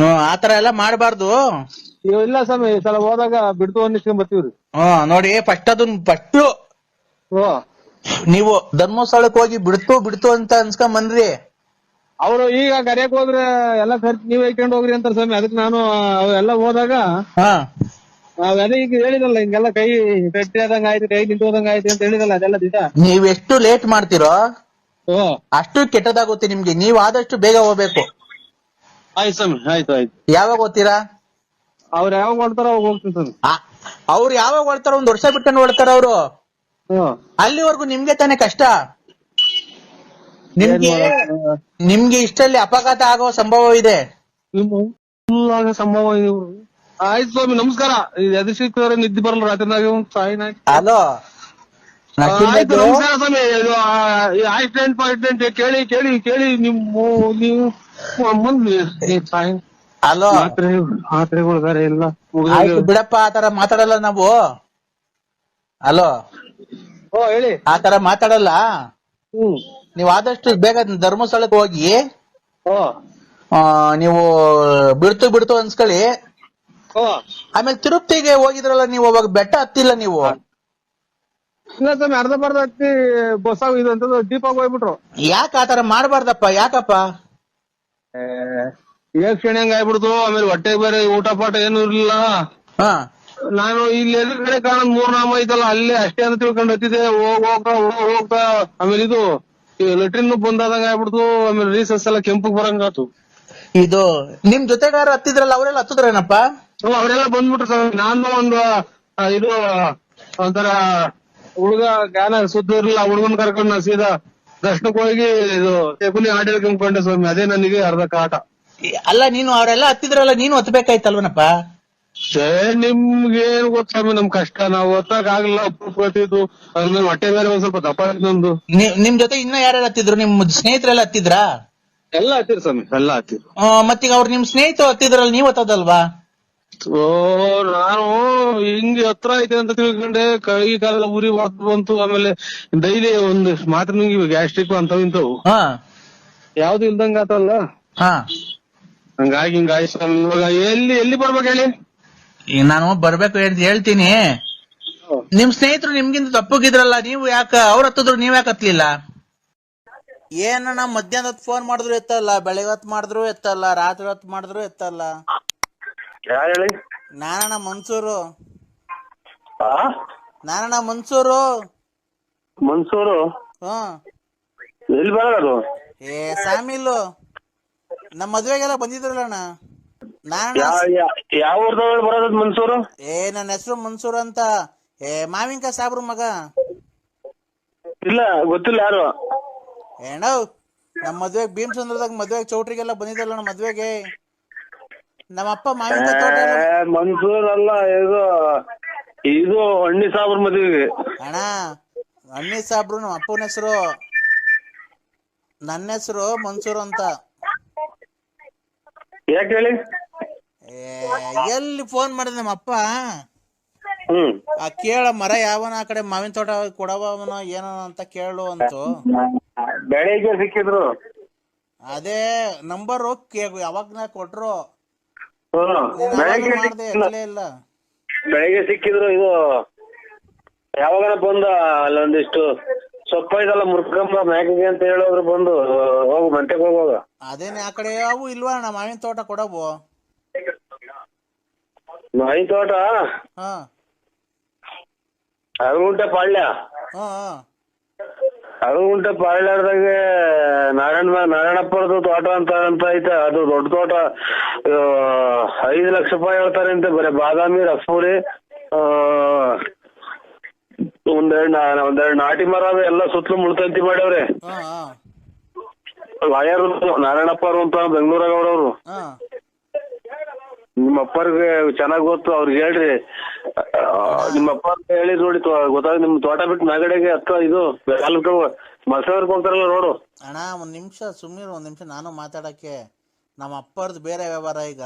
ಆತರ ಎಲ್ಲ ಮಾಡ್ಬಾರ್ದು. ಇಲ್ಲ ಸ್ವಾಮಿ, ಈ ಸಲ ಹೋದಾಗ ಬಿಡ್ತು ಅನ್ನಿಸ್ಕೊಂಡ್ ಬರ್ತೀವ್ರಿ. ನೋಡಿ, ಫಸ್ಟ್ ನೀವು ಧರ್ಮಸ್ಥಳಕ್ಕೆ ಹೋಗಿ ಬಿಡ್ತು ಅಂತ ಅನ್ಸ್ಕೊಂಡ್ ಬಂದ್ರಿ. ಅವ್ರು ಈಗ ಕರೆಯಕ್ ಹೋದ್ರೆ ಎಲ್ಲ ಖರ್ಚು ನೀವ್ ಐಕೊಂಡು ಹೋಗ್ರಿ ಅಂತಾರ ಸ್ವಾಮಿ. ಅದಕ್ಕೆ ನಾನು ಎಲ್ಲ ಹೋದಾಗ ಅದೇ ಈಗ ಹೇಳಿದಲ್ಲ, ಹಿಂಗೆಲ್ಲ ಕೈ ಗಟ್ಟಿ ಆದಂಗ ಆಯ್ತು, ಕೈ ನಿಂತು ಹೋದಂಗ ಆಯ್ತು ಅಂತ ಹೇಳಿದಲ್ಲ, ಅದೆಲ್ಲ ದಿಟ. ನೀವ್ ಎಷ್ಟು ಲೇಟ್ ಮಾಡ್ತೀರೋ ಅಷ್ಟು ಕೆಟ್ಟದಾಗುತ್ತೆ ನಿಮ್ಗೆ. ನೀವ್ ಆದಷ್ಟು ಬೇಗ ಹೋಗ್ಬೇಕು. ಆಯ್ತು ಸ್ವಾಮಿ, ಆಯ್ತು. ಯಾವಾಗ ಹೋಗ್ತೀರಾ? ಅವ್ರು ಯಾವಾಗ ಹೊಡ್ತಾರ ಅವಾಗ ಹೋಗ್ತೀನಿ ಸ್ವಾಮಿ. ಅವ್ರು ಯಾವಾಗ ಹೊಡ್ತಾರ? 1 ವರ್ಷ ಬಿಟ್ಟು ಹೊಡ್ತಾರ ಅವ್ರು. ಅಲ್ಲಿವರೆಗೂ ನಿಮ್ಗೆ ತಾನೇ ಕಷ್ಟ. ನಿಮ್ಗೆ ಇಷ್ಟಲ್ಲಿ ಅಪಘಾತ ಆಗೋ ಸಂಭವ ಇದೆ. ಸಂಭವ ಇದೆ. ಆಯ್ತು ಸ್ವಾಮಿ, ನಮಸ್ಕಾರ. ಎದುರು ನಿದ್ದೆ ಬರಲ್ಲ ರಾತ್ರಿನಾಗ. ಹಲೋ, ಆಯ್ತು, ನಮಸ್ಕಾರ ಸ್ವಾಮಿ. ಆಕ್ಸಿಡೆಂಟ್ ಕೇಳಿ ನೀವು ಹಲೋ, ಮಾತ್ರೆಗಳು ಎಲ್ಲ ಬಿಡಪ್ಪ, ಆತರ ಮಾತಾಡಲ್ಲ ನಾವು. ಹಲೋ, ಹೇಳಿ. ಆತರ ಮಾತಾಡಲ್ಲ. ನೀವ್ ಆದಷ್ಟು ಬೇಗ ಧರ್ಮಸ್ಥಳಕ್ಕೆ ಹೋಗಿ ನೀವು ಬಿಡ್ತು ಅನ್ಸ್ಕೊಳ್ಳಿ. ಆಮೇಲೆ ತಿರುಪತಿಗೆ ಹೋಗಿದ್ರಲ್ಲ ನೀವು, ಅವಾಗ ಬೆಟ್ಟ ಹತ್ತಿಲ್ಲ ನೀವು. ಇಲ್ಲ ಸ್ವಾಮಿ, ಅರ್ಧ ಬರ್ಧ ಹತ್ತಿ ಬಸ್ ಇದು ಅಂತ ದೀಪಾಗ ಹೋಗ್ಬಿಟ್ರು. ಯಾಕೆ ಆತರ ಮಾಡ್ಬಾರ್ದಪ್ಪ? ಯಾಕಪ್ಪ? ಕ್ಷಣಿ ಹಂಗ ಆಗ್ಬಿಡ್ತು. ಆಮೇಲೆ ಹೊಟ್ಟೆಗೆ ಬೇರೆ ಊಟ ಪಾಠ ಏನು ಇರ್ಲಿಲ್ಲ. ನಾನು ಇಲ್ಲಿ ಎದುರುಗಡೆ ಕಾಣ 3 ನಾಮ ಐತಲ್ಲ, ಅಲ್ಲೇ ಅಷ್ಟೇ ಅಂತ ತಿಳ್ಕೊಂಡು ಹತ್ತಿದೆ. ಹೋಗ್ತಾ ಆಮೇಲೆ ಇದು ಲೆಟ್ರಿನ್ ಬಂದಾದಂಗ ಆಗ್ಬಿಡ್ತು. ಆಮೇಲೆ ರೀಸಸ್ ಎಲ್ಲ ಕೆಂಪಗ್ ಬರಂಗಾತು. ಇದು ನಿಮ್ ಜೊತೆಗಾರ ಹತ್ತಿದ್ರಲ್ಲ, ಅವರೆಲ್ಲ ಹತ್ತಿದ್ರೇನಪ್ಪ? ಅವರೆಲ್ಲ ಬಂದ್ಬಿಟ್ರು ಸ್ವಾಮಿ. ನಾನು ಒಂದು ಇದು ಒಂಥರ ಹುಡುಗ ಜ್ಞಾನ ಸುದ್ದಿ ಇರ್ಲಿಲ್ಲ, ಹುಡುಗನ್ ಕರ್ಕೊಂಡು ಸೀದಾ ದರ್ಶನಕ್ಕೆ ಹೋಗಿ ಇದು ತೆಗುಲಿ ಆಡಿ ಹೇಳ್ಕೊಂಡ್ಕೊಂಡೆ ಸ್ವಾಮಿ. ಅದೇ ನನಗೆ ಅರ್ಧ ಕಾಟ. ಅಲ್ಲ, ನೀನು ಅವರೆಲ್ಲ ಹತ್ತಿದ್ರಲ್ಲ, ನೀನು ಒತ್ತಬೇಕಾಯ್ತಲ್ವನಪ್ಪ? ನಿಮ್ಗೇನು ಗೊತ್ತ ಸ್ವಾಮಿ, ನಮ್ ಕಷ್ಟ. ನಾವು ಒತ್ತಾಗ ಆಗ್ಲಿಲ್ಲ, ಗೊತ್ತಿದ್ದು. ಅದ್ಮೇಲೆ ಹೊಟ್ಟೆ ಮೇಲೆ ಒಂದ್ ಸ್ವಲ್ಪ ದಪ್ಪ ನಮ್ದು. ನಿಮ್ ಜೊತೆ ಇನ್ನ ಯಾರ್ಯಾರು ಹತ್ತಿದ್ರು? ನಿಮ್ ಸ್ನೇಹಿತರೆಲ್ಲ ಹತ್ತಿದ್ರಾ? ಎಲ್ಲ ಹತ್ತಿರ ಸ್ವಾಮಿ, ಎಲ್ಲ ಹತ್ತಿರ. ಮತ್ತೀಗ ಅವ್ರು ನಿಮ್ ಸ್ನೇಹಿತರು ಹತ್ತಿದ್ರಲ್ಲ, ನೀವ್ ಹತ್ತದಲ್ವಾ? ಓ ನಾನು ಹಿಂಗೆ ಹತ್ರ ಐತೆ ಅಂತ ತಿಳ್ಕೊಂಡೆ, ಕೈ ಕಾಲೆಲ್ಲ ಉರಿ ಬಂತು. ಆಮೇಲೆ ಡೈಲಿ ಒಂದು ಮಾತ್ರ ನುಂಗಿವಿ, ಗ್ಯಾಸ್ಟ್ರಿಕ್ ಅಂತವ್ ಇಂತವು, ಹಾ ಯಾವ್ದು ಇಲ್ದಂಗ ಆತಲ್ಲ. ಹಾ ಹಂಗಾಗಿ ಇವಾಗ ಎಲ್ಲಿ ಬರ್ಬೇಕು ಹೇಳಿ? ಈಗ ನಾನು ಬರ್ಬೇಕು ಅಂತ ಹೇಳ್ತೀನಿ. ನಿಮ್ ಸ್ನೇಹಿತರು ನಿಮ್ಗಿಂತ ತಪ್ಪಗಿದ್ರಲ್ಲ, ನೀವು ಯಾಕ ಅವ್ರ ಹತ್ತಿದ್ರು ನೀವ್ ಯಾಕೆ ಹತ್ಲಿಲ್ಲ? ಏನಣ್ಣ ಮಧ್ಯಾಹ್ನ ಹೊತ್ತು ಫೋನ್ ಮಾಡಿದ್ರು ಎತ್ತಲ್ಲ, ಬೆಳಗ್ಗೆ ಹೊತ್ತು ಮಾಡಿದ್ರು ಎತ್ತಲ್ಲ, ರಾತ್ರಿ ಹೊತ್ತು ಮಾಡಿದ್ರು ಎತ್ತಲ್ಲ. ಯಾರು ಹೇಳಿ? ನಾನಣ್ಣ ಮನ್ಸೂರು. ಆ ನಾನಣ್ಣ ಮನ್ಸೂರು. ಮನ್ಸೂರು? ಹ್ಮ್. ಎಲ್ಲಿ ಬರೋದು? ಏ ಸಾಮಿಲು, ನಮ್ಮ ಮದ್ವೆಗೆಲ್ಲ ಬಂದಿದ್ರಲ್ಲಣ್ಣ. ನಾನಣ್ಣ ಯಾವ ಊರ್ದವ್ರು ಬರೋದ್ ಮನ್ಸೂರು? ನನ್ನ ಹೆಸರು ಮನ್ಸೂರ್ ಅಂತ. ಮಾವಿನಕಾಯಿ ಸಾಬ್ರು ಮಗ. ಇಲ್ಲ, ಗೊತ್ತಿಲ್ಲ ಯಾರು. ಏನೋ ನಮ್ಮ ಮದ್ವೆಗೆ ಭೀಮಸಂದ್ರದಾಗ ಮದ್ವೆಗೆ ಚೌಟ್ರಿಗೆಲ್ಲ ಬಂದಿದ್ದಲ್ಲ ನಮ್ಮ ಮದ್ವೆಗೆ. ನಮ್ಮಪ್ಪ ಮಾವಿನಕಾಯಿ ತೋಟ. ಮನ್ಸೂರ್ ಅಲ್ಲ, ಇದು ಹಣ್ಣಿ ಸಾಬ್ರ ಮದ್ವೆಗೆ. ಅಣ್ಣ ಹಣ್ಣಿ ಸಾಬ್ರು ನಮ್ಮ ಅಪ್ಪನ ಹೆಸರು, ನನ್ನ ಹೆಸರು ಮನ್ಸೂರ್ ಅಂತ. ಯಾಕೆ ಹೇಳಿ? ಎಲ್ಲಿ ಫೋನ್ ಮಾಡಿದ ನಮ್ಮಪ್ಪ, ಆ ಕೇಳ ಮರ ಯಾವನ ಆ ಕಡೆ ಮಾವಿನ ತೋಟ ಕೊಡವನ ಏನೋ ಅಂತ ಕೇಳು ಅಂತು. ಬೆಳಿಗ್ಗೆ ಸಿಕ್ಕಿದ್ರು. ಅದೇ ನಂಬರು ಯಾವಾಗ ಕೊಟ್ರು, ಬೆಳಿಗ್ಗೆ ಇಲ್ಲ. ಬೆಳಿಗ್ಗೆ ಸಿಕ್ಕಿದ್ರು. ಇದು ಯಾವಾಗ ಬಂದ ಅಲ್ಲೊಂದಿಷ್ಟು ಸೊಪ್ಪ ಇದಲ್ಲ ಮುರ್ಕಂಬ ಮ್ಯಾಗಿಗೆ ಅಂತ ಹೇಳೋದ್ರು, ಬಂದು ಹೋಗು ಮಂಟೆಗೆ ಹೋಗುವಾಗ. ಅದೇನೆ ಆ ಕಡೆ ಅವು ಇಲ್ವಾ ಅಣ್ಣ ಮಾವಿನ ತೋಟ ಕೊಡವು? ಮಾವಿನ ತೋಟ ಹಾ ಅರಗುಂಟೆ ಪಾಳ್ಯ. ಅರಗುಂಟೆ ಪಾಳ್ಯದಾಗೆ ನಾರಾಯಣಪ್ಪರದು ತೋಟ ಅಂತ ಐತೆ. ಅದು ದೊಡ್ಡ ತೋಟ, 5 ಲಕ್ಷ ರೂಪಾಯಿ ಹೇಳ್ತಾರೆ ಅಂತೆ. ಬರೀ ಬಾದಾಮಿ, ರಸ್ಪುರಿ, ಒಂದೆರಡು ನಾಟಿ ಮರ ಎಲ್ಲ ಸುತ್ತಲೂ ಮುಳ್ತಂತಿ ಮಾಡ್ಯವ್ರೆ. ಲಾಯರ್ ನಾರಾಯಣಪ್ಪರು ಅಂತ ಬೆಂಗಳೂರಾಗ ಅವ್ರವ್ರು. ನಿಮ್ಮ ಅಪ್ಪರ್ಗೆ ಚೆನ್ನಾಗ್ ಗೊತ್ತು, ಅವ್ರಿಗೆ ಹೇಳ್ರಿ. ನಿಮ್ಮ ಅಪ್ಪ ಹೇಳಿ ನೋಡಿ, ಗೊತ್ತಾಗ ನಿಮ್ ತೋಟ ಬಿಟ್ಟು ಮ್ಯಾಗಡೆಗೆ ಇದು ಮಸವರ್ಕ್ ಹೋಗ್ತಾರಲ್ಲ ನೋಡು. ಅಣ್ಣ ಒಂದ್ ನಿಮಿಷ ಸುಮ್ಮನೆ, ಒಂದ್ ನಿಮಿಷ ನಾನು ಮಾತಾಡಕ್ಕೆ. ನಮ್ಮ ಅಪ್ಪರ್ದು ಬೇರೆ ವ್ಯವಹಾರ, ಈಗ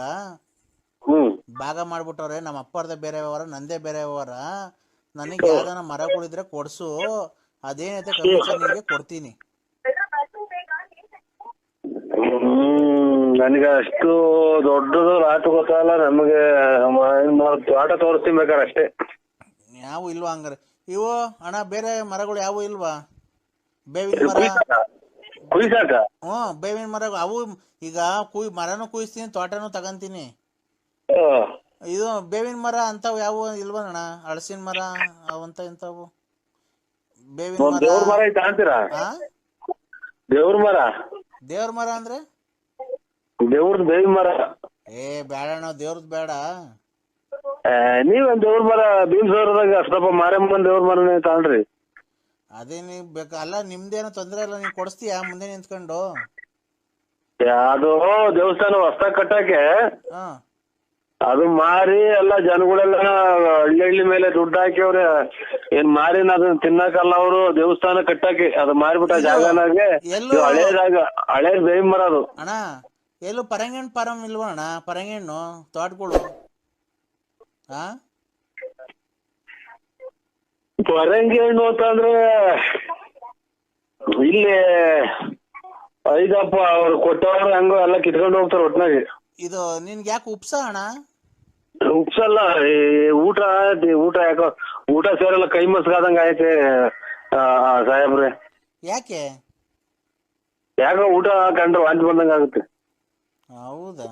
ಭಾಗ ಮಾಡ್ಬಿಟ್ಟವ್ರೆ. ನಮ್ಮ ಅಪ್ಪರ್ದೇ ಬೇರೆ ವ್ಯವಹಾರ, ನಂದೇ ಬೇರೆ ವ್ಯವಹಾರ. ನನಗೆ ಯಾವ್ದಾನ ಮರಗಳಿದ್ರೆ ಕೊಡ್ಸು, ಅದೇನೈತೆ ಕಮಿಷನ್ ನಿಮಗೆ ಕೊಡ್ತೀನಿ. ನನಗೆ ಅಷ್ಟು ದೊಡ್ಡದು ರಾತು ಗೊತ್ತಲ್ಲ. ನಮಗೆ ತೋಟ ತೋರಿಸ್ತೀನಿ ಬೇಕಾರೆ ಅಷ್ಟೇ. ಯಾವ ಇಲ್ವಾ ಹಂಗಾರೆ? ಇವು ಅಣ್ಣ ಬೇರೆ ಮರಗಳು ಯಾವ ಇಲ್ವಾ? ಬೇವಿನ ಮರ, ಬೇವಿನ ಮರ ಅವು. ಈಗ ಮರನು ಕುಯ್ಸ್ತೀನಿ, ತೋಟನು ತಗಂತೀನಿ. ಇದು ಬೇವಿನ ಮರ ಅಂತವ್ ಯಾವ ಇಲ್ವಾ ಅಣ್ಣ? ಹಳಸಿನ ಮರ ಅವಂತ ಇಂತವು ಬೇವಿನ ಮರ. ದೇವ್ರ ಮರ? ದೇವ್ರ ಮರ ಅಂದ್ರೆ ಬೇವಿನ ಮರ. ಬೇಡ ಅಣ್ಣ, ದೇವ್ರದ್ ಬೇಡ. ನೀವೇನ್ ದೇವ್ರ ಮರ ಭೀಮಸೌರದಾಗ ಸ್ವಲ್ಪ ಮಾರಮ್ಮನ್ ದೇವ್ರ ಮರನೇ ತಗೊಂಡ್ರಿ. ಅದೇ ನೀವ್ ಅಲ್ಲ, ನಿಮ್ದೇನೋ ತೊಂದ್ರೆ ಇಲ್ಲ, ನೀವ್ ಕೊಡಿಸ್ತೀಯಾ ಮುಂದೆ ನಿಂತ್ಕೊಂಡು? ಅದು ದೇವಸ್ಥಾನ ಹೊಸ್ದಾಗ್ ಕಟ್ಟಕ್ಕೆ ಅದು ಮಾರಿ ಎಲ್ಲ ಜನಗಳೆಲ್ಲ ಹಳ್ಳಿ ಮೇಲೆ ದುಡ್ಡು ಹಾಕಿವ್ರೆ. ಏನ್ ಮಾರಿನ ಅದನ್ನ ತಿನ್ನಕಲ್ಲ ಅವರು, ದೇವಸ್ಥಾನ ಕಟ್ಟಕ್ಕೆ ಅದು ಮಾರಿಬಿಟ್ಟ ಜಾಗನಾಗೆ. ಹಳೇ ಬೇವಿನ ಮರ ಅದು. ಅಣ್ಣ ಎಲ್ಲೂ ಪರಂಗಿಣ್ಣು ಫಾರಂ ಇಲ್ವಾ ಅಣ್ಣ? ಪರಂಗಿಣ್ಣು ತೋಟಗಳು ಪರಂಗಿ ಹಣ್ಣು ಅಂತಂದ್ರೆ ಇಲ್ಲಿ ಐದಪ್ಪ ಅವ್ರು ಕೊಟ್ಟವ್ರು ಹಂಗ ಎಲ್ಲ ಕಿತ್ಕೊಂಡು ಹೋಗ್ತಾರ ಒಟ್ನಾಗಿ. ಇದು ನಿನ್ಗೆ ಯಾಕೆ ಉಪ್ಸ ಅಣ್ಣ? ಉಪ್ಸಲ್ಲ, ಊಟ ಯಾಕೋ ಊಟ ಸೇರಲ್ಲ, ಕೈ ಮಸ್ಗಾದಂಗ ಆಯ್ತೆ ಸಾಹೇಬ್ರೆ. ಯಾಕೆ? ಯಾಕೋ ಊಟ ಕಂಡ್ರೆ ವಾಂತಿ ಬಂದಂಗ ಆಗುತ್ತೆ. ಹೌದಾ?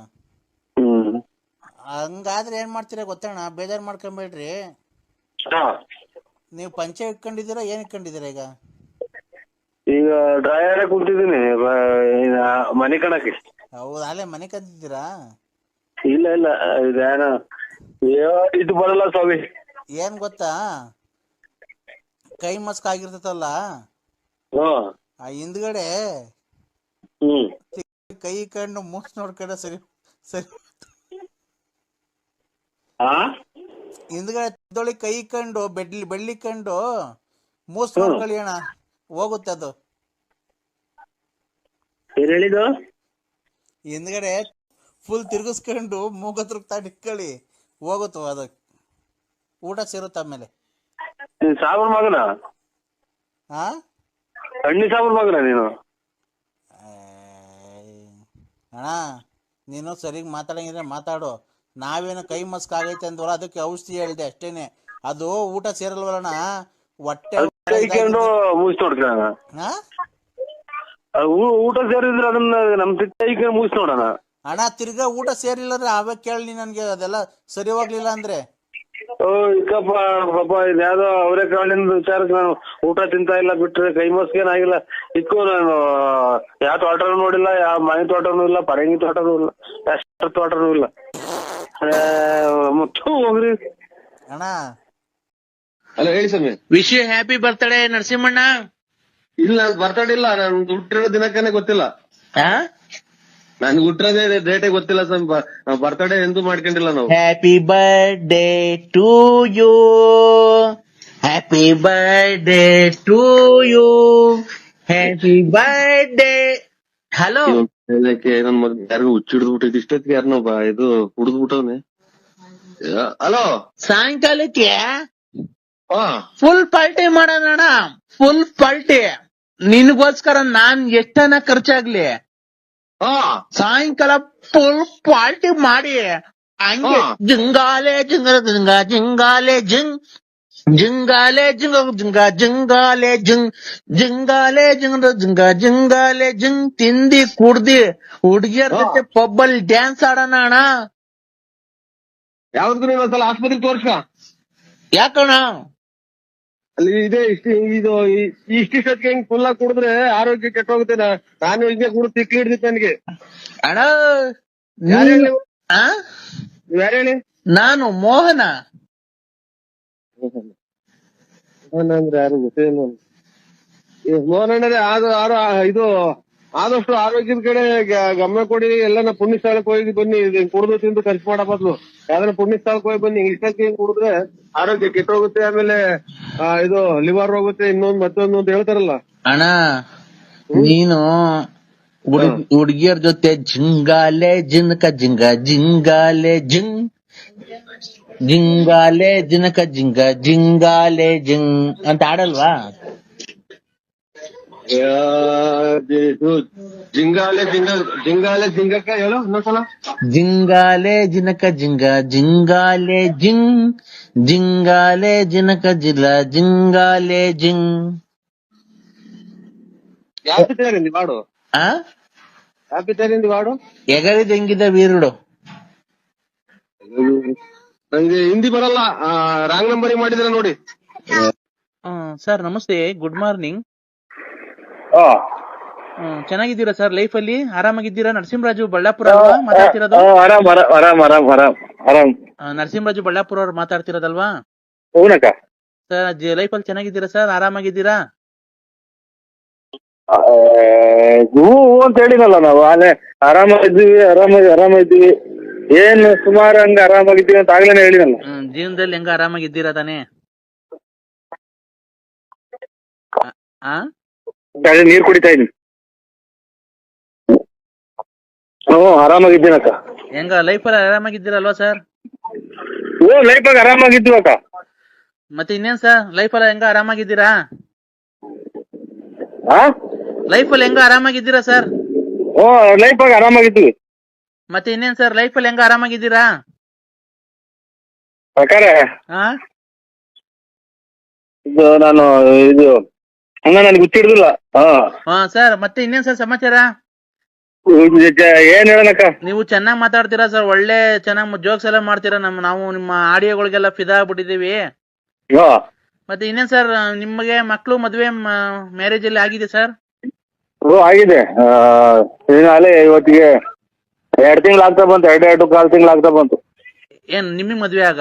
ಹಂಗಾದ್ರೆ ಏನ್ ಮಾಡ್ತೀರಾ ಗೊತ್ತಣ್ಣ, ಬೇಜಾರ್ ಮಾಡ್ಕೊಂಬೇಡ್ರಿ. ನೀವು ಪಂಚೆ ಇಟ್ಕೊಂಡಿದ್ದೀರಾ, ಏನ್ ಇಟ್ಕೊಂಡಿದ್ದೀರಾ ಈಗ? ಈಗ ಡ್ರೈಯರ್ ಕುಂತಿದ್ದೀನಿ ಮನೆ ಕಣಕ್ಕೆ. ಹೌದಾ, ಅಲ್ಲೇ ಮನೆ ಕಂತಿದ್ದೀರಾ? ಇಲ್ಲ ಇದೇನ ಇದು ಬರಲ್ಲ ಸ್ವಾಮಿ. ಏನ್ ಗೊತ್ತಾ, ಕೈ ಮಸ್ಕ್ ಆಗಿರ್ತತಲ್ಲ, ಆ ಹಿಂದ್ಗಡೆ ಕೈ ಕಂಡು ಮೂಸ್ ನೋಡ್ಕೊಂಡ ಸರಿ ಸರಿ. ಹಿಂದ್ಗಡೆ ಕೈ ಕಂಡು ಬೆಳ್ಳಿ ಕಂಡು ಮೂಸ್ ನೋಡ್ಕೊಳ್ಳಿ ಅಣ್ಣ, ಹೋಗುತ್ತೆ ಅದು. ಹೇಳಿದ್ದು ಹಿಂದ್ಗಡೆ ಫುಲ್ ತಿರ್ಗಿಸ್ಕೊಂಡು ಮೂಗತ್ರ ತಾಂಡ್ ಇಟ್ಕೊಳ್ಳಿ, ಹೋಗುತ್ತೋ ಅದು ಊಟ ಸೇರುತ್ತೆ ಆಮೇಲೆ. ನೀನ್ ಸಾಬ್ರ ಮಗನ? ಹಾ ಅಣ್ಣಿ ಸಾಬ್ರ ಮಗನ ನೀನು? ಅಣ್ಣ ನೀನು ಸರಿಗ್ ಮಾತಾಡಂಗಿದ್ರೆ ಮಾತಾಡು. ನಾವೇನು ಕೈ ಮಸ್ಕ್ ಆಗೈತೆ ಅಂದ್ವಲ್ಲ ಅದಕ್ಕೆ ಔಷಧಿ ಹೇಳಿದೆ ಅಷ್ಟೇನೆ. ಅದು ಊಟ ಸೇರಲ್ವಲ್ಲಣ್ಣ, ಹೊಟ್ಟೆ ಮುಗಿಸ್ ನೋಡ್ತೀನಿ. ಊಟ ಸೇರಿದ್ರೆ ಅದನ್ನ ನಮ್ ತಿಕ್ಕ ಮುಗಿಸ್ ನೋಡೋಣ. ಅಣ್ಣ ತಿರ್ಗಾ ಊಟ ಸೇರಿಲ್ಲ ಅಂದ್ರೆ ಅವೇ ಕೇಳಿ ನನ್ಗೆ, ಅದೆಲ್ಲ ಸರಿ ಹೋಗ್ಲಿಲ್ಲ ಅಂದ್ರೆ. ಇಕ್ಕಪ್ಪ ಪಾಪ ಇದ್ಯಾವ್ದೋ ಅವರೇ ಕಾಳಿಂದ ವಿಚಾರಕ್ಕೆ ನಾನು ಊಟ ತಿಂತಾ ಇಲ್ಲ, ಬಿಟ್ರೆ ಕೈ ಮಸ್ಕೇನಾಗಿಲ್ಲ. ಇಕ್ಕು ನಾನು ಯಾವ ತೋಟನೂ ನೋಡಿಲ್ಲ, ಯಾವ ಮನೆ ತೋಟನೂ ಇಲ್ಲ, ಪರಂಗಿ ತೋಟನೂ ಇಲ್ಲ, ಎಷ್ಟು ತೋಟನೂ ಇಲ್ಲ. ಹೋಗ್ರಿ ಅಣ್ಣ. ಹಲೋ ಹೇಳಿ ಸ್ವಾಮಿ. ವಿಶ್ ಯು ಹ್ಯಾಪಿ ಬರ್ತ್ಡೇ ನರಸಿಂಹಣ್ಣ. ಇಲ್ಲ ಬರ್ತಡೇ ಇಲ್ಲ, ನಾನು ಹುಟ್ಟಿರೋ ದಿನಕ್ಕೇನೆ ಗೊತ್ತಿಲ್ಲ. ನನ್ಗೆ ಹುಟ್ಟಿರೋದೇ ಡೇಟೇ ಗೊತ್ತಿಲ್ಲ ಸ್ವಾಮಿ. ಬರ್ತಡೇ ಎಂದೂ ಮಾಡ್ಕೊಂಡಿಲ್ಲ ನಾವು. Happy birthday to you, happy birthday to you, happy birthday. Hello ನನ್ ಮಗ ಯಾರಿಗೂ ಹುಚ್ಚಿಡ್ದ್ಬಿಟ್ಟಿದ್ ಇಷ್ಟೊತ್ತಿಗೆ ಯಾರನ್ನೋ ಇದು ಹುಡ್ದ್ಬಿಟ್ಟವ್ನೆ. ಹಲೋ ಸಾಯಂಕಾಲಕ್ಕೆ ಫುಲ್ ಪಾರ್ಟಿ ಮಾಡೋಣ, ಫುಲ್ ಪಾರ್ಟಿ. ನಿನ್ಗೋಸ್ಕರ ನಾನ್ ಎಷ್ಟನ ಖರ್ಚಾಗ್ಲಿ ಸಾಯಂಕಾಲ ಫುಲ್ ಪಾರ್ಟಿ ಮಾಡಿ ಹಂಗೆ ಜಿಂಗಾಲೆ ಜಿಂಗ ಜಿಂಗ ಜಿಂಗಾಲೆ ಜಿಂಗ್ ಜಿಂಗಾಲೆ ಜಿಂಗ ಜಿಂಗ ಜಿಂಗಾಲೆ ಜಿಂಗ್ ಜಿಂಗಾಲೆ ಜಿಂಗ ಜಿಂಗ ಜಿಂಗಾಲೆ ಜಿಂಗ್ ತಿಂದಿ ಕುಡ್ದಿ ಹುಡುಗಿಯರ್ ಜೊತೆ ಪಬ್ಬಲ್ ಡ್ಯಾನ್ಸ್ ಆಡೋಣ ಅಣ್ಣ. ಯಾವ್ದು ನೀವೊಂದ್ಸಲ ಆಸ್ಪತ್ರೆಗೆ ತೋರ್ಸ. ಯಾಕಣ್ಣ? ಅಲ್ಲಿ ಇದೆ ಇಷ್ಟಿಷ್ಟೊತ್ತಿಗೆ ಹಿಂಗ್ ಫುಲ್ ಆಗಿ ಕುಡಿದ್ರೆ ಆರೋಗ್ಯ ಕೆಟ್ಟೋಗುತ್ತೆ. ನಾನು ಹಿಂಗೆ ಕುಡಿದು ತಿಕ್ಲಿ ಹಿಡ್ದಿತ್ತು ನನಗೆ. ಅಣ್ಣ ಯಾರು ಹೇಳಿ? ನಾನು ಮೋಹನ. ಅಂದ್ರೆ ಯಾರು ಗೊತ್ತೇನು? ಮೋಹನ್ ಅಣ್ಣರೇ, ಇದು ಆದಷ್ಟು ಆರೋಗ್ಯದ ಕಡೆ ಗಮನ ಕೊಡಿ. ಎಲ್ಲನ ಪುಣ್ಯ ಸ್ಥಳಕ್ಕೆ ಹೋಗಿ ಬನ್ನಿ. ಕುಡಿದು ತಿಂದು ಖರ್ಚು ಮಾಡೋ ಬದಲು ಯಾವ್ದಾರ ಪುಣ್ಯ ಸ್ಥಳಕ್ಕೆ ಹೋಗಿ ಬನ್ನಿ. ಇಷ್ಟಕ್ಕೆ ಹಿಂಗ್ ಕುಡಿದ್ರೆ ಆರೋಗ್ಯ ಕೆಟ್ಟೋಗುತ್ತೆ, ಆಮೇಲೆ ಇದು ಲಿವರ್ ಹೋಗುತ್ತೆ, ಮತ್ತೊಂದು ಅಂತ ಹೇಳ್ತಾರಲ್ಲ. ಅಣ್ಣ ನೀನು ಹುಡುಗಿಯರ್ ಜೊತೆ ಜಿಂಗಾಲೆ ಜಿನ್ಕ ಜಿಂಗ ಜಿಂಗಾಲೆ ಜಿಂಗ್ ಜಿಂಗಾಲೆ ಜಿನಕ ಜಿಂಗ ಜಿಂಗಾಲೆ ಜಿಂಗ್ ಅಂತ ಆಡಲ್ವಾ? ಜಿಂಗಾಲೆ ಜಿಂಗಕ್ಕ ಹೇಳು ಇನ್ನೊಂದ್ಸಲ. ಜಿಂಗಾಲೆ ಜಿನಕ ಜಿಂಗ ಜಿಂಗಾಲೆ ಜಿಂಗ್ ಜಿಂಗಾಲೆ ಜಿನಕ ಜಿಲ್ಲ ಜಿಂಗಾಲೆ ಜಿಂಗ್. ಯಾವ ಪಿಕ್ಚರಿಂದ ಹಾಡು? ಯಾವ ಪಿಕ್ಚರಿಂದ ಹಾಡು? ಎಗರಿದ ಹೆಂಗಿದ ವೀರುಡು. ನಂಗೆ ಹಿಂದಿ ಬರಲ್ಲ, ರಾಂಗ್ ನಂಬರ್ ಮಾಡಿದ್ರೆ ನೋಡಿ. ಸರ್ ನಮಸ್ತೆ, ಗುಡ್ ಮಾರ್ನಿಂಗ್. ಚೆನ್ನಾಗಿದ್ದೀರಾ ಸರ್? ಲೈಫ್ ಅಲ್ಲಿ ಆರಾಮಾಗಿದ್ದೀರಾ? ನರಸಿಂಹರಾಜು ಬಳ್ಳಾಪುರ ಅಲ್ವಾ ಮಾತಾಡ್ತಿರೋದು? ನರಸಿಂಹರಾಜು ಬಳ್ಳಾಪುರ ಅವ್ರು ಮಾತಾಡ್ತಿರೋದಲ್ವಾ ಸರ್? ಲೈಫ್ ಅಲ್ಲಿ ಚೆನ್ನಾಗಿದ್ದೀರಾ ಸರ್? ಆರಾಮಾಗಿದ್ದೀರಾ? ಅಂತ ಹೇಳಿನಲ್ಲ ನಾವು ಅಲ್ಲೇ ಆರಾಮಾಗಿದ್ದೀವಿ ಏನ್ ಸುಮಾರು ಹಂಗ ಆರಾಮಾಗಿದ್ದೀವಿ ಅಂತ ಆಗ್ಲೇನೆ ಹೇಳಿನಲ್ಲ. ಜೀವನದಲ್ಲಿ ಹೆಂಗ ಆರಾಮಾಗಿದ್ದೀರಾ ತಾನೇ? ನೀರ್ ಕುಡಿತಾ ಇದೀನಿ. ಆರಾಮಾಗಿದ್ದೀನಕ್ಕ. ಹೆಂಗ ಲೈಫ್ ಅಲ್ಲಿ ಆರಾಮಾಗಿದ್ದೀರಲ್ವಾ ಸರ್? ಲೈಫಾಗ ಆರಾಮಾಗಿದ್ದೀವಿ ಅಕ್ಕ. ಮತ್ತೆ ಇನ್ನೇನ್ ಸರ್ ಲೈಫ್ ಅಲ್ಲಿ ಹೆಂಗ ಆರಾಮಾಗಿದ್ದೀರಾ? ಲೈಫ್ ಅಲ್ಲಿ ಹೆಂಗ ಆರಾಮಾಗಿದ್ದೀರಾ ಸರ್? ಲೈಫಾಗ ಆರಾಮಾಗಿದ್ದೀವಿ. ಮತ್ತೆ ಇನ್ನೇನ್ ಸರ್ ಲೈಫ್ ಅಲ್ಲಿ ಹೆಂಗ ಆರಾಮಾಗಿದ್ದೀರಾ? ಇದು ನಾನು ನನಗೆ ಗೊತ್ತಿರ್ಲಿಲ್ಲ. ಸರ್ ಮತ್ತೆ ಇನ್ನೇನ್ ಸರ್ ಸಮಾಚಾರ? ಏನ್ ಹೇಳನಕ್ಕ? ನೀವು ಚೆನ್ನಾಗ್ ಮಾತಾಡ್ತೀರಾ ಸರ್, ಒಳ್ಳೆ ಚೆನ್ನಾಗ್ ಜೋಕ್ಸ್ ಎಲ್ಲ ಮಾಡ್ತೀರಾ. ನಾವು ನಿಮ್ಮ ಆಡಿಯೋಗಳಿಗೆಲ್ಲ ಫಿದಾ ಆಗ್ಬಿಟ್ಟಿದೀವಿ. ಮತ್ತೆ ಇನ್ನೇನ್ ಸರ್ ನಿಮಗೆ ಮಕ್ಳು ಮದ್ವೆ ಮ್ಯಾರೇಜ್ ಅಲ್ಲಿ ಆಗಿದೆ ಸರ್? ಆಗಿದೆ. ಇವತ್ತಿಗೆ 2 ತಿಂಗಳು ಆಗ್ತಾ ಬಂತು, 2.5 ತಿಂಗಳು ಆಗ್ತಾ ಬಂತು. ಏನ್ ನಿಮಗ್ ಮದ್ವೆ ಆಗ?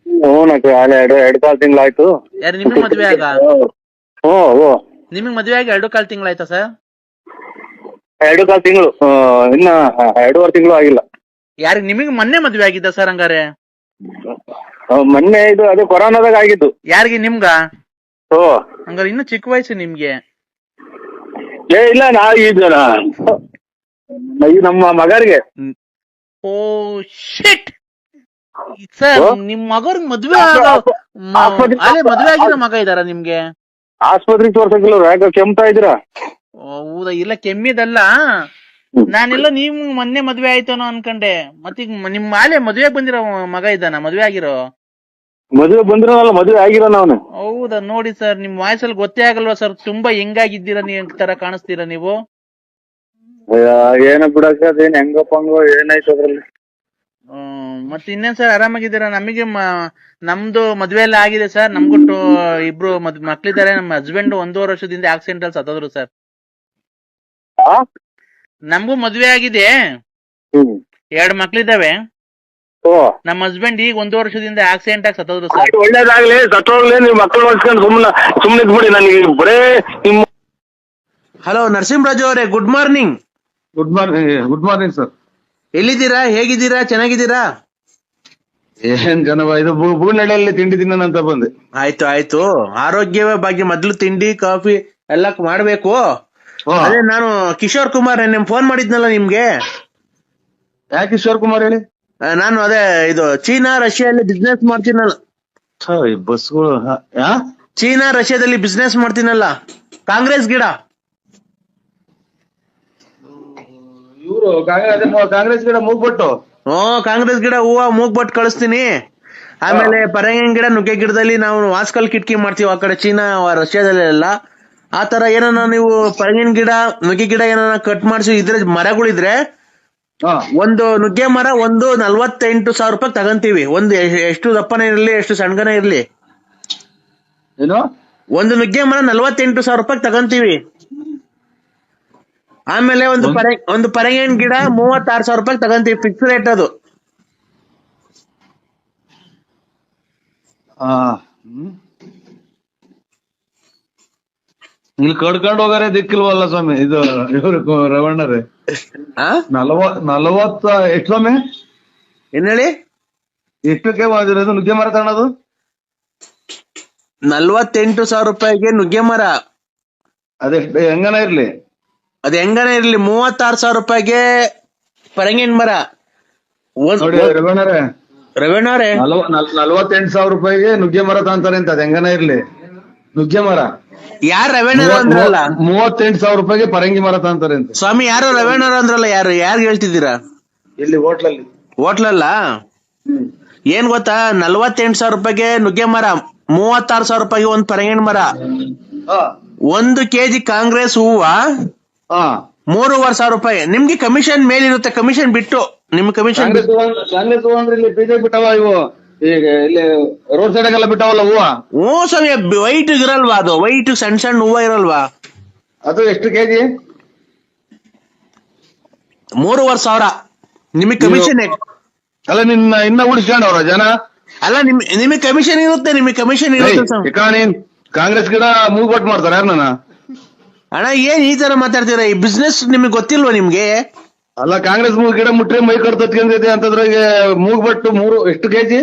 ಹ್ಞೂನಕ್ಕ, 2.5 ತಿಂಗಳಾಯ್ತು. ಯಾರು ನಿಮಗ್ ಮದ್ವೆ ಆಗ? ನಿಮಗ್ ಮದ್ವೆ ಆಗಿ 2.25 ತಿಂಗಳಾಯ್ತಾ ಸರ್? 2.25 ತಿಂಗಳು, ಇನ್ನ 2.5 ತಿಂಗಳು ಆಗಿಲ್ಲ. ಯಾರಿಗೆ ನಿಮಗ್ ಮೊನ್ನೆ ಮದ್ವೆ ಆಗಿದ್ದ ಸರ್? ಹಂಗಾರೆ ಮೊನ್ನೆ ಇದು ಅದು ಕೊರೋನಾದಾಗ ಆಗಿದ್ದು. ಯಾರಿಗೆ? ನಿಮ್ಗ? ಹಂಗಾರೆ ಇನ್ನು ಚಿಕ್ಕ ವಯಸ್ಸು ನಿಮ್ಗೆ. ಇಲ್ಲ ನಮ್ಮ ಮಗರಿಗೆ. ಓ ಶಿಟ್, ಸರ್ ನಿಮ್ ಮಗರ್ಗ್ ಮದ್ವೆ ಅಲ್ಲೇ ಮದ್ವೆ ಆಗಿರೋ ಮಗ ಇದಾರ ನಿಮ್ಗೆ? ಆಸ್ಪತ್ರೆಗೆ ತೋರ್ಸಕ್ಕಿಲ್ಲ ಯಾಕೆ ಕೆಮ್ತಾ ಇದ್ದೀರಾ? ಹೌದಾ? ಇಲ್ಲ ಕೆಮ್ಮಿದಲ್ಲ, ನಾನೆಲ್ಲ ನೀವು ಮೊನ್ನೆ ಮದ್ವೆ ಆಯ್ತಾನೋ ಅನ್ಕಂಡೆ. ಮತ್ತೀಗ ನಿಮ್ ಆಲೆ ಮದ್ವೆಗ್ ಬಂದಿರೋ ಮಗ ಇದ್ದಾನ? ಮದ್ವೆ ಆಗಿರೋ? ಮದುವೆ ಬಂದಿರೋನಲ್ಲ, ಮದುವೆ ಆಗಿರೋ ಅವನು. ಹೌದಾ? ನೋಡಿ ಸರ್, ನಿಮ್ ವಾಯ್ಸಲ್ಲಿ ಗೊತ್ತೇ ಆಗಲ್ವಾ ಸರ್, ತುಂಬಾ ಹೆಂಗಾಗಿದ್ದೀರಾ ನೀವ್ ತರ ಕಾಣಿಸ್ತೀರಾ ನೀವು. ಏನ ಬಿಡಕ್ಕ, ಅದೇನ್ ಹೆಂಗಪ್ಪಂಗೋ ಏನಾಯ್ತು ಅದ್ರಲ್ಲಿ. ಮತ್ತೆ ಇನ್ನೇನ್ ಸರ್, ಆರಾಮಾಗಿದ್ದೀರಾ? ನಮಗೆ ನಮ್ದು ಮದ್ವೆ ಎಲ್ಲ ಆಗಿದೆ ಸರ್. ನಮ್ಗೂ ಇಬ್ರು ಮಕ್ಳಿದ್ದಾರೆ. ನಮ್ಮ ಹಸ್ಬೆಂಡ್ 1.5 ವರ್ಷದಿಂದ ಆಕ್ಸಿಡೆಂಟ್ ಅಲ್ಲಿ ಸತ್ತೋದ್ರು ಸರ್. ನಮಗೂ ಮದ್ವೆ ಆಗಿದೆ, 2 ಮಕ್ಳಿದಾವೆ. ನಮ್ಮ ಹಸ್ಬೆಂಡ್ ಈಗ 1 ವರ್ಷದಿಂದ ಆಕ್ಸಿಡೆಂಟ್ ಆಗಿ ಸತ್ತೋದ್ರು ಸರ್. ಒಳ್ಳೇದಾಗ್ಲಿ, ಸತ್ತೋಗ್ಲಿ. ನೀವ್ ಮಕ್ಕಳು ನೋಡ್ಸ್ಕೊಂಡು ಸುಮ್ಮನೆ ಇದ್ಬಿಡಿ. ನನಗೆ ಬರೇ ನಿಮ್ಮ. ಹಲೋ ನರಸಿಂಹರಾಜು ಅವರೇ, good morning. Good morning sir. ಎಲ್ಲಿದ್ದೀರಾ? ಹೇಗಿದ್ದೀರಾ? ಚೆನ್ನಾಗಿದ್ದೀರಾ? ಏನ್ ಜನವ, ಇದು ಬೂನಳ್ಳಿಯಲ್ಲಿ ತಿಂಡಿ ತಿನ್ನೋಣಂತ ಬಂದೆ. ಆಯ್ತು. ಆರೋಗ್ಯವೇ ಭಾಗ್ಯ. ಮೊದ್ಲು ತಿಂಡಿ ಕಾಫಿ ಎಲ್ಲ ಮಾಡ್ಬೇಕು. ಅದೇ ನಾನು ಕಿಶೋರ್ ಕುಮಾರ್, ನಿಮ್ ಫೋನ್ ಮಾಡಿದ್ನಲ್ಲ ನಿಮ್ಗೆ. ಯಾಕೆ ಕಿಶೋರ್ ಕುಮಾರ್ ಹೇಳಿ? ನಾನು ಅದೇ ಇದು ಚೀನಾ ರಷ್ಯಾದಲ್ಲಿ ಬಿಸ್ನೆಸ್ ಮಾಡ್ತೀನಲ್ಲ. ಬಸ್ಗಳು ಚೀನಾ ರಷ್ಯಾದಲ್ಲಿ ಬಿಸ್ನೆಸ್ ಮಾಡ್ತೀನಲ್ಲ, ಕಾಂಗ್ರೆಸ್ ಗಿಡ. ಇವರು ಕಾಂಗ್ರೆಸ್ ಗಿಡ ಮೂಗ್ಬಿಟ್ಟು. ಕಾಂಗ್ರೆಸ್ ಗಿಡ ಹೂವ ಮೂಗ್ಬಟ್ಟು ಕಳಿಸ್ತೀನಿ. ಆಮೇಲೆ ಪರಂಗಿನ ಗಿಡ, ನುಗ್ಗೆ ಗಿಡದಲ್ಲಿ ನಾವು ವಾಸ್ಕಲ್ ಕಿಟಕಿ ಮಾಡ್ತೀವಿ ಆ ಕಡೆ ಚೀನಾ ರಷ್ಯಾದಲ್ಲಿ ಎಲ್ಲ. ಆ ತರ ಏನಾನ ನೀವು ಪರಂಗಿನ ಗಿಡ, ನುಗ್ಗೆ ಗಿಡ ಏನಾನ ಕಟ್ ಮಾಡಿಸಿ ಇದ್ರೆ ಮರಗಳಿದ್ರೆ, ಒಂದು ನುಗ್ಗೆ ಮರ ಒಂದು 48,000 ರೂಪಾಯಿ ತಗಂತೀವಿ. ಒಂದು ಎಷ್ಟು ದಪ್ಪನೇ ಇರ್ಲಿ, ಎಷ್ಟು ಸಣ್ಣಗನೇ ಇರ್ಲಿ, ಏನು ಒಂದು ನುಗ್ಗೆ ಮರ 48,000 ರೂಪಾಯಿ ತಗಂತೀವಿ. ಆಮೇಲೆ ಒಂದು ಪರಂಗಿನ ಗಿಡ 36,000 ರೂಪಾಯಿ ತಗಂತೀವಿ. ಫಿಕ್ಸ್ ರೇಟ್ ಅದು. ಇಲ್ಲಿ ಕಡ್ಕೊಂಡು ಹೋಗಾರೆ ದಿಕ್ಕಿಲ್ವಲ್ಲ ಸ್ವಾಮಿ. ಇದು ಇವ್ರು ರವಣ್ಣರೇ 40 ಎಷ್ಟು ಸ್ವಾಮಿ? ಏನ್ ಹೇಳಿ? ಎಷ್ಟಕ್ಕೆ ಮಾಡಿರೋದು ನುಗ್ಗೆ ಮರ ತಗೊಳೋದು? 48,000 ರೂಪಾಯಿಗೆ ನುಗ್ಗೆ ಮರ. ಅದೆಷ್ಟು ಹೆಂಗನ ಇರ್ಲಿ, 36,000 ರೂಪಾಯಿಗೆ ಪರಂಗಿನ ಮರ. ನೋಡಿ ರವಣ್ಣರೇ, 48,000 ರೂಪಾಯಿಗೆ ನುಗ್ಗೆ ಮರ ತಗೊಂತಾರೆ ಅಂತ. ಅದ್ ಹೆಂಗನ ಇರ್ಲಿ, ನುಗ್ಗೆ ಮರ. ಯಾರು ರವೇಣರ ಅಂದ್ರಲ್ಲ? 38,000 ರೂಪಾಯಿಗೆ ಪರಂಗಿ ಮರ ತಗೊಂತಾರೆ ಅಂತ. ಸ್ವಾಮಿ, ಯಾರು ರವೇಣರ ಅಂದ್ರಲ್ಲ, ಯಾರು ಹೇಳ್ತಿದ್ದೀರಾ? ಇಲ್ಲಿ ಹೋಟ್ಲಲ್ಲ? ಏನ್ ಗೊತ್ತಾ, 48,000 ರೂಪಾಯಿಗೆ ನುಗ್ಗೆ ಮರ, 36,000 ರೂಪಾಯಿಗೆ ಒಂದ್ ಪರಂಗಿನ ಮರ. 1 kg ಕಾಂಗ್ರೆಸ್ ಹೂವ 3,500 ರೂಪಾಯಿ. ನಿಮ್ಗೆ ಕಮಿಷನ್ ಮೇಲಿರುತ್ತೆ, ಕಮಿಷನ್ ಬಿಟ್ಟು ನಿಮ್ ಕಮಿಷನ್. ಕಾಂಗ್ರೆಸ್ ಹೂವ ಅಂದ್ರೆ ಇಲ್ಲಿ ಬಿಜೆಪಿ ಬಿಟ್ಟವ ಇವು. ಈಗ ಇಲ್ಲಿ ರೋಡ್ ಸೈಡ್ ಎಲ್ಲ ಬಿಟ್ಟವಲ್ಲ ಹೂವ. ಸ್ವಾಮಿ, ವೈಟ್ ಇರಲ್ವಾ? ಅದು ವೈಟ್ ಸಣ್ಣ ಹೂವ ಇರಲ್ವಾ? ಅದು ಎಷ್ಟು ಕೆಜಿ? 3,500. ನಿಮಗ್ ಕಮಿಷನ್ ಅಲ್ಲ, ಇನ್ನ ಉಳಿಸ್ಕೊಂಡವ್ರ ಜನ. ಅಲ್ಲ, ನಿಮಗ್ ಕಮಿಷನ್ ಇರುತ್ತೆ. ನೀನ್ ಕಾಂಗ್ರೆಸ್ ಗಿಡ ಮೂವ್ಬಟ್ ಮಾಡ್ತಾರ ಯಾರನ್ನ? ಅಣ್ಣ, ಏನ್ ಈ ತರ ಮಾತಾಡ್ತೀರಾ? ಈ ಬಿಸ್ನೆಸ್ ನಿಮ್ಗೆ ಗೊತ್ತಿಲ್ವಾ ನಿಮ್ಗೆ? ಅಲ್ಲ, ಕಾಂಗ್ರೆಸ್ ಗಿಡ ಮುಟ್ರೆ ಮೈ ಕಡ್ ತತ್ಕೊಂಡಿದೆ ಅಂತಂದ್ರೆ ಮೂಗ್ಬಟ್ಟು ಎಷ್ಟು ಕೆಜಿ?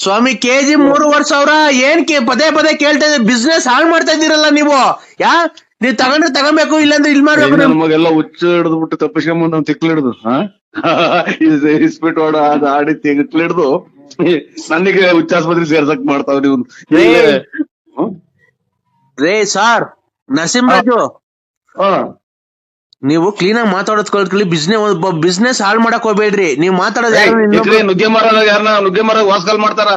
ಸ್ವಾಮಿ, ಕೆಜಿ 3,500. ಏನ್ ಪದೇ ಕೇಳ್ತಾ ಇದ್ದೀರಿ? ಬಿಸ್ನೆಸ್ ಹಾಳು ಮಾಡ್ತಾ ಇದ್ದೀರಲ್ಲ ನೀವು. ನೀವ್ ತಗೊಂಡ್ರೆ ತಗೊಬೇಕು, ಇಲ್ಲಾಂದ್ರೆ ಇಲ್ಲಿ ಮಾಡ್ಬೇಕು. ನಮಗೆಲ್ಲ ಹುಚ್ಚ ಹಿಡಿದು ಬಿಟ್ಟು ತಪ್ಪಿಸ್ಕೊಂಬಂದ್ ತಿಕ್ಲು ಹಿಡ್ದು ಇಸ್ಪಿಟ್ ಹೊಡ ಅದು ಆಡಿ ತಿಕ್ಲು ಹಿಡ್ದು ನನಗೆ ಹುಚ್ಚಾಸ್ಪತ್ರೆ ಸೇರ್ಸಕ್ ಮಾಡ್ತಾವ್ ನೀವು. ರೇ ಸಾರ್ ನರಸಿಂಹರಾಜು, ನೀವು ಕ್ಲೀನ್ ಆಗಿ ಮಾತಾಡೋದ್ ಕಲ್ತ್ಕೊಳ್ಳಿ. ಬಿಸ್ನೆಸ್ ಹಾಳು ಮಾಡಕ್ ಹೋಗ್ಬೇಡ್ರಿ. ನೀವ್ ಮಾತಾಡೋದು ನುಗ್ಗೆ ಮರ ಯಾರನ್ನ ನುಗ್ಗೆ ಮರ ವಾಸ್ಕಲ್ ಮಾಡ್ತಾರ?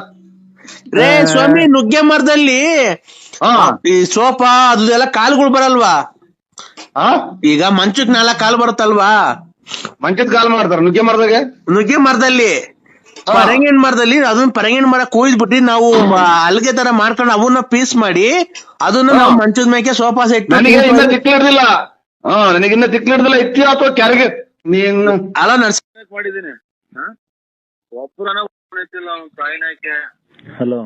ರೇ ಸ್ವಾಮಿ, ನುಗ್ಗೆ ಮರದಲ್ಲಿ ಈ ಸೋಫಾ ಅದೆಲ್ಲ ಕಾಲುಗಳು ಬರಲ್ವಾ? ಈಗ ಮಂಚಕ್ 4 ಕಾಲು ಬರುತ್ತಲ್ವಾ? ಮಂಚದ ಕಾಲ್ ಮಾಡ್ತಾರ ನುಗ್ಗೆ ಮರದಲ್ಲಿ. ಪರಂಗಿನ ಮರದಲ್ಲಿ ಅದನ್ನ ಪರಂಗಿನ ಮರ ಕೂಯ್ದ್ಬಿಟ್ಟು ನಾವು ಹಲ್ಗೆ ತರ ಮಾಡ್ಕೊಂಡು ಅವನ್ನ ಪೀಸ್ ಮಾಡಿ ಅದನ್ನ ನಾವು ಮಂಚದ ಮೇಲೆ ಸೋಫಾ ಸೆಟ್. ನನಗೆ ಇನ್ನ ತಿಕ್ಲಿಡ್ದಿಲ್ಲ. ನನಗಿನ್ನ ತಿಕ್ಲಿಡ್ದಿಲ್ಲ. ಇತ್ತಿ ಅಥವಾ ಕೆರೆಗೆ ನೀನ್ ಅಲ್ಲ ಮಾಡಿದೀನಿ. ಹಲೋ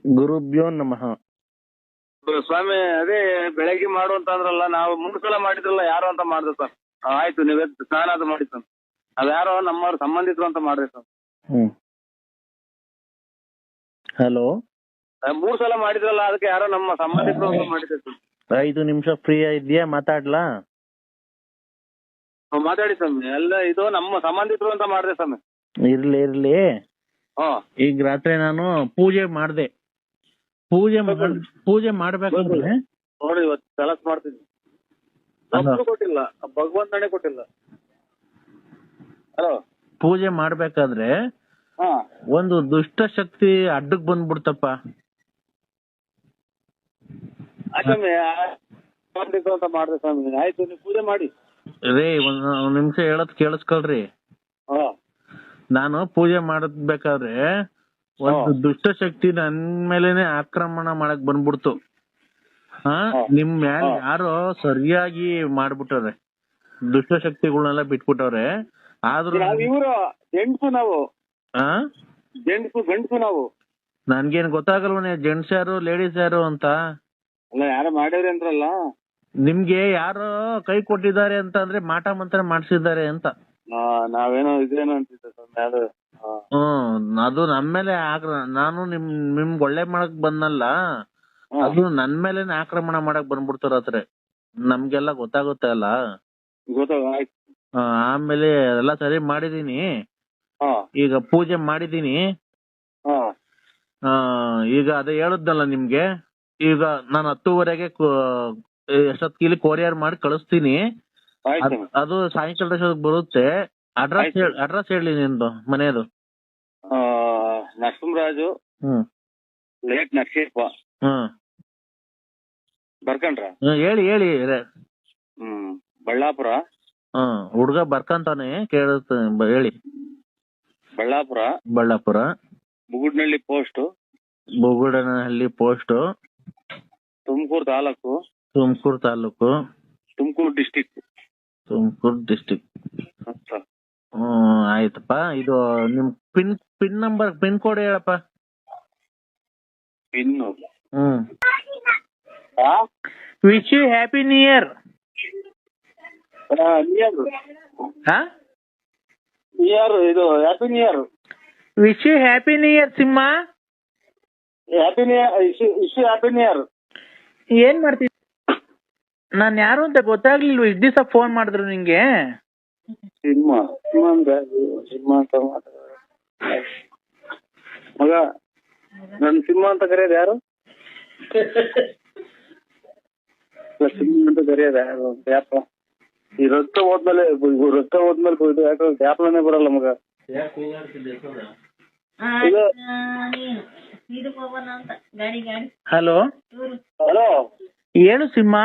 ಗುರುಭ್ಯೋ ನಮಃ. ಸ್ವಾಮಿ, ಅದೇ ಬೆಳಗ್ಗೆ ಮಾಡು ಅಂತ ಅಂದ್ರಲ್ಲ, ನಾವು 3 ಸಲ ಮಾಡಿದ್ರಲ್ಲ, ಯಾರು ಅಂತ ಮಾಡ್ದೆ ಸರ್. ಆಯ್ತು, ನೀವೇ ಸ್ನಾನ ಅದು ಮಾಡಿ ಸರ್. ಅದ್ಯಾರೋ ನಮ್ಮವ್ರ ಸಂಬಂಧಿಕರು ಅಂತ ಮಾಡ್ದೆ ಸರ್. ಹಲೋ, 3 ಸಲ ಮಾಡಿದ್ರಲ್ಲ, ಅದಕ್ಕೆ ಯಾರೋ ನಮ್ಮ ಸಂಬಂಧಿಕರು ಅಂತ ಮಾಡಿದೆ ಸರ್. 5 ನಿಮಿಷ ಫ್ರೀ ಇದೆಯಾ? ಮಾತಾಡ್ಲಾ? ಮಾತಾಡಿ ಸ್ವಾಮಿ. ಎಲ್ಲ ಇದು ನಮ್ಮ ಸಂಬಂಧಿಕರು ಅಂತ ಮಾಡ್ದೆ ಸ್ವಾಮಿ. ಇರ್ಲಿ. ಈಗ ರಾತ್ರಿ ನಾನು ಪೂಜೆ ಮಾಡ್ದೆ. ಪೂಜೆ ಮಾಡ್ಬೇಕಂದ್ರೆ ನೋಡಿ ಇವತ್ತು ಕೆಲಸ ಮಾಡ್ತೀನಿ. ಕೊಟ್ಟಿಲ್ಲ, ಭಗವಂತನೇ ಕೊಟ್ಟಿಲ್ಲ. ಹಲೋ, ಪೂಜೆ ಮಾಡ್ಬೇಕಾದ್ರೆ ಒಂದು ದುಷ್ಟ ಶಕ್ತಿ ಅಡ್ಡಕ್ ಬಂದ್ಬಿಡ್ತಪ್ಪ. ಸ್ವಾಮಿ ಅಂತ ಮಾಡಿದೆ ಸ್ವಾಮಿ. ಆಯ್ತು, ನೀವು ಪೂಜೆ ಮಾಡಿ ರೇ. ಒಂದ್ ನಿಮಿಷ ಹೇಳೋದ್ ಕೇಳಿಸ್ಕೊಳ್ರಿ. ನಾನು ಪೂಜೆ ಮಾಡಬೇಕಾದ್ರೆ ಒಂದು ದುಷ್ಟ ಶಕ್ತಿ ನನ್ ಮೇಲೆನೆ ಆಕ್ರಮಣ ಮಾಡಕ್ ಬಂದ್ಬಿಡ್ತು. ನಿಮ್ ಮ್ಯಾಲ ಯಾರೋ ಸರಿಯಾಗಿ ಮಾಡ್ಬಿಟ್ಟವ್ರೆ, ದುಷ್ಟ ಶಕ್ತಿಗಳನ್ನೆಲ್ಲ ಬಿಟ್ಬಿಟ್ಟವ್ರೆ. ಆದ್ರೂ ಇವರು ಜೆಂಟ್ಸು, ನಾವು ಗಂಡಸು ನಾವು. ನನ್ಗೇನ್ ಗೊತ್ತಾಗಲ್ವನೇ ಜೆಂಟ್ಸ್ ಯಾರು ಲೇಡೀಸ್ ಯಾರು ಅಂತ. ಅಲ್ಲ, ಯಾರೋ ಮಾಡ್ಯಾವ್ರಿ ಅಂದ್ರಲ್ಲ. ನಿಮ್ಗೆ ಯಾರೋ ಕೈ ಕೊಟ್ಟಿದ್ದಾರೆ ಅಂತ ಅಂದ್ರೆ ಮಾಟ ಮಂತ್ರ ಮಾಡ್ಸಿದ್ದಾರೆ ಅಂತ. ನಾವೇನೋ ಇದೇನೋ ಅಂತಿದ್ದೆ ಅದು. ಅದು ನಮ್ಮೇಲೆ ನಾನು ನಿಮ್ ಒಳ್ಳೆ ಮಾಡಕ್ ಬಂದಲ್ಲ, ಅದು ನನ್ ಮೇಲೆ ಆಕ್ರಮಣ ಮಾಡಕ್ ಬಂದ್ಬಿಡ್ತಾರ. ನಮ್ಗೆಲ್ಲ ಗೊತ್ತಾಗುತ್ತೆ ಅಲ್ಲ. ಆಮೇಲೆ ಎಲ್ಲ ಸರಿ ಮಾಡಿದೀನಿ. ಈಗ ಪೂಜೆ ಮಾಡಿದೀನಿ. ಈಗ ಅದೇ ಹೇಳುದ್ನಲ್ಲ ನಿಮ್ಗೆ. ಈಗ ನಾನು 10:30ಗೆ ಎಷ್ಟೊತ್ತಿಗೆ ಕೊರಿಯರ್ ಮಾಡಿ ಕಳಿಸ್ತೀನಿ. ಅದು ಸಾಯಂಕಾಲ ಬರುತ್ತೆ. ಅಡ್ರೆಸ್ ಹೇಳಿ ನಿಂದು ಮನೆಯದು. ನರಸಿಂಹರಾಜು ಲೇಟ್ ನರಸಿಂಹಪ್ಪ. ಬರ್ಕಂಡ್ರ? ಹೇಳಿ. ಬಳ್ಳಾಪುರ. ಹುಡ್ಗ ಬರ್ಕಂತಾನೆ ಕೇಳುತ್ತೆ, ಹೇಳಿ. Ballapura Bugudanahalli post, Tumakuru taluk, Tumakuru district. ಆಯ್ತಪ್ಪ. ಇದು ನಿಮ್ ಪಿನ್ ಕೋಡ್ ಹೇಳಪ್ಪ. Wish you happy new year. ಇದು happy new year. Wish you happy new year Simha. Happy new year. ಏನ್ ಮಾಡ್ತಿದ್ದೆ? ನಾನ್ ಯಾರು ಅಂತ ಗೊತ್ತಾಗ್ಲಿಲ್ವ? ಇಷ್ಟ್ ದಿವಸ ಫೋನ್ ಮಾಡಿದ್ರು ನಿಂಗೆ. ಸಿಂಹ ಅಂತ ಮಗ, ನನ್ ಸಿಂಹ ಅಂತ ಕರೆಯೋದು ಯಾರು? ಸಿಂಹ ಅಂತ ಕರೆಯೋದು ಯಾರು? ಯಾಪ ಈ ರಕ್ತ ಹೋದ್ಮೇಲೆ ಯಾಕೆ ಯಾಪನೇ ಬರಲ್ಲ ಮಗ. ಹಲೋ ಹೇಳು ಸಿಂಹ.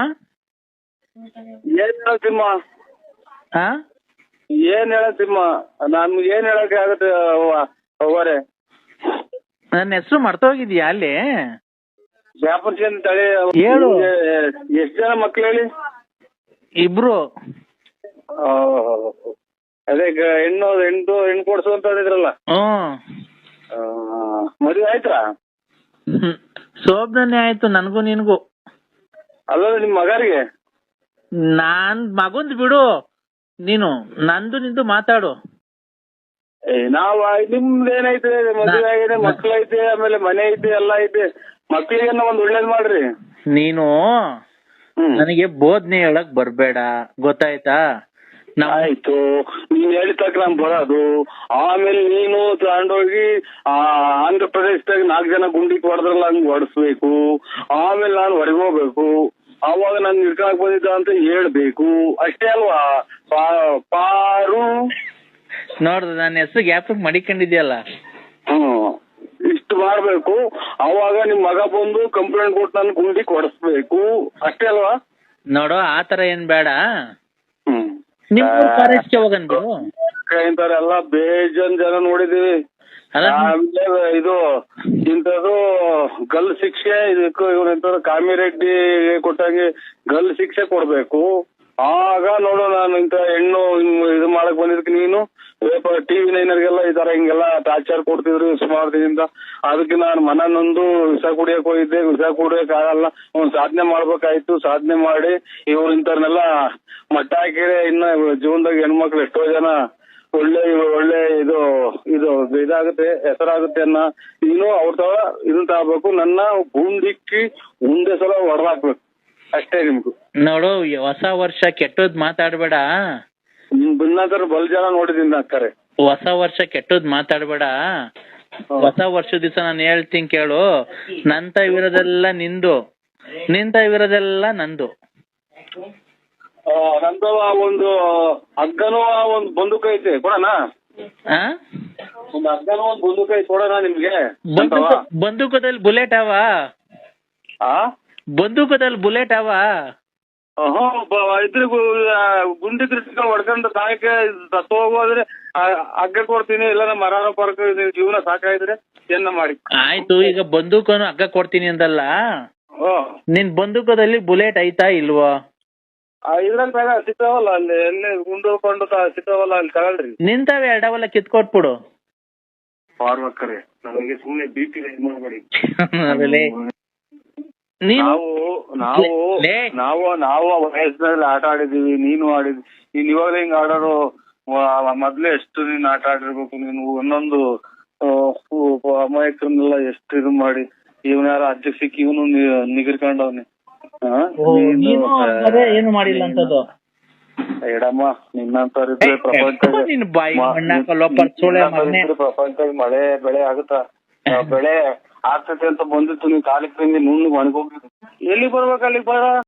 ಏನ್ ಹೇಳ ಸಿಂಹ? ನಮ್ಗೆ ಏನ್ ಹೇಳಕ್ಕೆ ಆಗುತ್ತೆ ಅವರೇ? ನನ್ನ ಹೆಸರು ಮರ್ತೋಗಿದ್ಯಾ ಅಲ್ಲಿ? ಜಾಪರ್ಚಂದ್ ತಳಿ. ಹೇಳು. ಎಷ್ಟ್ ಜನ ಮಕ್ಳು ಹೇಳಿ? 2. ಅದೇ ಹೆಣ್ಣು ಕೊಡ್ಸು ಅಂತ ಹೇಳಿದ್ರಲ್ಲ. ಮದುವೆ ಆಯ್ತಾ? ಶೋಭನೆ ಆಯ್ತು ನನಗೂ ನಿನ್ಗೂ. ಅಲ್ಲ ನಿಮ್ ಮಗರಿಗೆ? ನಾನ್ ಮಗಂದ್ ಬಿಡು, ನೀನು ನಂದು ನಿಂದು ಮಾತಾಡು. ನಾವ್ ನಿಮ್ದು ಏನೈತೆ? ಮದುವೆ ಆಗಿದೆ, ಮಕ್ಳೈತೆ, ಆಮೇಲೆ ಮನೆ ಐತೆ, ಎಲ್ಲ ಐತೆ. ಮಕ್ಳಿಗೆ ಒಂದ್ ಒಳ್ಳೇದ್ ಮಾಡ್ರಿ. ನೀನು ನನಗೆ ಬೋಧನೆ ಹೇಳಕ್ ಬರ್ಬೇಡ, ಗೊತ್ತಾಯ್ತಾ? ಆಯ್ತು, ನೀನ್ ಹೇಳಿದ ತಕ್ಕ ನಾನ್ ಬರೋದು. ಆಮೇಲೆ ನೀನು ತಗೊಂಡೋಗಿ ಆಂಧ್ರ ಪ್ರದೇಶದಾಗ 4 ಜನ ಗುಂಡಿಗೆ ಹೊಡೆದ್ರಲ್ಲ, ಹಂಗ್ ಹೊಡೆಸ್ಬೇಕು. ಆಮೇಲೆ ನಾನು ಹೊರಗೋಗ್ಬೇಕು. ಅವಾಗ ನಾನು ನಿಡ್ಕೊಳಕ್ ಬಂದಿದ್ದ ಅಂತ ಹೇಳ್ಬೇಕು. ಅಷ್ಟೇ ಅಲ್ವಾ ಪಾರು? ನೋಡ್ದು ನನ್ನ ಹೆಸರು ಗ್ಯಾಪ್ ಮಡಿಕೊಂಡಿದ್ಯಲ್ಲ. ಇಷ್ಟು ಮಾಡ್ಬೇಕು. ಅವಾಗ ನಿಮ್ ಮಗ ಬಂದು ಕಂಪ್ಲೇಂಟ್ ಕೊಟ್ಟು ನನ್ ಗುಂಡಿ ಕೊಡಿಸ್ಬೇಕು. ಅಷ್ಟೇ ಅಲ್ವಾ? ನೋಡು, ಆತರ ಏನ್ ಬೇಡ. ಇಂಥವ್ರೆಲ್ಲ ಬೇಜನ್ ಜನ ನೋಡಿದೀವಿ. ಇದು ಇಂಥದ್ದು ಗಲ್ ಶಿಕ್ಷೆ, ಇದಕ್ಕೂ ಇವ್ರ ಕಾಮಿರೆಡ್ಡಿ ಕೊಟ್ಟಂಗೆ ಗಲ್ ಶಿಕ್ಷೆ ಕೊಡ್ಬೇಕು. ಆಗ ನೋಡು, ನಾನು ಇಂಥ ಹೆಣ್ಣು ಇದು ಮಾಡಕ್ ಬಂದಿದ್ದಕ್ಕೆ ನೀನು TV 9 ಈ ತರ ಹಿಂಗೆಲ್ಲ ಟಾರ್ಚರ್ ಕೊಡ್ತಿದ್ರು ಸುಮಾರು ದಿನದಿಂದ. ಅದಕ್ಕೆ ನಾನು ಮನನೊಂದು ವಿಷ ಕುಡಿಯಕ್ ಹೋಗಿದ್ದೆ. ವಿಷ ಕುಡಿಯಕ್ ಆಗಲ್ಲ, ಒಂದ್ ಸಾಧನೆ ಮಾಡ್ಬೇಕಾಯ್ತು. ಸಾಧನೆ ಮಾಡಿ ಇವ್ರು ಇಂಥವ್ರನ್ನೆಲ್ಲ ಮಟ್ಟ ಹಾಕಿದ್ರೆ ಇನ್ನ ಜೀವನದಾಗ ಹೆಣ್ಮಕ್ಳು ಎಷ್ಟೋ ಜನ ಒಳ್ಳೆ ಇದಾಗುತ್ತೆ, ಹೆಸರಾಗುತ್ತೆ ಅನ್ನ. ನೀನು ಅವ್ರ ತರ ಇದನ್ನ ತಗೋಬೇಕು. ನನ್ನ ಗುಂಡಿಕ್ಕಿ ಮುಂದೆ ಸಲ ಹೊಡೆದಾಕ್ಬೇಕು. ಅಷ್ಟೇ ನಿಮ್ಗೂ. ನೋಡು, ಹೊಸ ವರ್ಷ ಕೆಟ್ಟದ್ ಮಾತಾಡ್ಬೇಡ. ನಿಮ್ ಬಿನ್ನಾಕರ್ ಬಲ್ ಜನ ನೋಡಿದೀನಿ ಅಕ್ಕರೆ. ಹೊಸ ವರ್ಷ ಕೆಟ್ಟದ್ ಮಾತಾಡ್ಬೇಡ. ಹೊಸ ವರ್ಷದ ದಿವಸ ನಾನು ಹೇಳ್ತೀನಿ ಕೇಳು, ನಂತವಿರೋದೆಲ್ಲ ನಿಂದು, ನಿಂತವಿರೋದೆಲ್ಲ ನಂದು. ನಂತವ ಒಂದು ಹಗ್ಗನೂ ಒಂದು ಬಂದೂಕ ಐತೆ ಕೊಡೋಣ. ಒಂದು ಹಗ್ಗನೂ ಒಂದು ಬಂದೂಕ ಐತೆ ಕೊಡೋಣ ನಿಮ್ಗೆ. ಬಂದೂಕದಲ್ಲಿ ಬುಲೆಟ್ ಅವ? ಬಂದೂಕದಲ್ಲಿ ಬುಲೆಟ್ ಅವ? ಇದ್ರ ಗುಂಡಿ ಹೊಡ್ಕೊಂಡು ಸಾಯಕ್ಕೆ ಸತ್ತು ಹೋಗೋದ್ರೆ ಹಗ್ಗ ಕೊಡ್ತೀನಿ, ಇಲ್ಲ ಮರಾನ ಪರಕ ಜೀವನ ಸಾಕಾಯ್ದ್ರೆ ಏನ ಮಾಡಿ. ಆಯ್ತು, ಈಗ ಬಂದೂಕನು ಹಗ್ಗ ಕೊಡ್ತೀನಿ ಅಂದಲ್ಲ, ನಿನ್ ಬಂದೂಕದಲ್ಲಿ ಬುಲೆಟ್ ಐತಾ ಇಲ್ವಾ? ಇದ್ರಲ್ಲಿ ಸಿಗ್ತಾವಲ್ಲ, ಅಲ್ಲಿ ಎಲ್ಲಿ ಗುಂಡು ಕೊಂಡು ಸಿಗ್ತಾವಲ್ಲ, ಅಲ್ಲಿ ತಗೊಳ್ರಿ. ನಿಂತಾವೆ ಎರಡವಲ್ಲ ಕಿತ್ಕೊಟ್ಬಿಡು. ಪಾರ್ವಕರೇ, ನನಗೆ ಸುಮ್ಮನೆ BP ಮಾಡ್ಬೇಡಿ. ನಾವು ವಯಸ್ಸಿನಲ್ಲಿ ಆಟ ಆಡಿದೀವಿ, ನೀನು ಆಡಿದ್ವಿ. ನೀನ್ ಇವಾಗಲೇ ಹಿಂಗ್ ಆಡೋರು, ಮೊದ್ಲೇ ಎಷ್ಟು ನೀನ್ ಆಟ ಆಡಿರ್ಬೇಕು. ನೀನು ಒಂದೊಂದು ಅಮಾಯಕರನ್ನೆಲ್ಲ ಎಷ್ಟು ಇದು ಮಾಡಿ, ಇವನ ಯಾರ ಅಜ್ಜ ಸಿಕ್ಕಿ ಇವನು ನಿಗಿರ್ಕೊಂಡವ್ನಿ. ಏನು ಮಾಡಿಲ್ಲ ಅಂತದ್ದು ಎಡಮ್ಮ, ನಿನ್ನಂತವ್ರಿದ್ರೆ ಪ್ರಪಂಚ ಮಳೆ ಬೆಳೆ ಆಗುತ್ತಾ? ಬೆಳೆ ಆಗ್ತದೆ ಅಂತ ಬಂದಿತ್ತು, ನೀವ್ ಕಾಲಿಗೆ ತಂದಿ ನುಣ್ಣಗ್ ಒಣಗೋಗಿದ್ದು. ಎಲ್ಲಿ ಬರ್ಬೇಕು ಅಲ್ಲಿಗೆ ಬರ.